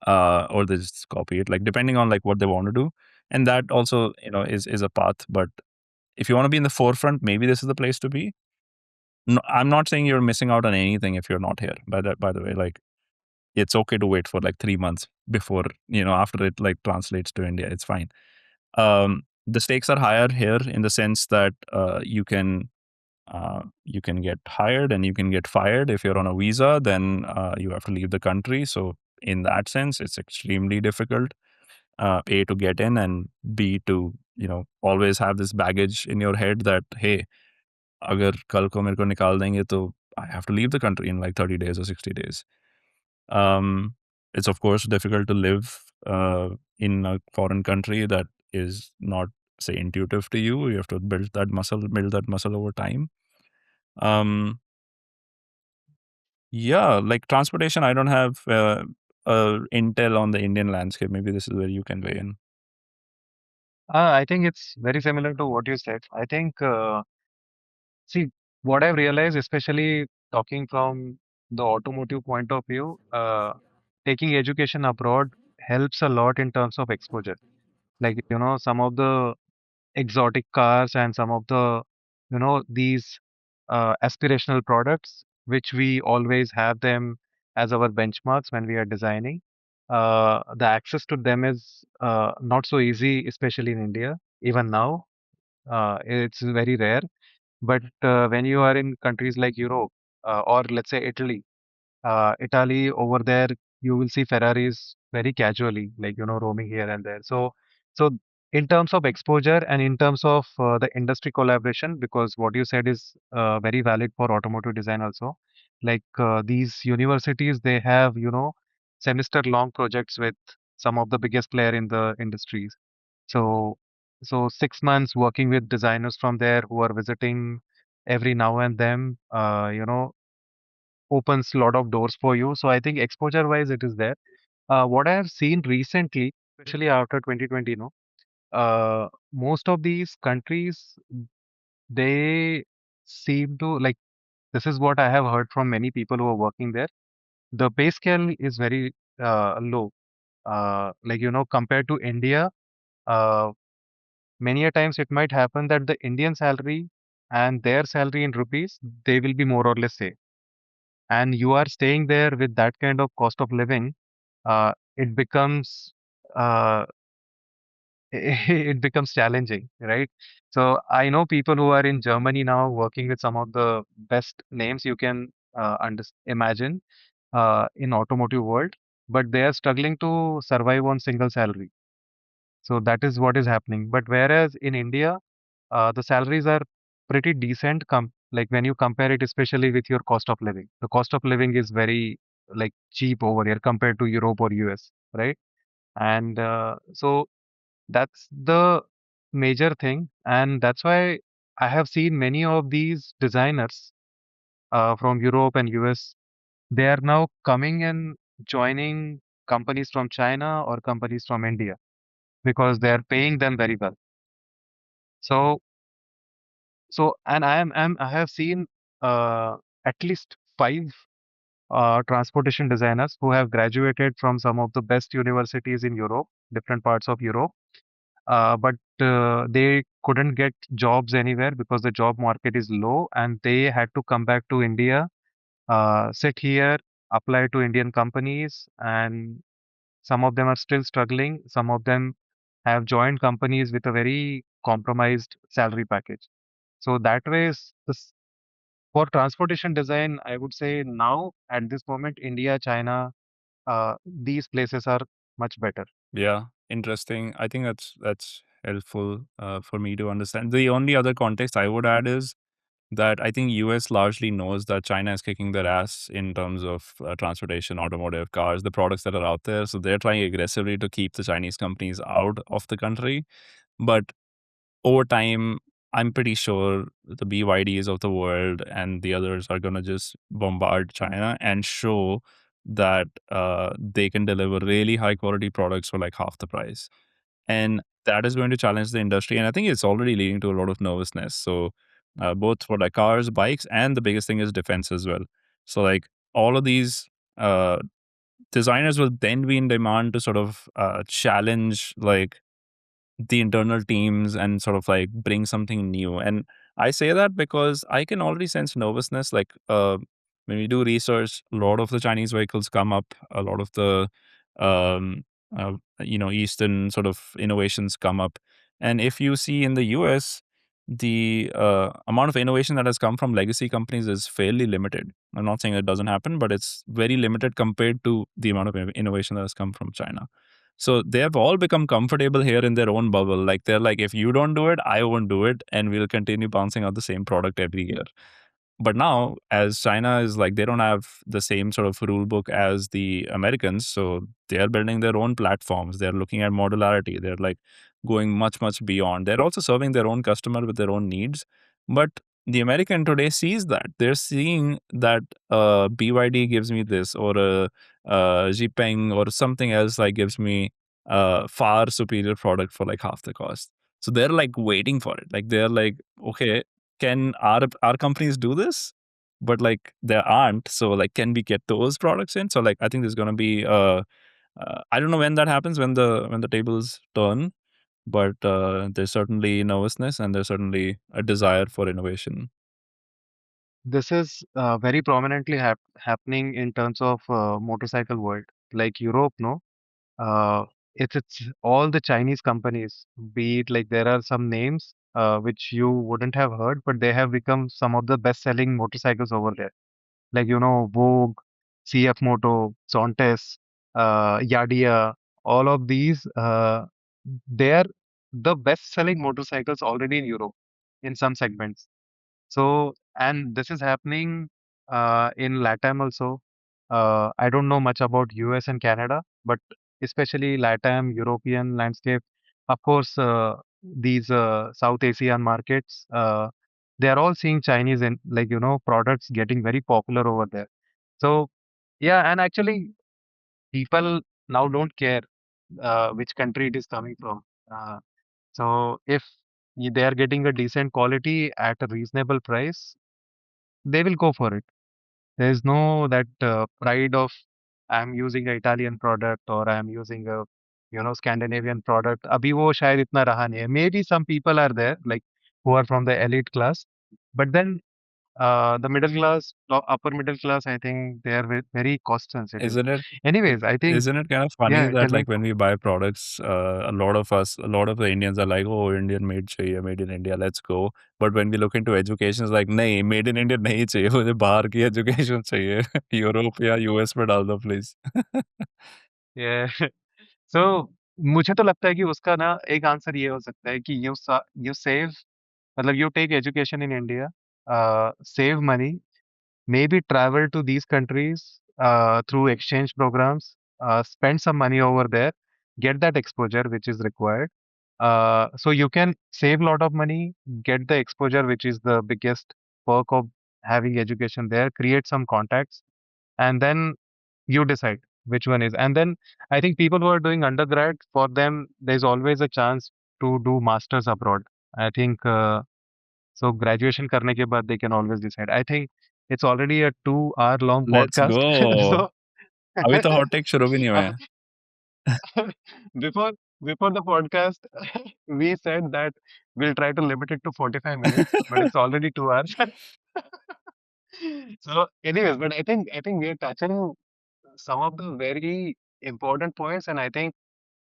they just copy it, like depending on like what they want to do. And that also is a path. But if you want to be in the forefront, maybe this is the place to be. No, I'm not saying you're missing out on anything if you're not here. By the way, like it's okay to wait for like 3 months before after it like translates to India. It's fine. The stakes are higher here in the sense that you can get hired and you can get fired if you're on a visa. Then you have to leave the country. So in that sense, it's extremely difficult. A, to get in, and B, to always have this baggage in your head that hey, अगर कल को मेरे को निकाल देंगे तो I have to leave the country in like 30 days or 60 days. Um, it's of course difficult to live in a foreign country that is not say intuitive to you. You have to build that muscle over time. Um, yeah, like transportation, I don't have intel on the Indian landscape. Maybe this is where you can weigh in. I think it's very similar to what you said. I think, see, what I've realized, especially talking from the automotive point of view, taking education abroad helps a lot in terms of exposure. Like, some of the exotic cars and some of the, these aspirational products, which we always have them as our benchmarks when we are designing. The access to them is not so easy, especially in India. Even now, it's very rare. But when you are in countries like Europe or let's say Italy over there, you will see Ferraris very casually, like, roaming here and there. So in terms of exposure and in terms of the industry collaboration, because what you said is very valid for automotive design also. Like these universities, they have, semester-long projects with some of the biggest player in the industries. So, so 6 months working with designers from there who are visiting every now and then, opens a lot of doors for you. So I think exposure wise, it is there. What I have seen recently, especially after 2020, most of these countries, they seem to like, this is what I have heard from many people who are working there. The pay scale is very low. Like, compared to India, uh, many a times it might happen that the Indian salary and their salary in rupees, they will be more or less same. And you are staying there with that kind of cost of living, it becomes uh, it becomes challenging, right? So I know people who are in Germany now working with some of the best names you can imagine in automotive world, but they are struggling to survive on single salary. So that is what is happening. But whereas in India, the salaries are pretty decent. Like when you compare it, especially with your cost of living, the cost of living is very like cheap over here compared to Europe or US, right? And so that's the major thing, and that's why I have seen many of these designers from Europe and US. They are now coming and joining companies from China or companies from India because they are paying them very well. So and I have seen at least five transportation designers who have graduated from some of the best universities in Europe, different parts of Europe, but they couldn't get jobs anywhere because the job market is low, and they had to come back to India, sit here, apply to Indian companies, and some of them are still struggling. Some of them have joined companies with a very compromised salary package. So that way, for transportation design, I would say now at this moment, India, China, these places are much better. Yeah, interesting. I think that's helpful for me to understand. The only other context I would add is that I think US largely knows that China is kicking their ass in terms of transportation, automotive, cars, the products that are out there. So they're trying aggressively to keep the Chinese companies out of the country. But over time, I'm pretty sure the BYDs of the world and the others are going to just bombard China and show that they can deliver really high quality products for like half the price. And that is going to challenge the industry. And I think it's already leading to a lot of nervousness. So, both for like cars, bikes, and the biggest thing is defense as well. So, like all of these uh, designers will then be in demand to sort of challenge like the internal teams and sort of like bring something new. And I say that because I can already sense nervousness. Like when we do research, a lot of the Chinese vehicles come up, a lot of the um, Eastern sort of innovations come up. And if you see in the US, the amount of innovation that has come from legacy companies is fairly limited. I'm not saying it doesn't happen, but it's very limited compared to the amount of innovation that has come from China. So they have all become comfortable here in their own bubble. Like they're like, if you don't do it, I won't do it, and we'll continue bouncing out the same product every year. But now, as China is like, they don't have the same sort of rule book as the Americans, so they are building their own platforms. They're looking at modularity. They're like going much beyond. They're also serving their own customer with their own needs, but the American today sees that. They're seeing that BYD gives me this, or a Zipeng or something else like gives me far superior product for like half the cost. So they're like waiting for it. Like they're like, okay, can our companies do this? But like there aren't. So like, can we get those products in? So like, I think there's gonna be I don't know when that happens, when the tables turn, but there's certainly nervousness and there's certainly a desire for innovation. This is very prominently happening in terms of motorcycle world, like Europe, no? Uh, it's all the Chinese companies, be it like there are some names which you wouldn't have heard, but they have become some of the best-selling motorcycles over there. Like, Vogue, CF Moto, Sontes, Yadia, all of these, they are the best-selling motorcycles already in Europe in some segments. So, and this is happening in LATAM also. I don't know much about US and Canada, but especially LATAM, European landscape. Of course, these South Asian markets, they are all seeing Chinese and like, products getting very popular over there. So, yeah, and actually, people now don't care which country it is coming from. Uh, so, if they are getting a decent quality at a reasonable price, they will go for it. There is no that pride of I'm using a Italian product or I'm using a Scandinavian product. अभी वो शायद इतना रहा नहीं है. Maybe some people are there like who are from the elite class, but then the middle class, upper middle class, I think they are very cost sensitive. Isn't it? Anyways, I think Isn't it kind of funny yeah. that Tell me. like when we buy products, a lot of the Indians are like, "Oh, Indian made chahiye, made in India, let's go." But when we look into education, it's like, "नहीं, made in India नहीं चाहिए, मुझे बाहर की education चाहिए, Europe या US में डाल दो please." Yeah. So मुझे तो लगता है कि उसका ना एक आंसर ये हो सकता है कि यू सेव मतलब you take education in India, save money, maybe travel to these countries through exchange programs, spend some money over there, get that exposure which is required. So you can save a lot of money, get the exposure which is the biggest perk of having education there, create some contacts, and then you decide which one is. And then I think people who are doing undergrad, for them, there's always a chance to do masters abroad. I think so graduation करने के बाद they can always decide. I think it's already a 2 hour long Let's podcast. go. So अभी तो hot take शुरू भी नहीं हुए अब हैं. before before the podcast, we said that we'll try to limit it to 45 minutes, but it's already 2 hours. So, anyways, but I think we are touching some of the very important points, and I think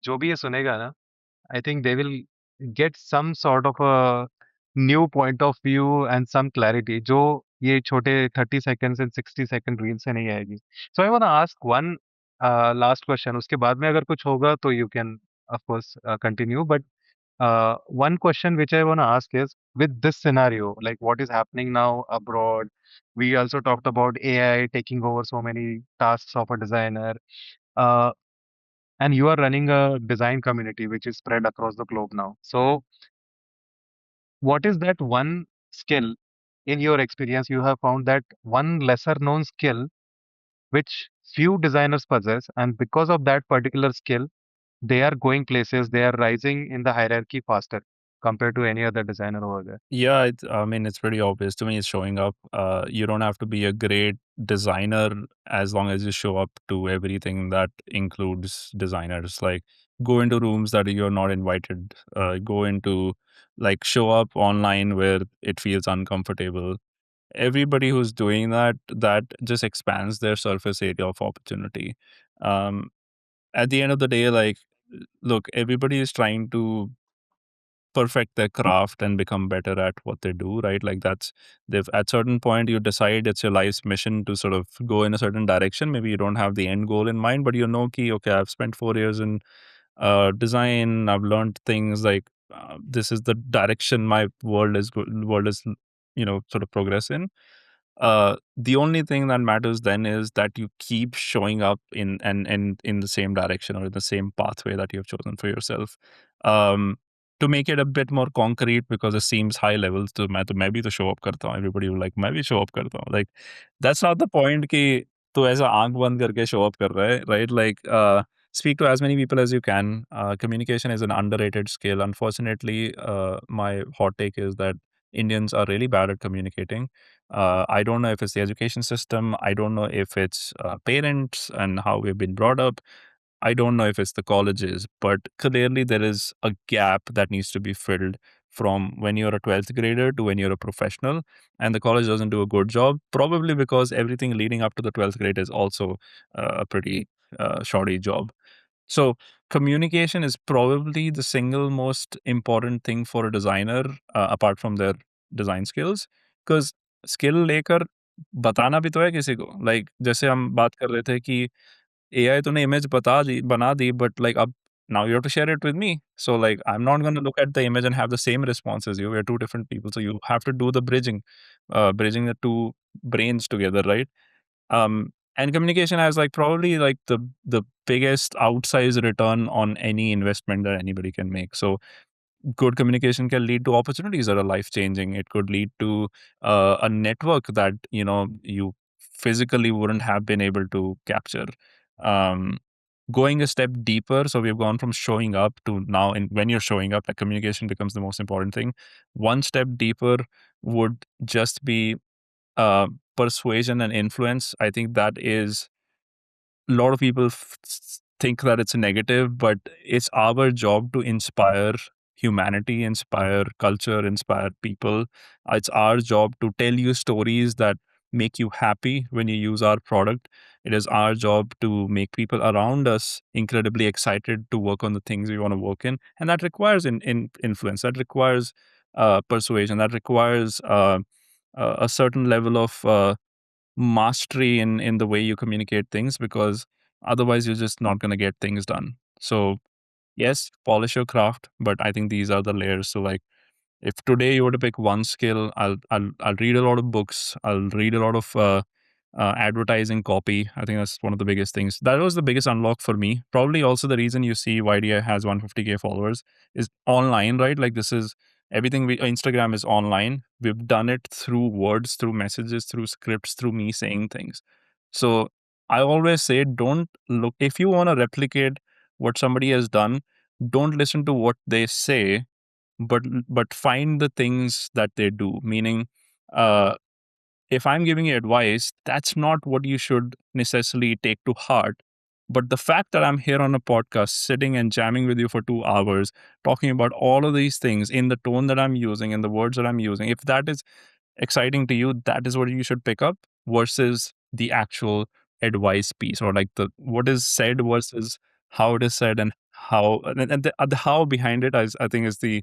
जो भी ये सुनेगा ना, I think they will get some sort of a new point of view and some clarity जो ये छोटे 30 seconds and 60 second reel से नहीं आएगी. So I want to ask one last question. उसके बाद में अगर कुछ होगा तो you can of course continue. But one question which I want to ask is with this scenario, like what is happening now abroad, we also talked about AI taking over so many tasks of a designer. Uh, and you are running a design community which is spread across the globe now. So, what is that one skill in your experience you have found that one lesser known skill which few designers possess, and because of that particular skill, they are going places, they are rising in the hierarchy faster compared to any other designer over there? Yeah, I mean, it's pretty obvious to me. It's showing up. You don't have to be a great designer as long as you show up to everything that includes designers. Like, go into rooms that you're not invited. Go into, like, show up online where it feels uncomfortable. Everybody who's doing that, that just expands their surface area of opportunity. Um, at the end of the day, like, look, everybody is trying to perfect their craft and become better at what they do, right? Like that's, they've, at certain point you decide it's your life's mission to sort of go in a certain direction. Maybe you don't have the end goal in mind, but you know, key, okay, I've spent 4 years in design. I've learned things like this is the direction my world is, you know, sort of progress in. The only thing that matters then is that you keep showing up in and in the same direction or in the same pathway that you have chosen for yourself. to make it a bit more concrete because it seems high levels. तो मैं भी तो show up करता हूँ. Everybody will like मैं भी show up करता हूँ. Like that's not the point कि तो ऐसा आंख बंद करके show up कर रहा है, right? Like speak to as many people as you can. Communication is an underrated skill. Unfortunately, my hot take is that Indians are really bad at communicating. I don't know if it's the education system. I don't know if it's parents and how we've been brought up. I don't know if it's the colleges, but clearly there is a gap that needs to be filled from when you're a 12th grader to when you're a professional. And the college doesn't do a good job, probably because everything leading up to the 12th grade is also a pretty shoddy job. So communication is probably the single most important thing for a designer apart from their design skills. Because skill लेकर बताना भी तो है किसी को. Like जैसे हम बात कर रहे थे कि AI तूने इमेज बना दी but like अब now you have to share it with me. So like I'm not going to look at the image and have the same response as you. We're two different people. So you have to do the bridging the two brains together, right? And communication has like probably like the biggest outsized return on any investment that anybody can make. So good communication can lead to opportunities that are life changing. It could lead to a network that you physically wouldn't have been able to capture. Um, Going a step deeper, so we've gone from showing up to now, and when you're showing up, like communication becomes the most important thing. One step deeper would just be persuasion and influence. I think that is a lot of people think that it's a negative, but it's our job to inspire humanity, inspire culture, inspire people. It's our job to tell you stories that make you happy when you use our product. It is our job to make people around us incredibly excited to work on the things we want to work in. And that requires influence, that requires persuasion, that requires a certain level of mastery in the way you communicate things, because otherwise you're just not going to get things done. So yes, polish your craft, but I think these are the layers. So like if today you were to pick one skill, I'll read a lot of books, I'll read a lot of advertising copy. I think that's one of the biggest things. That was the biggest unlock for me. Probably also the reason you see YDI has 150K followers is online, right? Like this is everything. Instagram is online. We've done it through words, through messages, through scripts, through me saying things. So I always say, don't look, if you want to replicate what somebody has done, don't listen to what they say, but find the things that they do. Meaning, uh, if I'm giving you advice, that's not what you should necessarily take to heart. But the fact that I'm here on a podcast, sitting and jamming with you for 2 hours, talking about all of these things in the tone that I'm using and the words that I'm using, if that is exciting to you, that is what you should pick up versus the actual advice piece, or like the what is said versus how it is said, and how and the how behind it, I think is the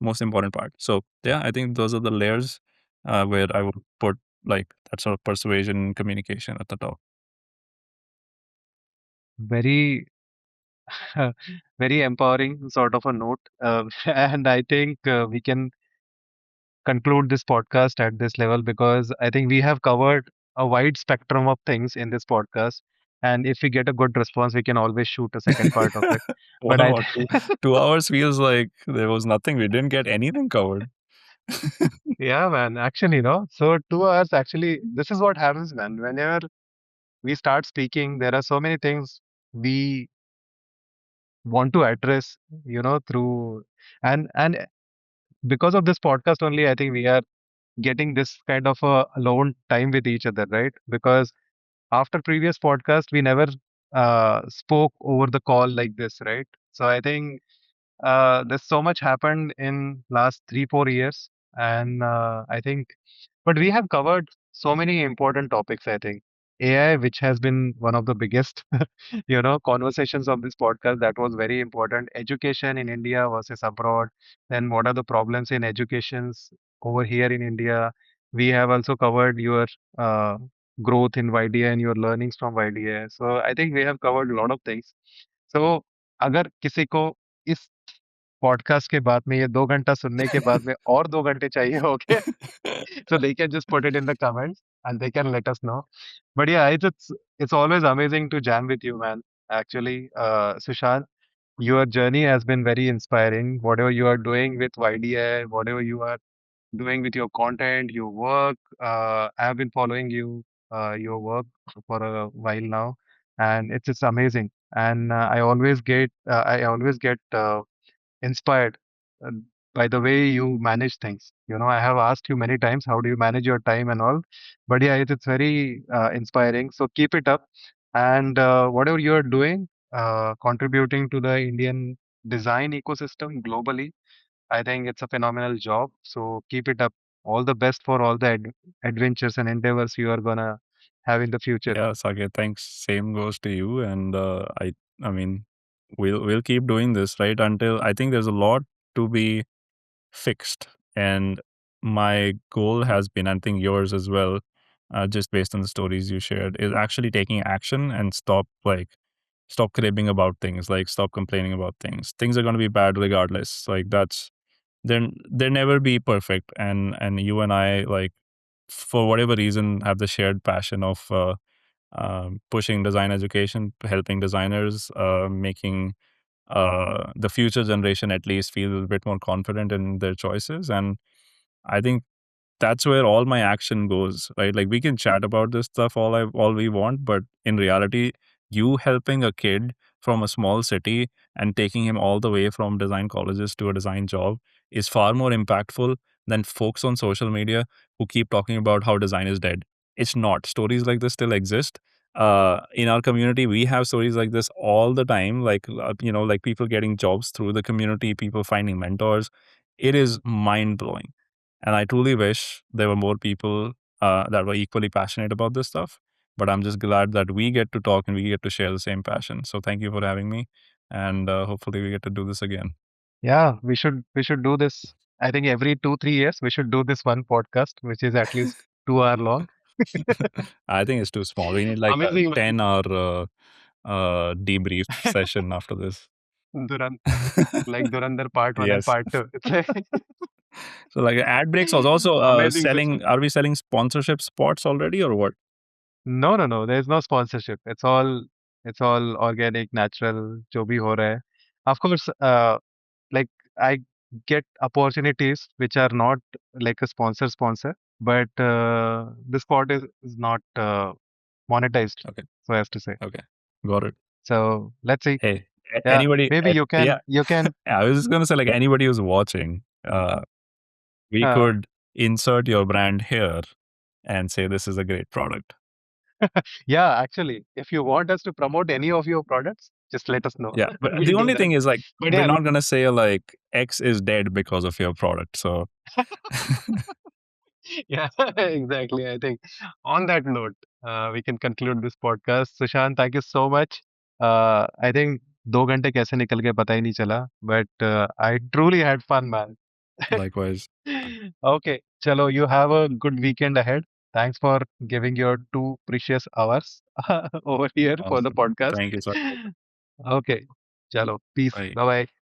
most important part. So yeah, I think those are the layers where I would put like that sort of persuasion communication at the top. Very, very empowering sort of a note. And I think we can conclude this podcast at this level because I think we have covered a wide spectrum of things in this podcast. And if we get a good response, we can always shoot a second part of it. But I, Wow, 2 hours feels like there was nothing. We didn't get anything covered. yeah, man, actually, so 2 hours actually, this is what happens, man. Whenever we start speaking, there are so many things we want to address, through and because of this podcast only, I think we are getting this kind of a alone time with each other, right? Because after previous podcast, we never spoke over the call like this, right? So I think there's so much happened in last 3 4 years, and I think, but we have covered so many important topics. I think AI, which has been one of the biggest, conversations of this podcast, that was very important. Education in India versus abroad. Then what are the problems in educations over here in India? We have also covered your uh, growth in YDA and your learnings from YDA. So I think we have covered a lot of things. So अगर किसी को इस podcast के बाद में, ये 2 घंटा सुनने के बाद में और 2 घंटे चाहिए होंगे, so they can just put it in the comments and they can let us know. But yeah, it's always amazing to jam with you, man. Actually, Sushant. Your journey has been very inspiring. Whatever you are doing with YDI, whatever you are doing with your content, your work. I have been following your work for a while now, and it's just amazing. And I always get inspired uh, by the way you manage things. I have asked you many times, how do you manage your time and all? But yeah, it's very inspiring. So keep it up, and whatever you are doing, contributing to the Indian design ecosystem globally. I think it's a phenomenal job. So keep it up. All the best for all the adventures and endeavors you are gonna have in the future. Yeah, Saket, thanks. Same goes to you. And I mean, we'll keep doing this, right? Until I think there's a lot to be fixed. And my goal has been, I think yours as well, just based on the stories you shared, is actually taking action and stop cribbing about things, like stop complaining about things. Things are going to be bad regardless. Like that's then they'll never be perfect. And you and I, like, for whatever reason, have the shared passion of pushing design education, helping designers, making the future generation at least feel a bit more confident in their choices. And I think that's where all my action goes, right? Like we can chat about this stuff all we want, but in reality, you helping a kid from a small city and taking him all the way from design colleges to a design job is far more impactful than folks on social media who keep talking about how design is dead. It's not. Stories like this still exist. In our community, we have stories like this all the time, like like people getting jobs through the community, people finding mentors. It is mind blowing, and I truly wish there were more people that were equally passionate about this stuff. But I'm just glad that we get to talk and we get to share the same passion. So thank you for having me. And hopefully we get to do this again. Yeah, we should do this. I think every 2 3 years we should do this one podcast, which is at least 2 hour long. I think it's too small. We need like a Amazing, man. 10-hour debrief session after this. Duran, like Durandar part one and Yes. part two. It's like So like ad breaks was also amazing session. selling. Are we selling sponsorship spots already or what? No, no, no. There's no sponsorship. It's all organic, natural. जो भी हो रहा है. Of course, like I get opportunities which are not like a sponsor, but this part is not monetized, Okay. so as to say. Okay. Got it. So let's see. Hey, Yeah, anybody? maybe you Yeah. can you can I was just gonna say, like, anybody who's watching, we uh, could insert your brand here and say this is a great product. yeah, actually, if you want us to promote any of your products, just let us know. Yeah, but the We'll do only that. thing is, like, But we're yeah, not gonna say like X is dead because of your product. So yeah, exactly. I think on that note, we can conclude this podcast. Sushant, thank you so much. I think 2 घंटे कैसे निकल गए पता ही नहीं चला, but I truly had fun, man. likewise, Okay, chalo, you have a good weekend ahead. Thanks for giving your 2 precious hours over here for the awesome. podcast. Thank you, sir. Okay, chalo, peace. Bye. Bye bye.